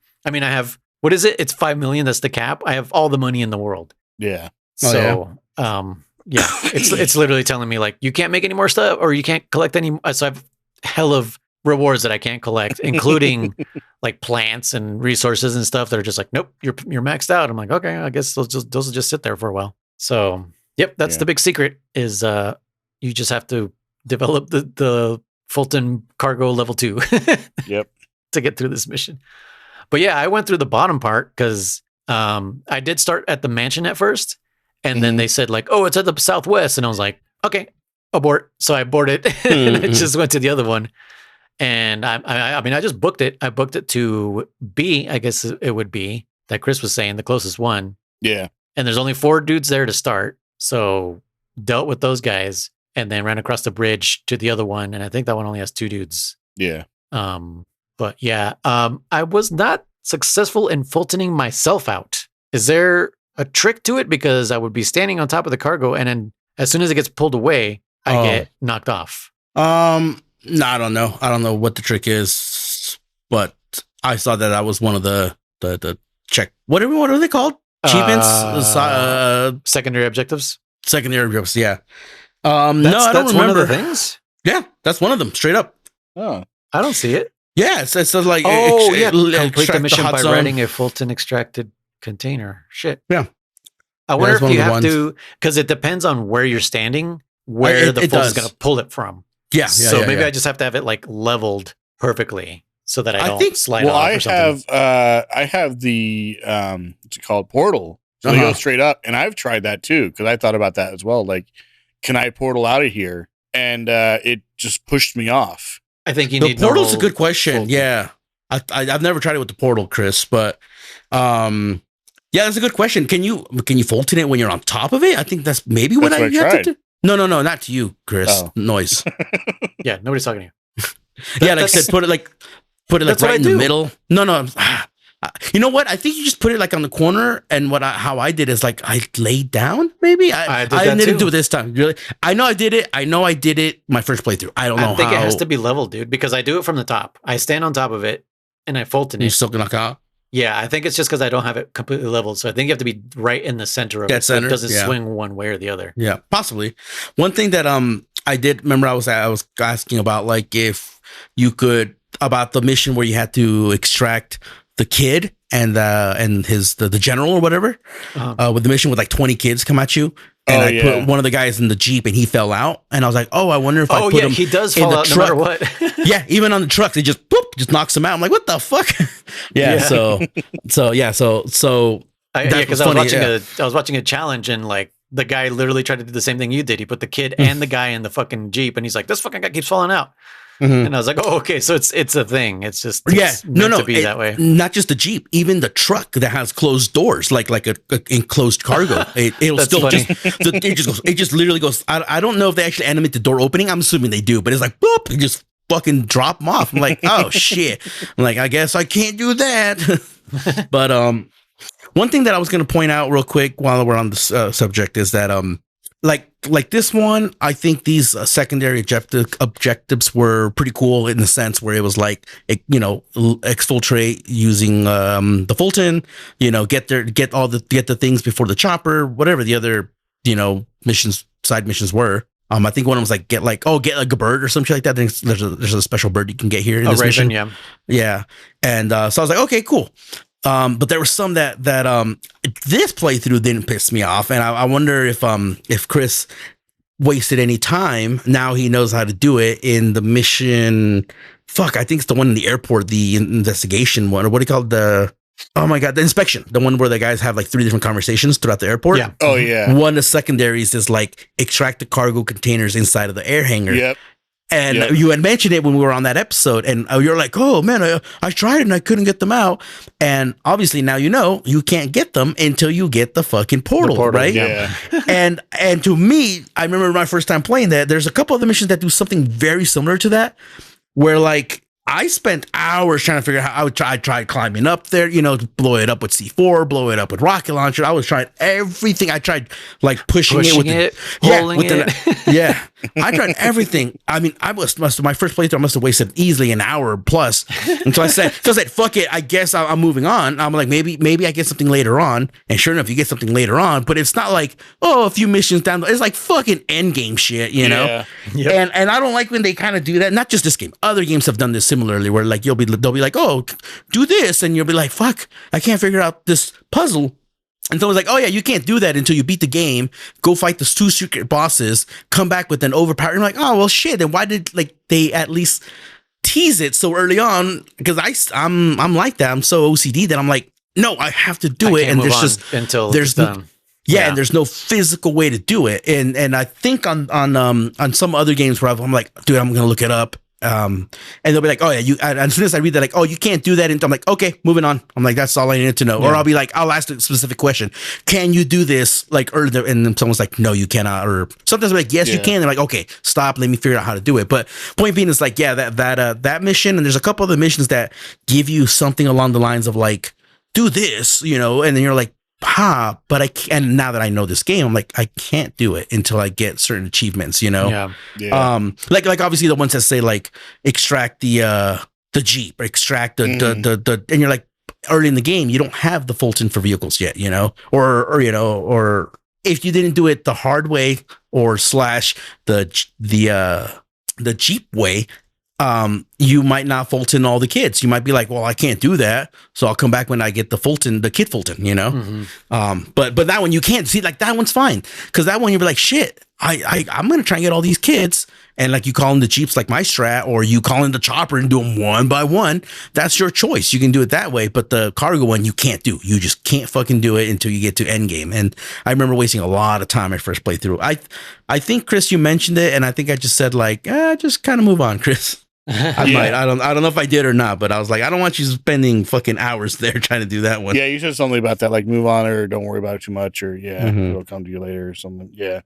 Speaker 1: what is it? It's 5 million. That's the cap. I have all the money in the world.
Speaker 2: Yeah.
Speaker 1: So yeah, it's literally telling me like, you can't make any more stuff, or you can't collect any. So I have hell of rewards that I can't collect, including like plants and resources and stuff that are just like, nope, you're maxed out. I'm like, okay, I guess those will just sit there for a while. So yep, that's the big secret is you just have to develop the Fulton cargo level 2.
Speaker 2: Yep.
Speaker 1: To get through this mission. But yeah, I went through the bottom part because I did start at the mansion at first, and then they said like, oh, it's at the southwest, and I was like, okay, abort. So I aborted and I just went to the other one. And I mean, I just booked it. I booked it to B, I guess it would be, that Chris was saying, the closest one.
Speaker 2: Yeah.
Speaker 1: And there's only 4 dudes there to start. So dealt with those guys and then ran across the bridge to the other one. And I think that one only has 2 dudes.
Speaker 2: Yeah.
Speaker 1: But yeah, I was not successful in Fultoning myself out. Is there a trick to it? Because I would be standing on top of the cargo, and then as soon as it gets pulled away, I get knocked off.
Speaker 3: No, I don't know. I don't know what the trick is, but I saw that was one of the check. What are they called? Achievements?
Speaker 1: Secondary objectives.
Speaker 3: Secondary objectives. Yeah.
Speaker 1: No, I don't remember. One of the things.
Speaker 3: Yeah, that's one of them. Straight up.
Speaker 2: Oh,
Speaker 1: I don't see it.
Speaker 3: Yeah, it's like
Speaker 1: complete the mission by writing a Fulton extracted container. Shit.
Speaker 3: Yeah.
Speaker 1: I wonder if you have to, because it depends on where you're standing, where the Fulton is going to pull it from.
Speaker 3: Yeah.
Speaker 1: So maybe I just have to have it like leveled perfectly so that I don't slide off or something.
Speaker 2: I have the what's it called, portal. So they go straight up, and I've tried that too because I thought about that as well. Like, can I portal out of here? And it just pushed me off.
Speaker 1: I think you
Speaker 3: the
Speaker 1: need
Speaker 3: portal's a good question.
Speaker 1: Fulton.
Speaker 3: Yeah, I've never tried it with the portal, Chris, but yeah, that's a good question. Can you Fulton it when you're on top of it? I think that's maybe what I have to do. No, not to you, Chris.
Speaker 2: Oh.
Speaker 3: Noise.
Speaker 1: Yeah, nobody's talking to you.
Speaker 3: Yeah, like I said, put it like right in the middle. No. You know what? I think you just put it like on the corner. And how I did is like I laid down. Maybe I didn't do it this time. Really, I know I did it. My first playthrough. I don't know. I
Speaker 1: think it has to be leveled, dude, because I do it from the top. I stand on top of it and I Fulton it.
Speaker 3: You still can knock out.
Speaker 1: Yeah, I think it's just because I don't have it completely leveled. So I think you have to be right in the center of it. So it doesn't swing one way or the other.
Speaker 3: Yeah, possibly. One thing that I did remember I was asking about, like, if you could, about the mission where you had to extract the kid and the general or whatever, with the mission with like 20 kids come at you. And I put one of the guys in the Jeep and he fell out. And I was like, oh, I wonder if I put him
Speaker 1: he does
Speaker 3: in
Speaker 1: fall
Speaker 3: the
Speaker 1: out
Speaker 3: truck.
Speaker 1: no matter what.
Speaker 3: Yeah, even on the trucks, it just knocks him out. I'm like, what the fuck? So
Speaker 1: because I was watching a challenge, and like the guy literally tried to do the same thing you did. He put the kid and the guy in the fucking Jeep, and he's like, this fucking guy keeps falling out. And I was like, oh, okay, so it's a thing. It's just meant to be that way.
Speaker 3: Not just the Jeep, even the truck that has closed doors, like a enclosed cargo. It'll still
Speaker 1: funny.
Speaker 3: it just literally goes. I don't know if they actually animate the door opening. I'm assuming they do, but it's like boop, it just fucking drop them off. I'm like, oh shit. I'm like, I guess I can't do that. But one thing that I was going to point out real quick while we're on this subject is that like this one, I think these secondary objectives were pretty cool in the sense where it was like, exfiltrate using the Fulton, get the things before the chopper, whatever the other side missions were. I think one of them was like get like a bird or something like that. There's a special bird you can get here in this
Speaker 1: Raven,
Speaker 3: mission. Yeah. And so I was like, okay, cool. But there were some that this playthrough didn't piss me off, and I wonder if Chris wasted any time. Now he knows how to do it in the mission. Fuck, I think it's the one in the airport, the investigation one, or what do you call it? The inspection, the one where the guys have like 3 different conversations throughout the airport.
Speaker 1: Yeah.
Speaker 2: Oh yeah.
Speaker 3: One of the secondaries is like extract the cargo containers inside of the air hangar.
Speaker 2: Yep.
Speaker 3: And you had mentioned it when we were on that episode, and you're like, "Oh man, I tried and I couldn't get them out." And obviously now you can't get them until you get the fucking portal, right?
Speaker 2: Yeah.
Speaker 3: and to me, I remember my first time playing that. There's a couple of the missions that do something very similar to that, where like I spent hours trying to figure out how I tried climbing up there, blow it up with C4, blow it up with rocket launcher. I was trying everything. I tried like pushing it with yeah. I tried everything. I mean, my first playthrough, I must have wasted easily an hour plus. And so I said, fuck it. I guess I'm moving on. I'm like, maybe I get something later on. And sure enough, you get something later on, but it's not like, a few missions down. It's like fucking end game shit, know?
Speaker 2: Yep.
Speaker 3: And I don't like when they kind of do that. Not just this game. Other games have done this similarly, where like they'll be like, oh, do this, and you'll be like, fuck, I can't figure out this puzzle. And so it's like, oh yeah, you can't do that until you beat the game, go fight the 2 secret bosses, come back with an overpower. You're like, oh well, shit. And why did like they at least tease it so early on? Because I'm like that. I'm so OCD that I'm like, no, I have to do it. And there's just
Speaker 1: until
Speaker 3: there's
Speaker 1: done.
Speaker 3: Yeah, and there's no physical way to do it. And I think on some other games where I'm like, dude, I'm gonna look it up. And they'll be like, oh yeah, and as soon as I read that, like, oh, you can't do that. And I'm like, okay, moving on. I'm like, that's all I needed to know. Yeah. Or I'll be like, I'll ask a specific question. Can you do this? Like, or and then someone's like, no, you cannot. Or sometimes I'm like, yes, you can. They're like, okay, stop. Let me figure out how to do it. But point being is like, yeah, that mission. And there's a couple of the missions that give you something along the lines of like, do this, and then you're like, but I can't. And now that I know this game, I'm like, I can't do it until I get certain achievements, Yeah. Like obviously the ones that say like extract the Jeep, or extract the and you're like, early in the game, you don't have the Fulton for vehicles yet, or if you didn't do it the hard way or / the Jeep way, you might not Fulton all the kids. You might be like, well, I can't do that, so I'll come back when I get the kid Fulton, But that one you can't see. Like that one's fine, because that one you'll be like, shit, I'm gonna try and get all these kids, and like you call in the Jeeps like my strat, or you call in the chopper and do them one by one. That's your choice. You can do it that way, but the cargo one you can't do. You just can't fucking do it until you get to end game. And I remember wasting a lot of time my first playthrough. I think Chris, you mentioned it, and I think I just said like, just kind of move on, Chris. I might. I don't know if I did or not, but I was like, I don't want you spending fucking hours there trying to do that one.
Speaker 2: Yeah, you said something about that, like move on, or don't worry about it too much, or it'll come to you later or something. Yeah.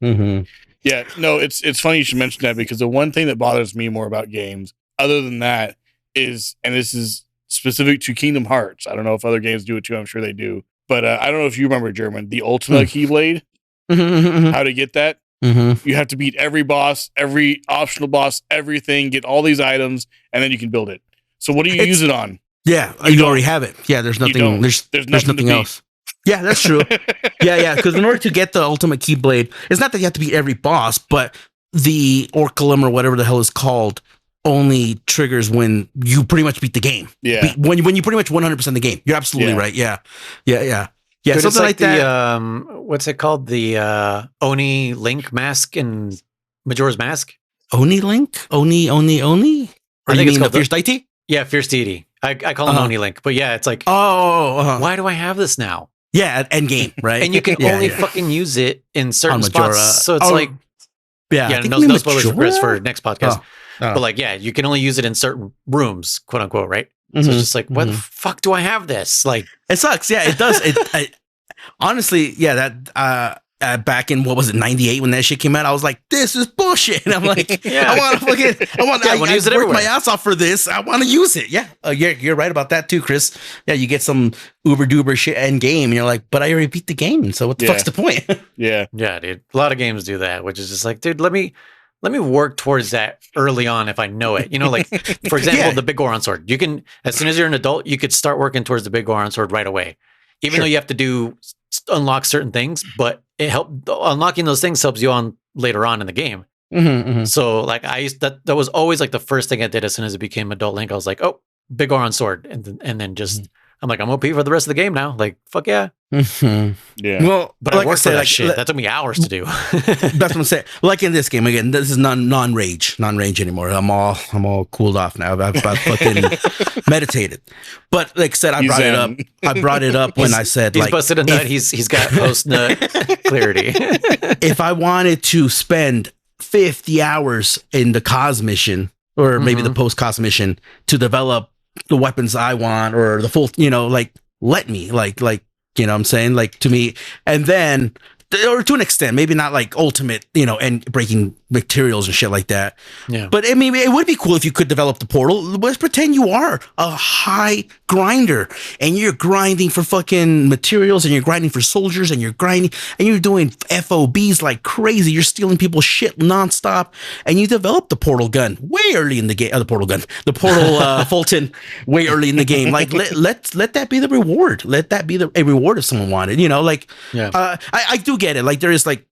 Speaker 2: Yeah. No, it's funny you should mention that, because the one thing that bothers me more about games, other than that, is, and this is specific to Kingdom Hearts. I don't know if other games do it too. I'm sure they do, but I don't know if you remember, German, the Ultima Keyblade. How to get that? You have to beat every boss, every optional boss, everything, get all these items, and then you can build it. So what do you use it on?
Speaker 3: Yeah, you already have it. Yeah, there's nothing. There's nothing else. Yeah, that's true. yeah. Because in order to get the Ultimate Keyblade, it's not that you have to beat every boss, but the Orculum or whatever the hell is called only triggers when you pretty much beat the game.
Speaker 2: Yeah.
Speaker 3: When you pretty much 100% the game. You're absolutely right. Yeah. Yeah, something like that.
Speaker 1: What's it called? The Oni Link mask in Majora's Mask?
Speaker 3: Oni Link? Oni? Or
Speaker 1: I think it's called
Speaker 3: Fierce Deity?
Speaker 1: Yeah, Fierce Deity. I call him Oni Link. But yeah, it's like, why do I have this now?
Speaker 3: Yeah, at end game, right?
Speaker 1: And you can only fucking use it in certain spots. So it's like, no spoilers for Chris for next podcast. But like, yeah, you can only use it in certain rooms, quote unquote, right? So it's just like, what the fuck do I have this? Like,
Speaker 3: it sucks. Yeah, it does. Honestly, yeah, that back in, what was it, 98 when that shit came out. I was like, this is bullshit. And I'm like, I want to use it. I worked my ass off for this. I want to use it. Yeah. You're right about that too, Chris. Yeah. You get some uber duper shit end game and you're like, but I already beat the game. So what the fuck's the point?
Speaker 2: Yeah,
Speaker 1: dude. A lot of games do that, which is just like, dude, let me work towards that early on if I know it. You know, like, for example, the Big Goron Sword. You can, as soon as you're an adult, you could start working towards the Big Goron Sword right away. Even though you have to unlock certain things, but unlocking those things helps you on later on in the game. So like that was always like the first thing I did as soon as it became Adult Link. I was like, oh, Big Goron Sword. And then just, I'm like, I'm OP for the rest of the game now. Like, fuck yeah.
Speaker 2: Yeah.
Speaker 3: Well,
Speaker 1: but like I worked for that shit. That took me hours to do.
Speaker 3: That's what I'm saying. Like in this game, again, this is non-rage anymore. I'm all cooled off now. I've fucking meditated. But like I said, I brought it up when I said
Speaker 1: he's
Speaker 3: like,
Speaker 1: busted a nut. He's got post nut clarity.
Speaker 3: If I wanted to spend 50 hours in the cos mission or maybe the post cos mission to develop the weapons I want or the full, like, let me, like, you know what I'm saying? Like, to me, and then, or to an extent, maybe not like ultimate, and breaking materials and shit like that.
Speaker 1: Yeah.
Speaker 3: But I mean, it would be cool if you could develop the portal. Let's pretend you are a high grinder and you're grinding for fucking materials and you're grinding for soldiers and you're grinding and you're doing FOBs like crazy. You're stealing people's shit nonstop and you develop the portal gun way early in the game. The portal Fulton way early in the game. Like let that be the reward. Let that be a reward if someone wanted, I do get it. Like there is like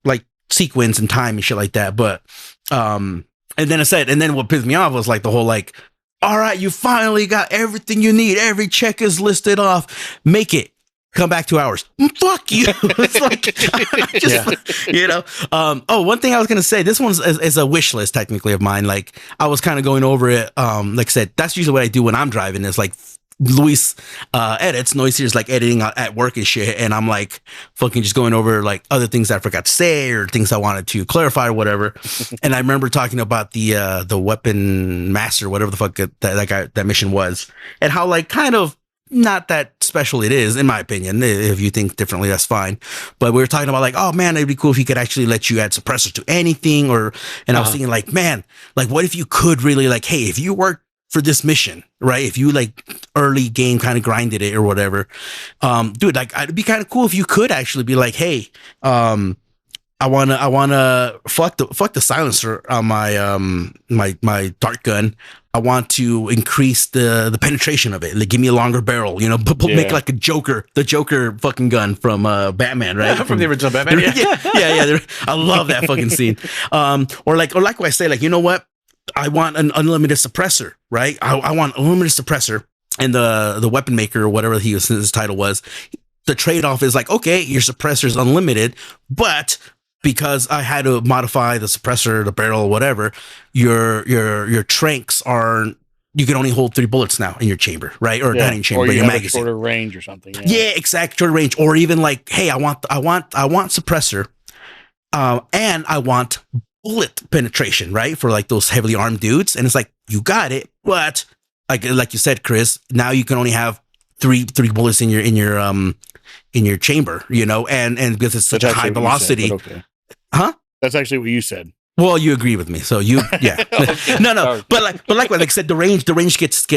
Speaker 3: sequence and time and shit like that. But and then what pissed me off was like the whole like, all right, you finally got everything you need. Every check is listed off. Make it. Come back 2 hours. Fuck you. It's like, one thing I was going to say, this one's is a wish list technically of mine. Like I was kind of going over it. Like I said, that's usually what I do when I'm driving is like Luis edits. Noisy is like editing at work and shit. And I'm like fucking just going over like other things that I forgot to say or things I wanted to clarify or whatever. And I remember talking about the weapon master, whatever the fuck that mission was, and how like kind of not that special it is, in my opinion. If you think differently, that's fine. But we were talking about like, oh man, it'd be cool if he could actually let you add suppressor to anything, and I was thinking like, man, like what if you could really like, hey, if you work for this mission, right? If you like early game kind of grinded it or whatever, dude, like it'd be kind of cool if you could actually be like, hey, I wanna fuck the silencer on my dart gun. I want to increase the penetration of it. Like, give me a longer barrel, make like the Joker fucking gun from Batman, right?
Speaker 1: From the original Batman.
Speaker 3: Yeah. I love that fucking scene. Or like what I say, like, you know what? I want an unlimited suppressor, right? I want unlimited suppressor, and the weapon maker or whatever his title was. The trade-off is like, okay, your suppressor is unlimited, but because I had to modify the suppressor, the barrel, whatever, your tranks are, you can only hold 3 bullets now in your chamber, right? Or not in chamber,
Speaker 2: or
Speaker 3: but
Speaker 2: you
Speaker 3: your
Speaker 2: have
Speaker 3: magazine.
Speaker 2: a shorter range or something.
Speaker 3: Yeah, exact shorter range. Or even like, hey, I want suppressor, and I want bullet penetration, right? For like those heavily armed dudes. And it's like, you got it, but like you said, Chris, now you can only have three bullets in your chamber, and because it's such a high velocity.
Speaker 2: Said, okay.
Speaker 3: Huh?
Speaker 2: That's actually what you said.
Speaker 3: Well, you agree with me, so yeah.
Speaker 2: Okay.
Speaker 3: No. But like I said, the range gets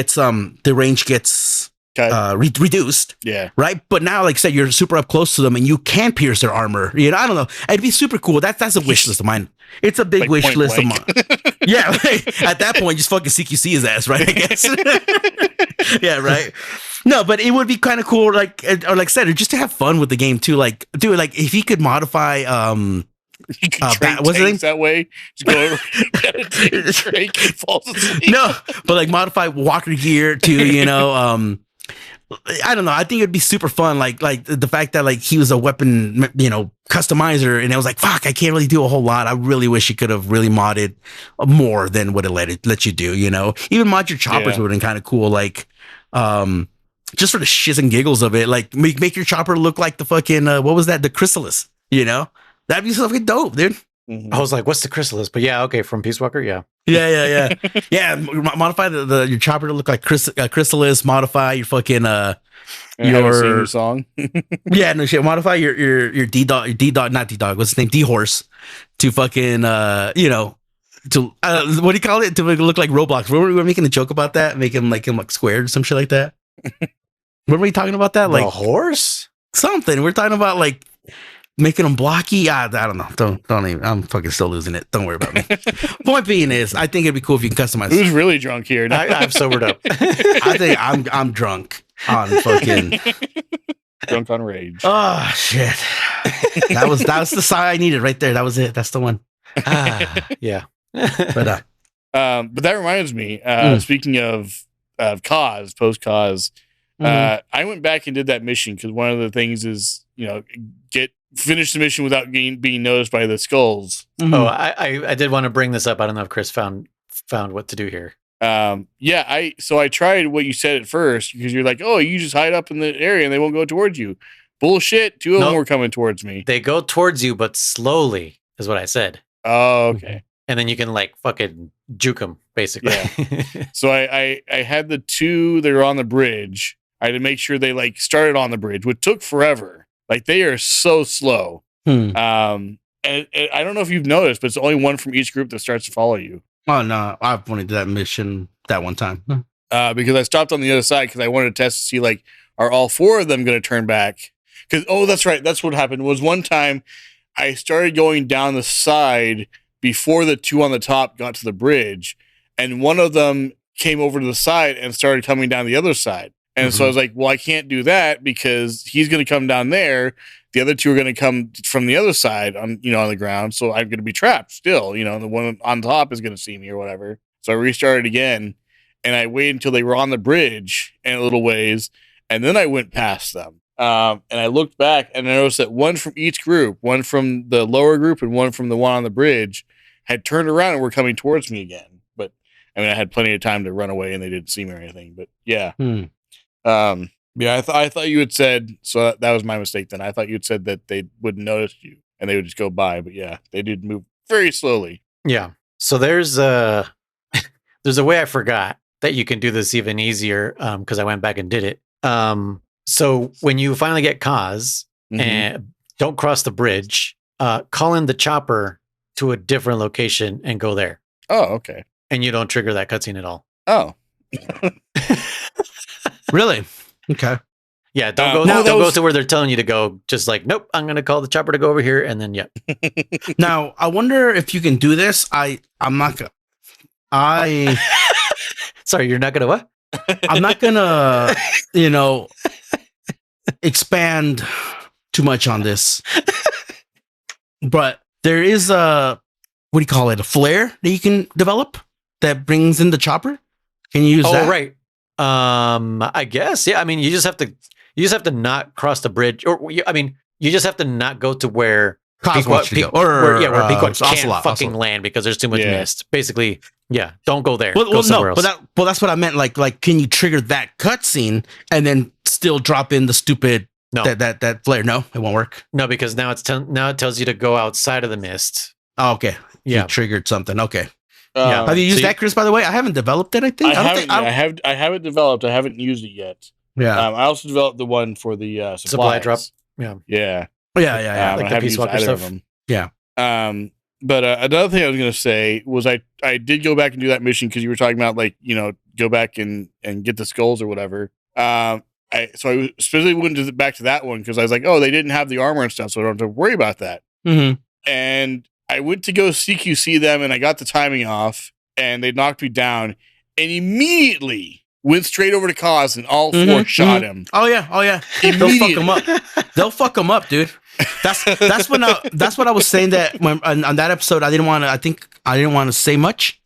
Speaker 3: reduced.
Speaker 2: Yeah.
Speaker 3: Right. But now, like I said, you're super up close to them, and you can pierce their armor. I don't know. It'd be super cool. That's a wish list of mine. It's a big
Speaker 2: like
Speaker 3: wish list
Speaker 2: blank.
Speaker 3: of mine. Yeah. Like, at that point, just fucking CQC his ass, right? I guess. Yeah. Right. No, but it would be kind of cool, like, or like I said, just to have fun with the game too. Like, dude, like if he could modify,
Speaker 2: you can train tanks that way. Just go over and falls asleep.
Speaker 3: No, but like modify walker gear to, I don't know. I think it'd be super fun. Like the fact that like he was a weapon, customizer, and it was like, fuck, I can't really do a whole lot. I really wish he could have really modded more than what it let you do. Even mod your choppers would have been kind of cool. Like, just for the shits and giggles of it, like make your chopper look like the fucking what was that? The Chrysalis, That'd be so fucking dope, dude.
Speaker 2: Mhm.
Speaker 1: I was like, what's the chrysalis? But yeah, okay, from Peace Walker, yeah.
Speaker 3: Yeah. Modify your chopper to look like chrysalis. Modify your fucking
Speaker 2: I haven't seen
Speaker 3: your
Speaker 2: your song.
Speaker 3: yeah, no shit. Modify your D dog, not D dog. What's his name? D horse to fucking to what do you call it? To make it look like Roblox. We were making a joke about that, making him like squared or some shit like that. What were we talking about that?
Speaker 1: Like
Speaker 3: Like
Speaker 1: horse?
Speaker 3: something. We're talking about like making them blocky. I don't know. Don't even. I'm fucking still losing it. Don't worry about me. Point being is, I think it'd be cool if you can customize.
Speaker 2: Who's really drunk here?
Speaker 1: I've sobered up.
Speaker 3: I think I'm drunk on fucking.
Speaker 2: Drunk on rage.
Speaker 3: Oh shit! That was the sigh I needed right there. That was it. That's the one.
Speaker 1: Yeah.
Speaker 3: But
Speaker 2: But that reminds me. Speaking of post cause, I went back and did that mission because one of the things is finish the mission without being noticed by the skulls.
Speaker 1: Oh, I did want to bring this up. I don't know if Chris found what to do here.
Speaker 2: I tried what you said at first because you're like, oh, you just hide up in the area and they won't go towards you. Bullshit. Two of them were coming towards me.
Speaker 1: They go towards you, but slowly is what I said.
Speaker 2: Oh, okay.
Speaker 1: And then you can like fucking juke them, basically.
Speaker 2: Yeah. So I had the two that are on the bridge. I had to make sure they like started on the bridge, which took forever. Like they are so slow. And I don't know if you've noticed, but it's only one from each group that starts to follow you.
Speaker 3: Oh no, I've only did that mission that one time.
Speaker 2: Because I stopped on the other side because I wanted to test to see like, are all four of them going to turn back? Because that's right, that's what happened. Was one time I started going down the side before the two on the top got to the bridge, and one of them came over to the side and started coming down the other side. And so I was like, well, I can't do that because he's going to come down there. The other two are going to come from the other side on the ground. So I'm going to be trapped still, the one on top is going to see me or whatever. So I restarted again and I waited until they were on the bridge and a little ways. And then I went past them. And I looked back and I noticed that one from each group, one from the lower group and one from the one on the bridge, had turned around and were coming towards me again. But I mean, I had plenty of time to run away and they didn't see me or anything. But yeah. I thought you had said, so that was my mistake then. I thought you had said that they wouldn't notice you and they would just go by. But yeah, they did move very slowly.
Speaker 1: Yeah. So there's a way I forgot that you can do this even easier because I went back and did it. So when you finally get cause and don't cross the bridge, call in the chopper to a different location and go there.
Speaker 2: Oh, okay.
Speaker 1: And you don't trigger that cutscene at all.
Speaker 2: Oh.
Speaker 3: Really? Okay.
Speaker 1: Yeah, don't go to where they're telling you to go. Just like, nope, I'm going to call the chopper to go over here. And then, yep.
Speaker 3: Now, I wonder if you can do this. I'm not going to.
Speaker 1: Sorry, you're not going to what?
Speaker 3: I'm not going to, expand too much on this. But there is a flare that you can develop that brings in the chopper. Can you use that?
Speaker 1: Oh, right. I guess. Yeah. I mean, you just have to not cross the bridge, you just have to not go to where Pequot can't fucking land because there's too much mist. Basically, yeah. Don't go there.
Speaker 3: Well, no, but that's what I meant. Like, can you trigger that cutscene and then still drop in the stupid that flare? No, it won't work.
Speaker 1: No, because now it tells you to go outside of the mist.
Speaker 3: Oh, okay.
Speaker 1: Yeah,
Speaker 3: you triggered something. Okay.
Speaker 1: Yeah.
Speaker 3: Have you used that, Chris? By the way, I haven't developed it. I think
Speaker 2: I haven't developed. I haven't used it yet.
Speaker 3: Yeah.
Speaker 2: I also developed the one for the
Speaker 1: supply drop.
Speaker 2: Yeah.
Speaker 3: Yeah.
Speaker 1: Like the Peace Walker stuff.
Speaker 3: Yeah.
Speaker 2: But another thing I was going to say was I did go back and do that mission because you were talking about go back and get the skulls or whatever. I specifically went back to that one because I was like, oh, they didn't have the armor and stuff, so I don't have to worry about that.
Speaker 3: Mm-hmm.
Speaker 2: And I went to go CQC them and I got the timing off and they knocked me down and immediately went straight over to Cause and all four shot him.
Speaker 3: Oh yeah. They'll fuck him up, dude. That's what I was saying that on that episode I didn't want to say much,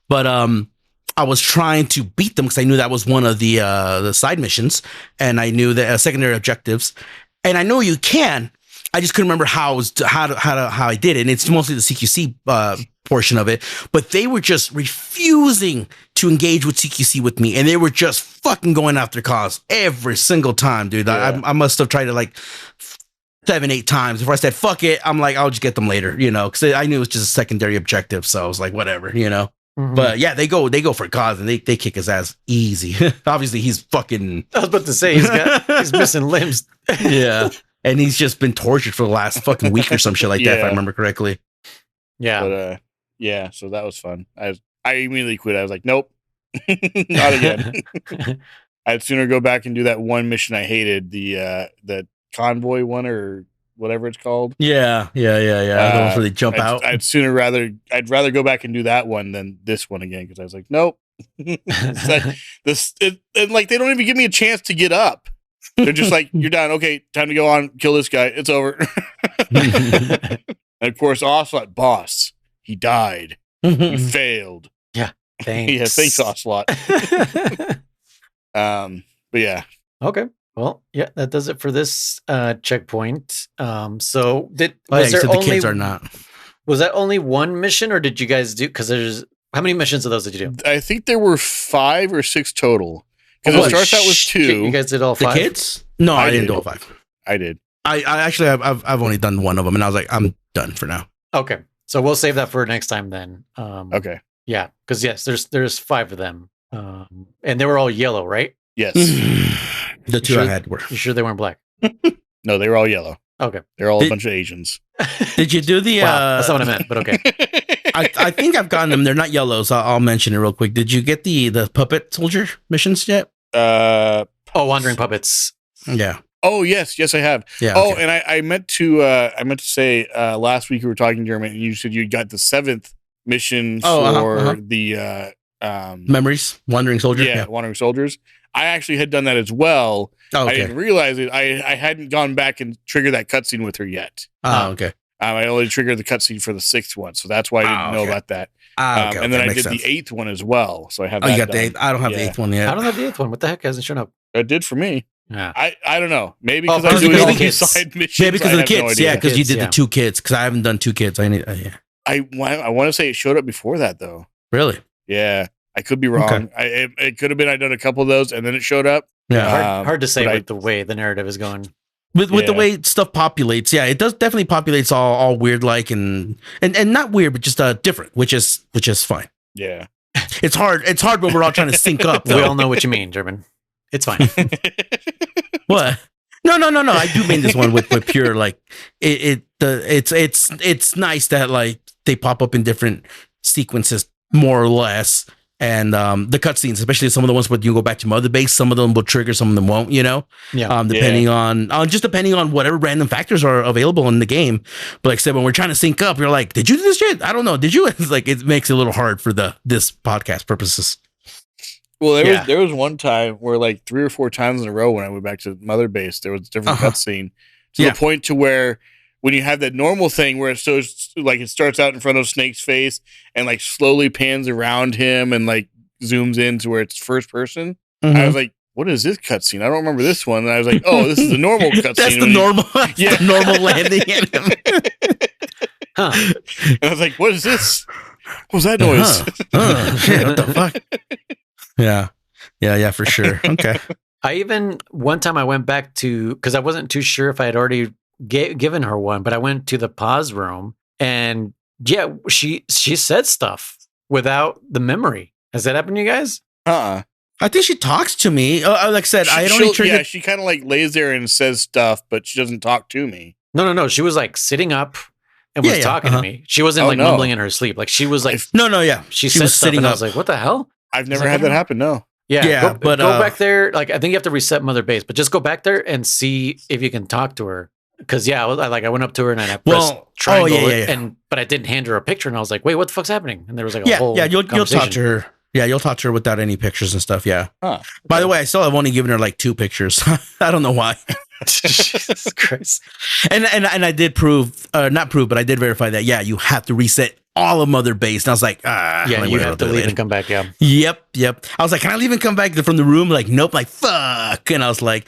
Speaker 3: but I was trying to beat them because I knew that was one of the side missions and I knew the secondary objectives, and I know you can. I just couldn't remember how I did it. And it's mostly the CQC portion of it. But they were just refusing to engage with CQC with me. And they were just fucking going after Cause every single time, dude. Yeah. I must have tried to 7-8 times before I said, fuck it. I'm like, I'll just get them later, because I knew it was just a secondary objective. So I was like, whatever,
Speaker 1: Mhm.
Speaker 3: But yeah, they go for cause and they kick his ass easy. Obviously, he's fucking.
Speaker 1: I was about to say he's missing limbs.
Speaker 3: Yeah. And he's just been tortured for the last fucking week or some shit like that, if I remember correctly.
Speaker 1: Yeah.
Speaker 2: But yeah, so that was fun. I immediately quit. I was like, nope, not again. I'd sooner go back and do that one mission I hated, the convoy one or whatever it's called.
Speaker 3: Yeah. The ones where they jump out.
Speaker 2: I'd rather go back and do that one than this one again, because I was like, nope. And like they don't even give me a chance to get up. They're just like, you're done. Okay, time to go on, kill this guy. It's over. And of course, Ocelot, boss, he died. You failed.
Speaker 1: Yeah. Thanks.
Speaker 2: Yeah, thanks, Ocelot. But yeah.
Speaker 1: Okay. Well, yeah, that does it for this checkpoint. So
Speaker 3: the kids are not.
Speaker 1: Was that only one mission, or did you guys do? Because there's how many missions of those did you do?
Speaker 2: I think there were 5 or 6 total. Because it starts out with 2.
Speaker 1: You guys did all 5?
Speaker 3: The kids? No, I didn't do all 5.
Speaker 2: I did.
Speaker 3: I actually I've only done one of them, and I was like, I'm done for now.
Speaker 1: Okay, so we'll save that for next time then.
Speaker 2: Okay.
Speaker 1: Yeah, because yes, there's 5 of them, and they were all yellow, right?
Speaker 2: Yes.
Speaker 3: The 2 I had were.
Speaker 1: You sure they weren't black?
Speaker 2: No, they were all yellow.
Speaker 1: Okay.
Speaker 2: They're all a bunch of Asians.
Speaker 3: Did you do the?
Speaker 1: That's not what I meant, but okay.
Speaker 3: I think I've gotten them. They're not yellow, so I'll mention it real quick. Did you get the puppet soldier missions yet?
Speaker 1: Wandering puppets.
Speaker 3: Yeah.
Speaker 2: Oh yes, I have.
Speaker 3: Yeah.
Speaker 2: Oh,
Speaker 3: okay.
Speaker 2: and I meant to say last week we were talking, Jeremy, and you said you got the 7th mission for the
Speaker 3: memories, wandering soldier.
Speaker 2: Yeah, wandering soldiers. I actually had done that as well.
Speaker 3: Oh, okay.
Speaker 2: I didn't realize it. I hadn't gone back and triggered that cutscene with her yet.
Speaker 3: Oh, okay.
Speaker 2: I only triggered the cutscene for the 6th one, so that's why I didn't know about that.
Speaker 3: Okay.
Speaker 2: And then I did the 8th one as well, so I have.
Speaker 3: Oh, you got the 8th? I don't have the 8th one yet.
Speaker 1: I don't have the 8th one. What the heck hasn't shown up?
Speaker 2: It did for me.
Speaker 1: Yeah.
Speaker 2: I don't know. Maybe because I was
Speaker 1: maybe
Speaker 2: doing all
Speaker 1: kids.
Speaker 2: these side missions.
Speaker 3: Yeah, because of the kids. Yeah, because you did
Speaker 1: Yeah.
Speaker 3: the 2 kids. Because I haven't done 2 kids. I need. Yeah.
Speaker 2: I want to say it showed up before that though.
Speaker 3: Really?
Speaker 2: Yeah, I could be wrong.
Speaker 3: Okay.
Speaker 2: It could have been I done a couple of those and then it showed up.
Speaker 3: Yeah.
Speaker 1: Hard to say with the way the narrative is going.
Speaker 3: With the way stuff populates, yeah, it does definitely populates all weird like and not weird, but just different, which is fine.
Speaker 2: Yeah,
Speaker 3: it's hard when we're all trying to sync up.
Speaker 1: We all know what you mean, German. It's fine.
Speaker 3: What? No. I do mean this one with pure like it's nice that like they pop up in different sequences more or less. And the cutscenes, especially some of the ones where you go back to Mother Base, some of them will trigger, some of them won't, depending on whatever random factors are available in the game. But like I said, when we're trying to sync up, you're like, did you do this shit? I don't know. Did you? It's like, it makes it a little hard for this podcast purposes.
Speaker 2: Well, there was one time where like 3 or 4 times in a row when I went back to Mother Base, there was a different cutscene to the point to where when you have that normal thing where it starts out in front of Snake's face and like slowly pans around him and like zooms in to where it's first person. Mm-hmm. I was like, what is this cutscene? I don't remember this one. And I was like, oh, this is the normal cutscene.
Speaker 3: That's the normal, the normal landing at him.
Speaker 2: And I was like, what is this? What was that noise?
Speaker 3: Shit, what the fuck? Yeah, for sure. Okay.
Speaker 1: One time I went back to, because I wasn't too sure if I had already given her one, but I went to the pause room and she said stuff without the memory. Has that happened to you guys?
Speaker 3: I think she talks to me. Like I said, I had only triggered.
Speaker 2: Yeah, she kind of like lays there and says stuff, but she doesn't talk to me.
Speaker 1: No. She was like sitting up and was talking to me. She wasn't mumbling in her sleep. Like she was like,
Speaker 3: no.
Speaker 1: She said
Speaker 3: was
Speaker 1: stuff
Speaker 3: sitting
Speaker 1: and
Speaker 3: up.
Speaker 1: I was like, what the hell?
Speaker 2: I've never had that happen. No.
Speaker 1: Yeah, go back there. Like, I think you have to reset Mother Base, but just go back there and see if you can talk to her. Because I went up to her and I pressed triangle, but I didn't hand her a picture, and I was like, "Wait, what the fuck's happening?" And there was like a whole
Speaker 3: you'll talk to her. Yeah, you'll talk to her without any pictures and stuff. Yeah.
Speaker 2: Huh, okay.
Speaker 3: By the way, I still have only given her like 2 pictures. I don't know why.
Speaker 1: Jesus Christ.
Speaker 3: And I did not prove, but I did verify that. Yeah, you have to reset all of Mother Base. And I was like,
Speaker 1: you have to leave and come back. Yeah.
Speaker 3: Yep. I was like, can I leave and come back from the room? Like, nope. Like, fuck. And I was like,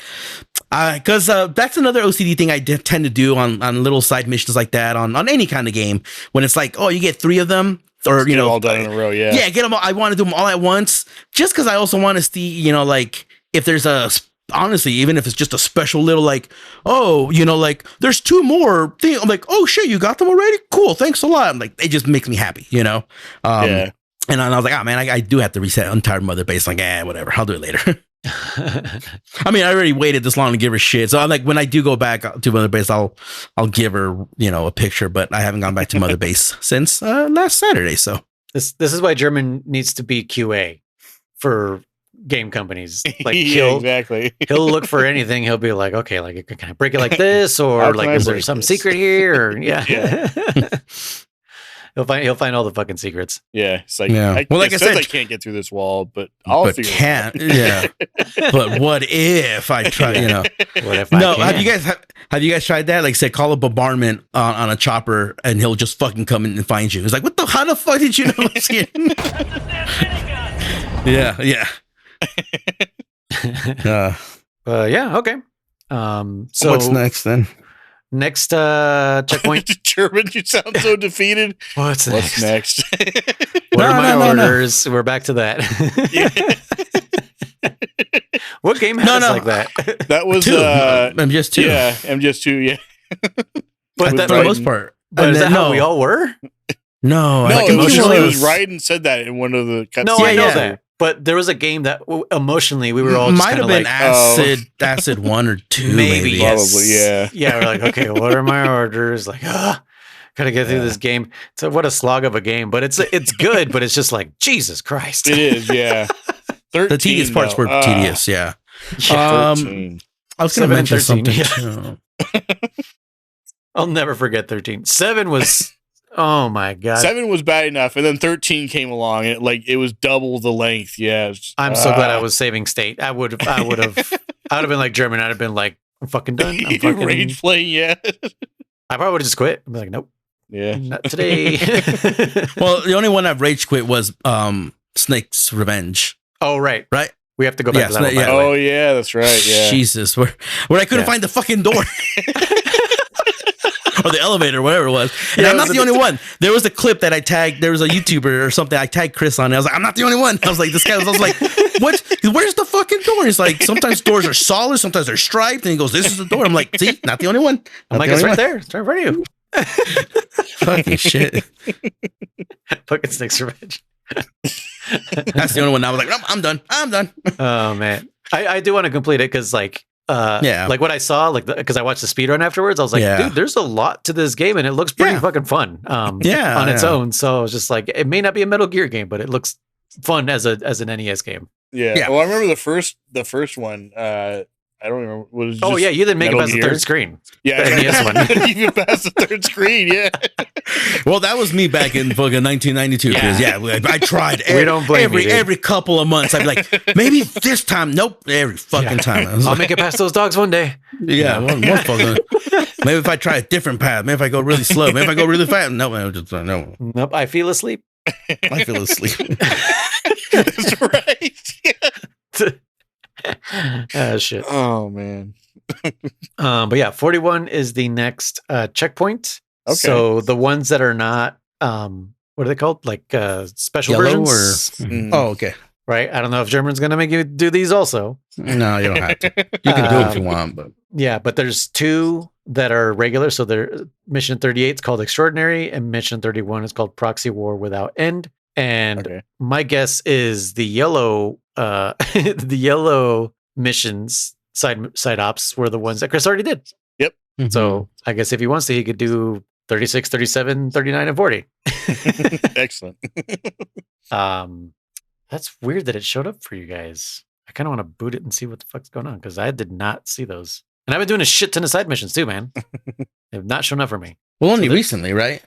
Speaker 3: because that's another OCD thing I tend to do on little side missions like that on any kind of game when it's like, oh, you get 3 of them. Or
Speaker 2: get them all done in a row,
Speaker 3: get them all. I want to do them all at once, just because I also want to see, like if there's a honestly, even if it's just a special little like, oh, like there's 2 more things. I'm like, oh shit, you got them already? Cool, thanks a lot. I'm like, it just makes me happy, yeah. And I was like, oh man, I do have to reset entire mother base. Like, whatever, I'll do it later. I mean, I already waited this long to give her shit. So I'm like, when I do go back to mother base, I'll give her, a picture. But I haven't gone back to mother base since last Saturday. So
Speaker 1: this is why German needs to be QA for game companies. Like
Speaker 2: exactly.
Speaker 1: He'll look for anything. He'll be like, okay, like can I break it like this, or like is there some secret here? Or yeah. He'll find all the fucking secrets.
Speaker 2: Yeah, it's like I said, I can't get through this wall, but I'll figure it out.
Speaker 3: Yeah, but what if I try?
Speaker 1: What if?
Speaker 3: No, have you guys tried that? Like, say, call up a barman on a chopper, and he'll just fucking come in and find you. It's like, how the fuck did you know I was here? Yeah.
Speaker 1: Yeah. Okay. So
Speaker 3: what's next then?
Speaker 1: Next checkpoint.
Speaker 2: German, you sound so defeated.
Speaker 1: What's next?
Speaker 3: What
Speaker 1: are my orders? No. We're back to that. What game has like that?
Speaker 2: That was
Speaker 3: MGS2.
Speaker 2: Yeah, MGS2. Yeah.
Speaker 1: But
Speaker 3: for the most part.
Speaker 1: But is that how we all were?
Speaker 3: No,
Speaker 2: like emotionally, it was Raiden said that in one of the cutscenes.
Speaker 1: No, I know that. But there was a game that emotionally we were all just
Speaker 3: might have been like, acid 1 or 2, maybe.
Speaker 1: Yes.
Speaker 2: Probably, yeah.
Speaker 1: Yeah, we're like, okay, what are my orders? Like, gotta get through this game. So what a slog of a game, but it's good, but it's just like Jesus Christ.
Speaker 2: It is, yeah.
Speaker 3: 13, the tedious parts were tedious, yeah.
Speaker 2: 13.
Speaker 3: I was going to mention something.
Speaker 1: I'll never forget 13. 7 was. Oh my god!
Speaker 2: 7 was bad enough, and then 13 came along. And it was double the length. Yeah,
Speaker 1: I'm so glad I was saving state. I would have been like German. I'd have been like, I'm fucking done. I'm fucking
Speaker 2: rage playing. Yeah,
Speaker 1: I probably would have just quit. I'd be like, nope.
Speaker 2: Yeah,
Speaker 1: not today.
Speaker 3: Well, the only one I've rage quit was Snake's Revenge.
Speaker 1: Oh right. We have to go back to that one.
Speaker 2: Yeah. Oh yeah, that's right. Yeah.
Speaker 3: Jesus, where I couldn't find the fucking door. Or the elevator, whatever it was. And I'm not the only one. There was a clip that I tagged. There was a YouTuber or something. I tagged Chris on it. I was like, I'm not the only one. I was like, I was like, what? Where's the fucking door? He's like, sometimes doors are solid, sometimes they're striped. And he goes, this is the door. I'm like, see, not the only one.
Speaker 1: I'm like, it's right there. It's right in front of you.
Speaker 3: Fucking shit.
Speaker 1: Fucking Snake's Revenge.
Speaker 3: That's the only one. I was like, I'm done.
Speaker 1: Oh man. I do want to complete it because like, like what I saw, like because I watched the speedrun afterwards, I was like, dude, there's a lot to this game and it looks pretty fucking fun. On its own. So I was just like, it may not be a Metal Gear game, but it looks fun as an NES game.
Speaker 2: Yeah. Well, I remember the first one. I don't remember. What was
Speaker 1: you didn't make it past the third screen.
Speaker 2: Yeah,
Speaker 1: the NES one.
Speaker 2: You get past the third screen. Yeah.
Speaker 3: Well, that was me back in fucking 1992. Because I tried.
Speaker 1: We don't blame you,
Speaker 3: every couple of months. I'd be like, maybe this time. Nope. Every fucking time.
Speaker 1: I'll make it past those dogs one day.
Speaker 3: Yeah. One fucking. Maybe if I try a different path. Maybe if I go really slow. Maybe if I go really fast. No.
Speaker 1: Nope. I feel asleep.
Speaker 3: I feel asleep.
Speaker 2: That's right.
Speaker 1: Shit.
Speaker 2: Oh man.
Speaker 1: But yeah, 41 is the next checkpoint.
Speaker 2: Okay.
Speaker 1: So the ones that are not what are they called? Like special
Speaker 3: Yellow
Speaker 1: versions?
Speaker 3: Oh, okay.
Speaker 1: Right. I don't know if German's gonna make you do these also.
Speaker 3: No, you don't have to. You can do it if you want, but
Speaker 1: yeah, but there's 2 that are regular. So they're mission 38 is called Extraordinary, and mission 31 is called Proxy War Without End. And my guess is the yellow the yellow missions side ops were the ones that Chris already did.
Speaker 2: Yep.
Speaker 3: Mm-hmm.
Speaker 1: So I guess if he wants to, he could do 36, 37, 39, and 40.
Speaker 2: Excellent.
Speaker 1: That's weird that it showed up for you guys. I kind of want to boot it and see what the fuck's going on because I did not see those. And I've been doing a shit ton of side missions too, man. They have not shown up for me.
Speaker 3: Well, only recently, right?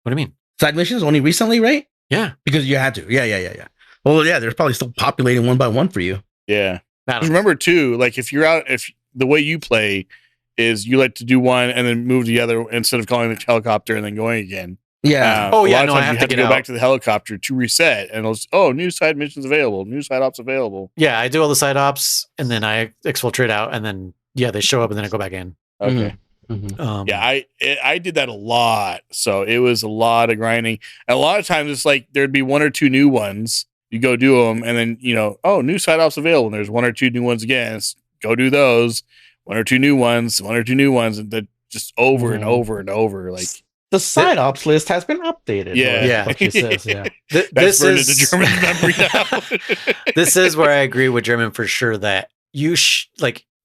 Speaker 1: What do you mean?
Speaker 3: Side missions only recently, right?
Speaker 1: Yeah.
Speaker 3: Because you had to. Yeah. Well, yeah, they're probably still populating one by one for you.
Speaker 2: Yeah. Remember too, like if the way you play is you like to do one and then move the other instead of calling the helicopter and then going again.
Speaker 3: Yeah.
Speaker 1: I have to
Speaker 2: go back to the helicopter to reset and new side missions available, new side ops available.
Speaker 1: Yeah, I do all the side ops and then I exfiltrate out and then they show up and then I go back in.
Speaker 2: Okay.
Speaker 3: Mm-hmm.
Speaker 2: I did that a lot, so it was a lot of grinding. And a lot of times it's like there'd be 1 or 2 new ones. You go do them, and then new side ops available. And there's 1 or 2 new ones again. It's go do those. One or two new ones, and then just over and over and over. Like
Speaker 3: the side ops list has been updated.
Speaker 2: Yeah.
Speaker 3: What she says. Yeah.
Speaker 2: That's
Speaker 1: This
Speaker 2: burned
Speaker 1: is
Speaker 2: into German memory now.
Speaker 1: this is where I agree with German for sure that you're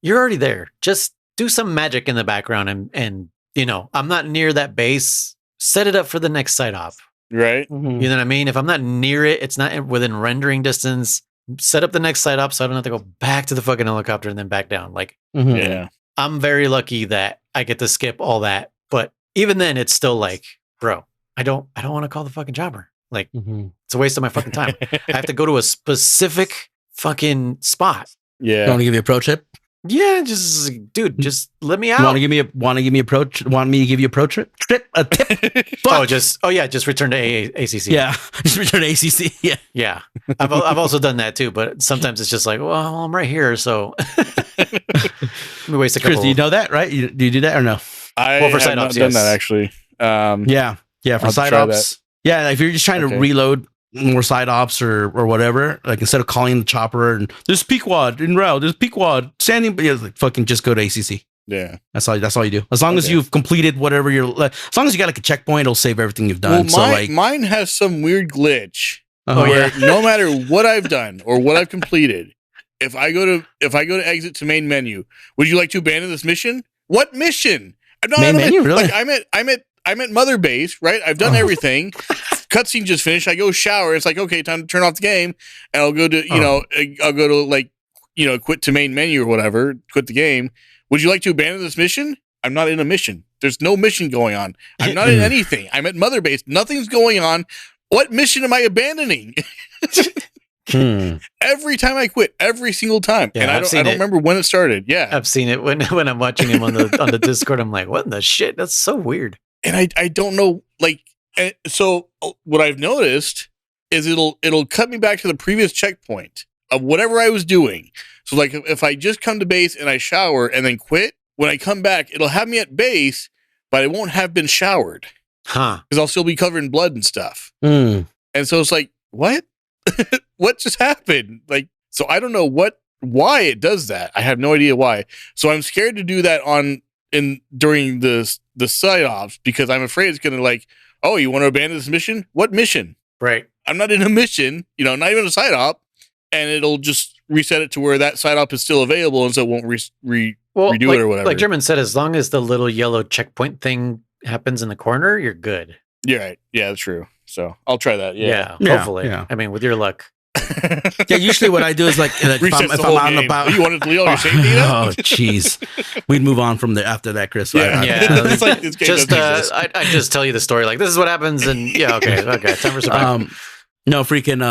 Speaker 1: already there. Just do some magic in the background and I'm not near that base. Set it up for the next side op.
Speaker 2: Right.
Speaker 1: You know what I mean? If I'm not near it, it's not within rendering distance. Set up the next side op so I don't have to go back to the fucking helicopter and then back down. Like,
Speaker 2: Yeah.
Speaker 1: I'm very lucky that I get to skip all that. But even then, it's still like, bro, I don't want to call the fucking chopper. Like, it's a waste of my fucking time. I have to go to a specific fucking spot.
Speaker 2: Yeah.
Speaker 3: You want to give you a pro tip?
Speaker 1: Yeah, dude, just let me out.
Speaker 3: Want to give me a pro? Want me to give you a pro trip? A tip? Fuck.
Speaker 1: Just return to ACC.
Speaker 3: Yeah, just return to ACC. Yeah,
Speaker 1: yeah. I've also done that too, but sometimes it's just like, well, I'm right here, so let me waste a couple.
Speaker 3: Chris, do you know that, right? Do you do that or no?
Speaker 2: I
Speaker 1: for
Speaker 2: have
Speaker 1: side
Speaker 2: not
Speaker 1: ops,
Speaker 2: done
Speaker 1: yes.
Speaker 2: that actually.
Speaker 3: Yeah, for
Speaker 2: I'll
Speaker 3: side
Speaker 2: try
Speaker 3: ops. Yeah, if you're just trying to reload more side ops or whatever, like instead of calling the chopper and there's Pequod in route, there's Pequod standing, but like fucking just go to ACC.
Speaker 2: Yeah,
Speaker 3: that's all you do. As long as you've completed whatever as long as you got like a checkpoint, it'll save everything you've done.
Speaker 2: Well, mine has some weird glitch
Speaker 3: Oh,
Speaker 2: where no matter what I've done or what I've completed, if I go to exit to main menu, would you like to abandon this mission? What mission? I'm not
Speaker 3: main menu, really?
Speaker 2: Like I'm at Mother Base, right? I've done everything. Cutscene just finished. I go shower. It's like, okay, time to turn off the game, and I'll go to quit to main menu or whatever, quit the game. Would you like to abandon this mission? I'm not in a mission. There's no mission going on. I'm not in anything. I'm at Mother Base. Nothing's going on. What mission am I abandoning? Every time I quit, every single time, and I don't remember when it started. Yeah,
Speaker 1: I've seen it when I'm watching him on the Discord. I'm like, what in the shit? That's so weird.
Speaker 2: And I don't know, like, and so what I've noticed is it'll cut me back to the previous checkpoint of whatever I was doing. So like if I just come to base and I shower and then quit, when I come back, it'll have me at base, but I won't have been showered.
Speaker 1: Huh.
Speaker 2: Because I'll still be covered in blood and stuff.
Speaker 3: Mm.
Speaker 2: And so it's like, what? What just happened? Like, so I don't know why it does that. I have no idea why. So I'm scared to do that during the side ops because I'm afraid it's going to like, oh, you want to abandon this mission? What mission?
Speaker 1: Right.
Speaker 2: I'm not in a mission, not even a side op, and it'll just reset it to where that side op is still available, and so it won't redo it or whatever.
Speaker 1: Like German said, as long as the little yellow checkpoint thing happens in the corner, you're good.
Speaker 2: You're right. Yeah, that's true. So I'll try that.
Speaker 1: Yeah, hopefully. Yeah. I mean, with your luck.
Speaker 3: Yeah, usually what I do is like if I'm out and about.
Speaker 2: You want to delete all your save data?
Speaker 3: Oh, jeez. We'd move on from there after that, Chris.
Speaker 2: Yeah.
Speaker 1: It's like this game I just tell you the story. Like, this is what happens, and yeah, okay. Time for some.
Speaker 3: No, freaking,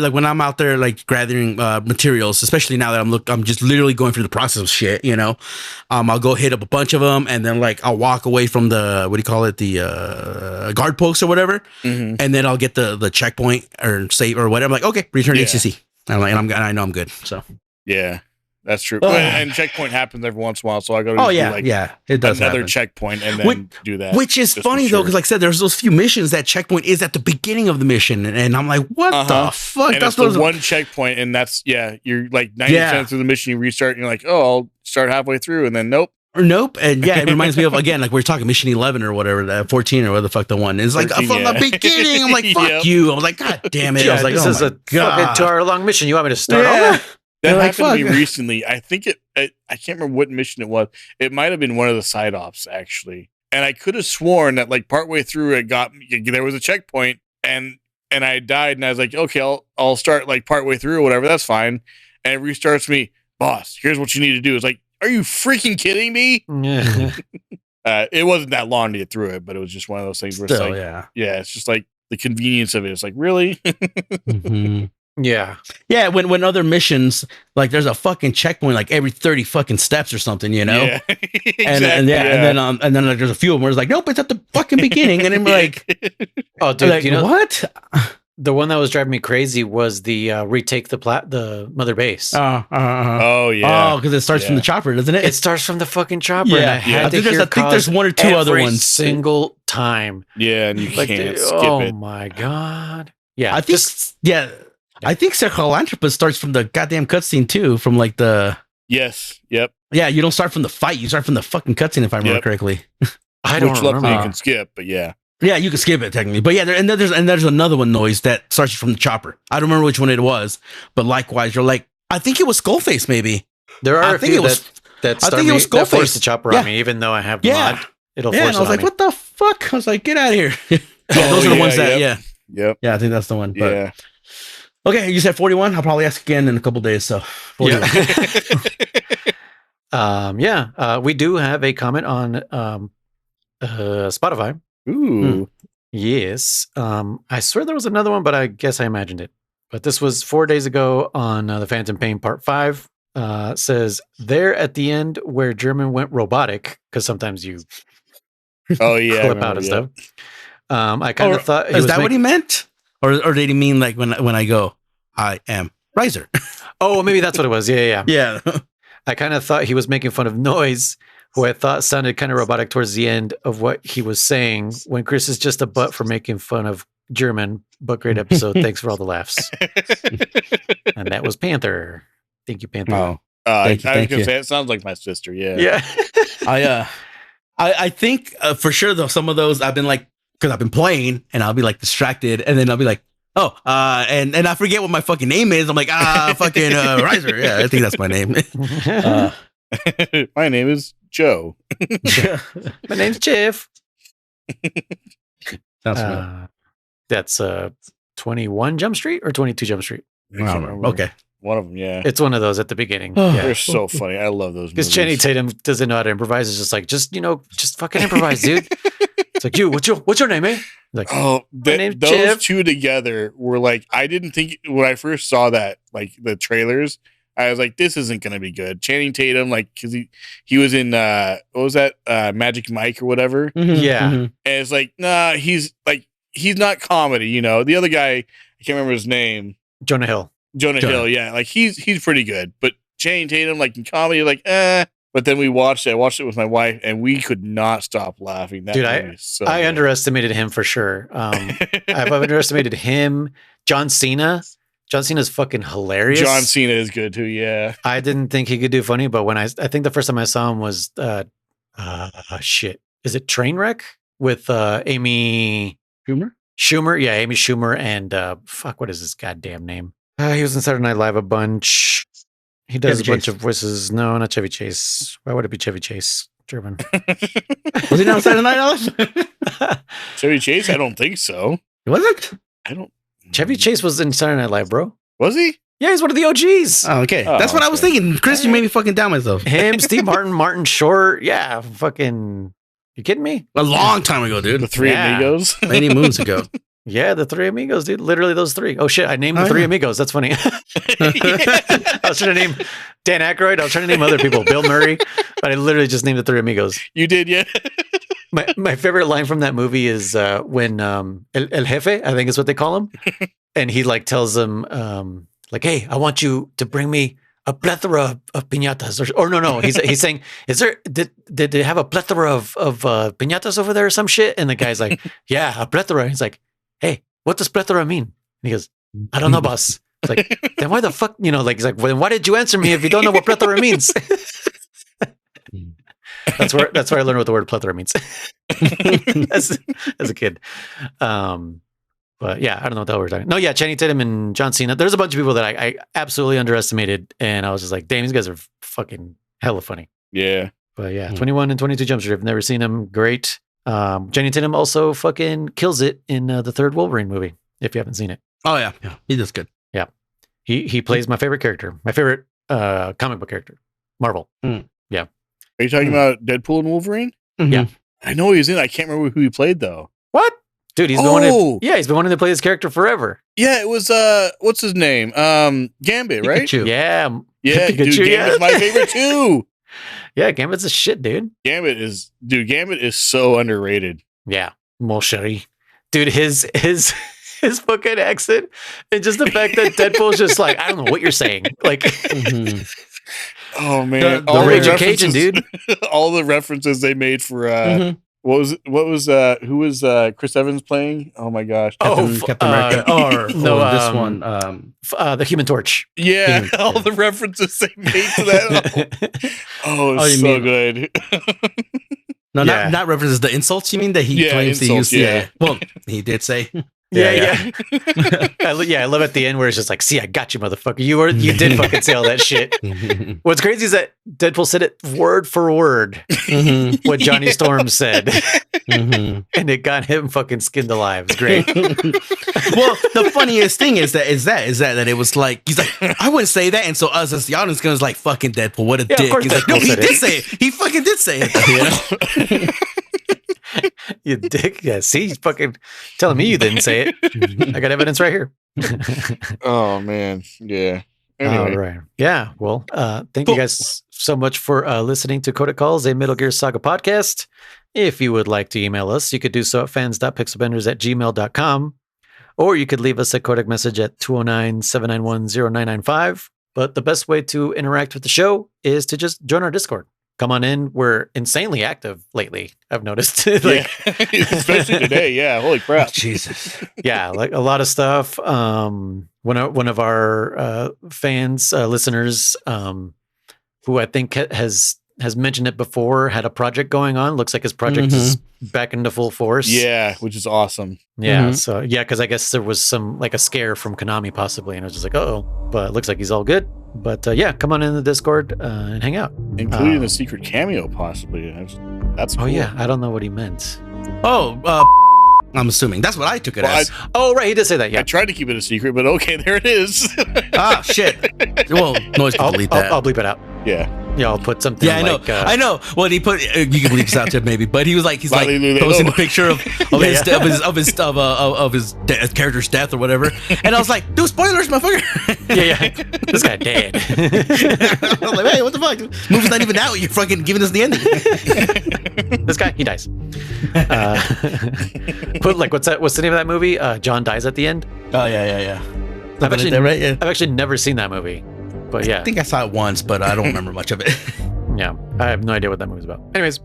Speaker 3: like when I'm out there, like gathering materials, especially now that I'm just literally going through the process of shit, I'll go hit up a bunch of them and then like I'll walk away from the, the guard post or whatever. And then I'll get the checkpoint or save or whatever. I'm like, okay, return to HCC. And I'm like, I know I'm good. So,
Speaker 2: yeah. That's true. And checkpoint happens every once in a while, so I go to
Speaker 3: it does
Speaker 2: another
Speaker 3: happen.
Speaker 2: checkpoint and then do that.
Speaker 3: Which is funny though, because like I said, there's those few missions that checkpoint is at the beginning of the mission, and I'm like, what the fuck?
Speaker 2: And that's the one checkpoint, and that's you're like 90% through the mission, you restart, and you're like, oh, I'll start halfway through, and then nope.
Speaker 3: And it reminds me of again, like we were talking Mission 11 or whatever, 14 or whatever the fuck the one. It's like
Speaker 2: 14,
Speaker 3: from the beginning, I'm like, fuck you. I was like, god damn it. I was like,
Speaker 1: this is a fucking 2-hour-long mission. You want me to start over?
Speaker 2: That happened to me recently. I think I can't remember what mission it was. It might have been one of the side ops actually. And I could have sworn that like partway through there was a checkpoint and I died and I was like, okay, I'll start like partway through or whatever. That's fine. And it restarts me. Boss, here's what you need to do. It's like, are you freaking kidding me? It wasn't that long to get through it, but it was just one of those things where it's like, it's just like the convenience of it. It's like, really?
Speaker 1: Yeah.
Speaker 3: When other missions, like there's a fucking checkpoint like every 30 fucking steps or something,
Speaker 2: Yeah, exactly,
Speaker 3: and then like, there's a few of them where it's like, nope, it's at the fucking beginning, and I'm like,
Speaker 1: oh, dude,
Speaker 3: like, what?
Speaker 1: The one that was driving me crazy was the retake the mother base.
Speaker 2: Oh yeah.
Speaker 3: Oh, because it starts from the chopper, doesn't it?
Speaker 1: It starts from the fucking chopper.
Speaker 3: Yeah.
Speaker 1: And I think
Speaker 3: there's one or two other ones.
Speaker 1: Single time.
Speaker 2: Yeah, and you can't skip it.
Speaker 1: Oh my god. Yeah.
Speaker 3: I think Psycholanthropus starts from the goddamn cutscene too, from like the
Speaker 2: Yes. Yep.
Speaker 3: Yeah, you don't start from the fight. You start from the fucking cutscene, if I remember correctly.
Speaker 1: I don't
Speaker 2: Which luckily
Speaker 1: remember.
Speaker 2: you can skip, but yeah.
Speaker 3: Yeah, you can skip it technically, but yeah, there's another one noise that starts from the chopper. I don't remember which one it was, but likewise, you're like, I think it was Skullface, maybe.
Speaker 1: There are
Speaker 3: I
Speaker 1: a
Speaker 3: think
Speaker 1: few
Speaker 3: it was.
Speaker 1: that
Speaker 3: I
Speaker 1: start
Speaker 3: think it
Speaker 1: me,
Speaker 3: was
Speaker 1: that force
Speaker 3: Skullface.
Speaker 1: the chopper
Speaker 3: Yeah.
Speaker 1: on me, even though I have the
Speaker 3: Yeah.
Speaker 1: mod. It'll
Speaker 3: Yeah,
Speaker 1: force
Speaker 3: and I
Speaker 1: it
Speaker 3: was
Speaker 1: on
Speaker 3: like,
Speaker 1: me.
Speaker 3: what the fuck? I was like, get out of here. Yeah, those are the ones that.
Speaker 2: Yep.
Speaker 3: Yeah,
Speaker 2: Yep.
Speaker 3: yeah, I think that's the one. But,
Speaker 2: Yeah.
Speaker 3: Okay, you said 41. I'll probably ask again in a couple days. So 41.
Speaker 1: We do have a comment on Spotify.
Speaker 2: Ooh.
Speaker 1: Yes. I swear there was another one, but I guess I imagined it. But this was 4 days ago on the Phantom Pain Part 5. Says, there at the end where German went robotic, because sometimes you
Speaker 2: Oh yeah.
Speaker 1: clip out and stuff. I kind of thought...
Speaker 3: Is that what he meant? Or did he mean like when I go, I am Riser?
Speaker 1: Oh, maybe that's what it was. Yeah.
Speaker 3: Yeah.
Speaker 1: I kind of thought he was making fun of Noise, who I thought sounded kind of robotic towards the end of what he was saying, when Chris is just a butt for making fun of German. But great episode. Thanks for all the laughs. And that was Panther. Thank you, Panther.
Speaker 3: Oh,
Speaker 2: I
Speaker 3: thank
Speaker 2: was gonna
Speaker 3: you.
Speaker 2: say it sounds like my sister. Yeah.
Speaker 1: Yeah.
Speaker 3: I think for sure though, some of those I've been like, because I've been playing and I'll be like distracted and then I'll be like, oh, and I forget what my fucking name is. I'm like, fucking Riser. Yeah, I think that's my name.
Speaker 2: My name is Joe.
Speaker 1: My name's Jeff.
Speaker 3: Sounds familiar.
Speaker 1: That's 21 Jump Street or 22 Jump Street?
Speaker 2: I can't remember.
Speaker 3: Okay.
Speaker 2: One of them. Yeah.
Speaker 1: It's one of those at the beginning.
Speaker 2: They're
Speaker 1: Yeah.
Speaker 2: so funny. I love those
Speaker 1: Because
Speaker 2: movies.
Speaker 1: Channing Tatum doesn't know how to improvise. It's just like, just fucking improvise, dude. It's like, what's your name, eh? Like,
Speaker 2: Oh,
Speaker 1: name's
Speaker 2: those
Speaker 1: Jeff.
Speaker 2: two together were like, I didn't think when I first saw that, like the trailers, I was like, this isn't gonna be good. Channing Tatum, like, because he was in what was that, Magic Mike or whatever,
Speaker 1: yeah.
Speaker 2: and it's like, nah, he's not comedy, you know. The other guy, I can't remember his name,
Speaker 1: Jonah Hill.
Speaker 2: Jonah Hill, yeah, like he's pretty good, but Channing Tatum, like in comedy, like But then I watched it with my wife, and we could not stop laughing. That
Speaker 1: Dude,
Speaker 2: movie is so
Speaker 1: I
Speaker 2: good.
Speaker 1: underestimated him for sure. I've underestimated him. John Cena. John Cena's fucking hilarious.
Speaker 2: John Cena is good too. Yeah.
Speaker 1: I didn't think he could do funny, but when I think the first time I saw him was shit. Is it Trainwreck with Amy Schumer? Yeah, Amy Schumer and what is his goddamn name? He was in Saturday Night Live a bunch. He does
Speaker 3: Chevy
Speaker 1: a bunch
Speaker 3: Chase.
Speaker 1: of voices. No, not Chevy Chase. Why would it be Chevy Chase? German.
Speaker 3: Was he not on Saturday Night Live?
Speaker 2: Chevy Chase? I don't think so.
Speaker 3: Was it?
Speaker 2: I don't.
Speaker 1: Chevy Chase was in Saturday Night Live, bro.
Speaker 2: Was he?
Speaker 1: Yeah, he's one of the OGs.
Speaker 3: Oh, okay.
Speaker 2: Oh,
Speaker 3: That's what I was
Speaker 2: okay.
Speaker 3: thinking. Chris, you made me fucking down myself.
Speaker 1: Him, Steve Martin, Martin Short. Yeah, fucking. You kidding me?
Speaker 3: A long time ago,
Speaker 2: The
Speaker 3: dude.
Speaker 2: Three
Speaker 1: Yeah.
Speaker 2: Amigos.
Speaker 3: Many moons ago.
Speaker 1: Yeah, the Three Amigos, dude. Literally those three. Oh shit, I named the Three Amigos. That's funny. I was trying to name Dan Aykroyd. I was trying to name other people, Bill Murray, but I literally just named the Three Amigos.
Speaker 2: You did, yeah.
Speaker 1: My favorite line from that movie is when El Jefe, I think is what they call him, and he like tells them like, "Hey, I want you to bring me a plethora of piñatas," or no, he's saying, "Is there did they have a plethora of piñatas over there or some shit?" And the guy's like, "Yeah, a plethora." He's like, "Hey, what does plethora mean?" And he goes, "I don't know, boss." It's like, then why the fuck, like, he's like, well, then why did you answer me if you don't know what plethora means? That's where I learned what the word plethora means as a kid. But yeah, I don't know what the hell we're talking. No, yeah, Channing Tatum and John Cena. There's a bunch of people that I absolutely underestimated, and I was just like, damn, these guys are fucking hella funny.
Speaker 2: Yeah.
Speaker 1: But yeah, 21 and 22 Jump Street. I've never seen them. Great. Channing Tatum also fucking kills it in the third Wolverine movie. If you haven't seen it,
Speaker 3: Oh, yeah. He does good.
Speaker 1: yeah, he plays my favorite character, my favorite comic book character, Marvel.
Speaker 2: Are you talking about Deadpool and Wolverine?
Speaker 1: Yeah.
Speaker 2: I know he was in. I can't remember who he played though.
Speaker 1: What? Dude, he's been
Speaker 2: Oh!
Speaker 1: he's been wanting to play this character forever.
Speaker 2: Yeah, it was what's his name? Gambit, right?
Speaker 3: Pikachu.
Speaker 1: Yeah.
Speaker 2: Yeah, dude,
Speaker 1: Pikachu, yeah.
Speaker 2: Gambit's my favorite too.
Speaker 1: Yeah, Gambit's a shit, dude.
Speaker 2: Gambit is so underrated.
Speaker 1: Yeah. Mon chéri. Dude, his fucking accent and just the fact that Deadpool's just like, I don't know what you're saying. Like,
Speaker 2: Oh man,
Speaker 3: The
Speaker 2: all
Speaker 1: Raging
Speaker 2: references-
Speaker 1: Cajun, dude.
Speaker 2: all the references they made for What was who was Chris Evans playing? Oh my gosh.
Speaker 3: Captain America. Or this one.
Speaker 1: The Human Torch.
Speaker 2: Yeah, all the references they made to that. It's so good.
Speaker 3: No, not references the insults. You mean that he claims
Speaker 2: insults,
Speaker 3: to use? Yeah. Well, he did say.
Speaker 1: Yeah. I love at the end where it's just like, see, I got you, motherfucker. You did fucking say all that shit. What's crazy is that Deadpool said it word for word what Johnny Storm said. And it got him fucking skinned alive. It's great.
Speaker 3: Well, the funniest thing is that it was like, he's like, I wouldn't say that. And so us as the audience was like, fucking Deadpool, what a dick.
Speaker 1: Of course
Speaker 3: He's like, no, he did say it. He fucking did say it.
Speaker 1: You dick. Yeah, see, he's fucking telling me you didn't say it. I got evidence right here.
Speaker 2: Oh, man. Yeah. Anyway.
Speaker 1: All right. Yeah. Well, thank you guys so much for listening to Codec Calls, a Metal Gear Saga podcast. If you would like to email us, you could do so at fans.pixelbenders@gmail.com, or you could leave us a Codec message at 209-791-0995. But the best way to interact with the show is to just join our Discord. Come on in. We're insanely active lately, I've noticed.
Speaker 2: Especially today. Yeah. Holy crap.
Speaker 3: Jesus.
Speaker 1: Yeah, like a lot of stuff. One of our fans, listeners, who I think has mentioned it before, had a project going on. Looks like his project is back into full force.
Speaker 2: Yeah, which is awesome.
Speaker 1: Yeah. So because I guess there was some like a scare from Konami possibly, and I was just like, but it looks like he's all good. But come on in the Discord and hang out,
Speaker 2: including a secret cameo possibly. That's cool.
Speaker 1: Oh yeah, I don't know what he meant.
Speaker 3: I'm assuming that's what I took it as.
Speaker 1: Right, he did say that. Yeah,
Speaker 2: I tried to keep it a secret, but okay, there it is.
Speaker 3: Shit. Well, Noise can delete that.
Speaker 1: I'll bleep it out.
Speaker 2: Yeah.
Speaker 1: Yeah, I'll put something.
Speaker 3: Yeah, I know. Well, he put. You can bleep this out too, maybe. But he was like, posting a picture of his character's death or whatever. And I was like, dude, spoilers, motherfucker.
Speaker 1: Yeah. This guy dead.
Speaker 3: I was like, hey, what the fuck? This movie's not even out. You're fucking giving us the ending.
Speaker 1: This guy, he dies. Put like, what's the name of that movie? John dies at the end.
Speaker 3: Oh yeah.
Speaker 1: I've actually never seen that movie. But yeah,
Speaker 3: I think I saw it once, but I don't remember much of it.
Speaker 1: Yeah, I have no idea what that movie's about. Anyways,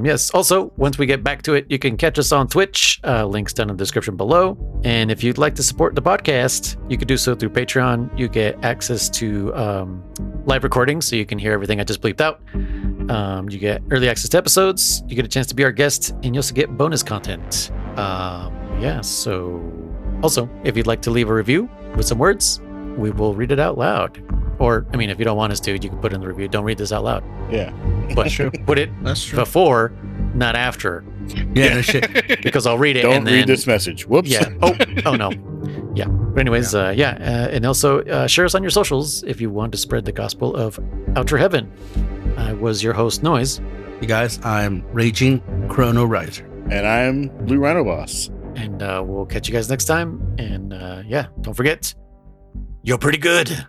Speaker 1: yes. Also, once we get back to it, you can catch us on Twitch. Links down in the description below. And if you'd like to support the podcast, you could do so through Patreon. You get access to live recordings, so you can hear everything I just bleeped out. You get early access to episodes. You get a chance to be our guest, and you also get bonus content. So also, if you'd like to leave a review with some words, we will read it out loud. Or, I mean, if you don't want us to, you can put in the review. Don't read this out loud.
Speaker 2: Yeah.
Speaker 1: But put it before, not after.
Speaker 3: Yeah, no shit.
Speaker 1: Because I'll read it
Speaker 2: Don't
Speaker 1: and then...
Speaker 2: read this message. Whoops.
Speaker 1: Yeah. Oh no. Yeah. But anyways, and also share us on your socials if you want to spread the gospel of Outer Heaven. I was your host, Noise.
Speaker 3: You guys, I'm Raging Chrono Riser.
Speaker 2: And I'm Blue Rhino Boss.
Speaker 1: And we'll catch you guys next time. And don't forget, you're pretty good.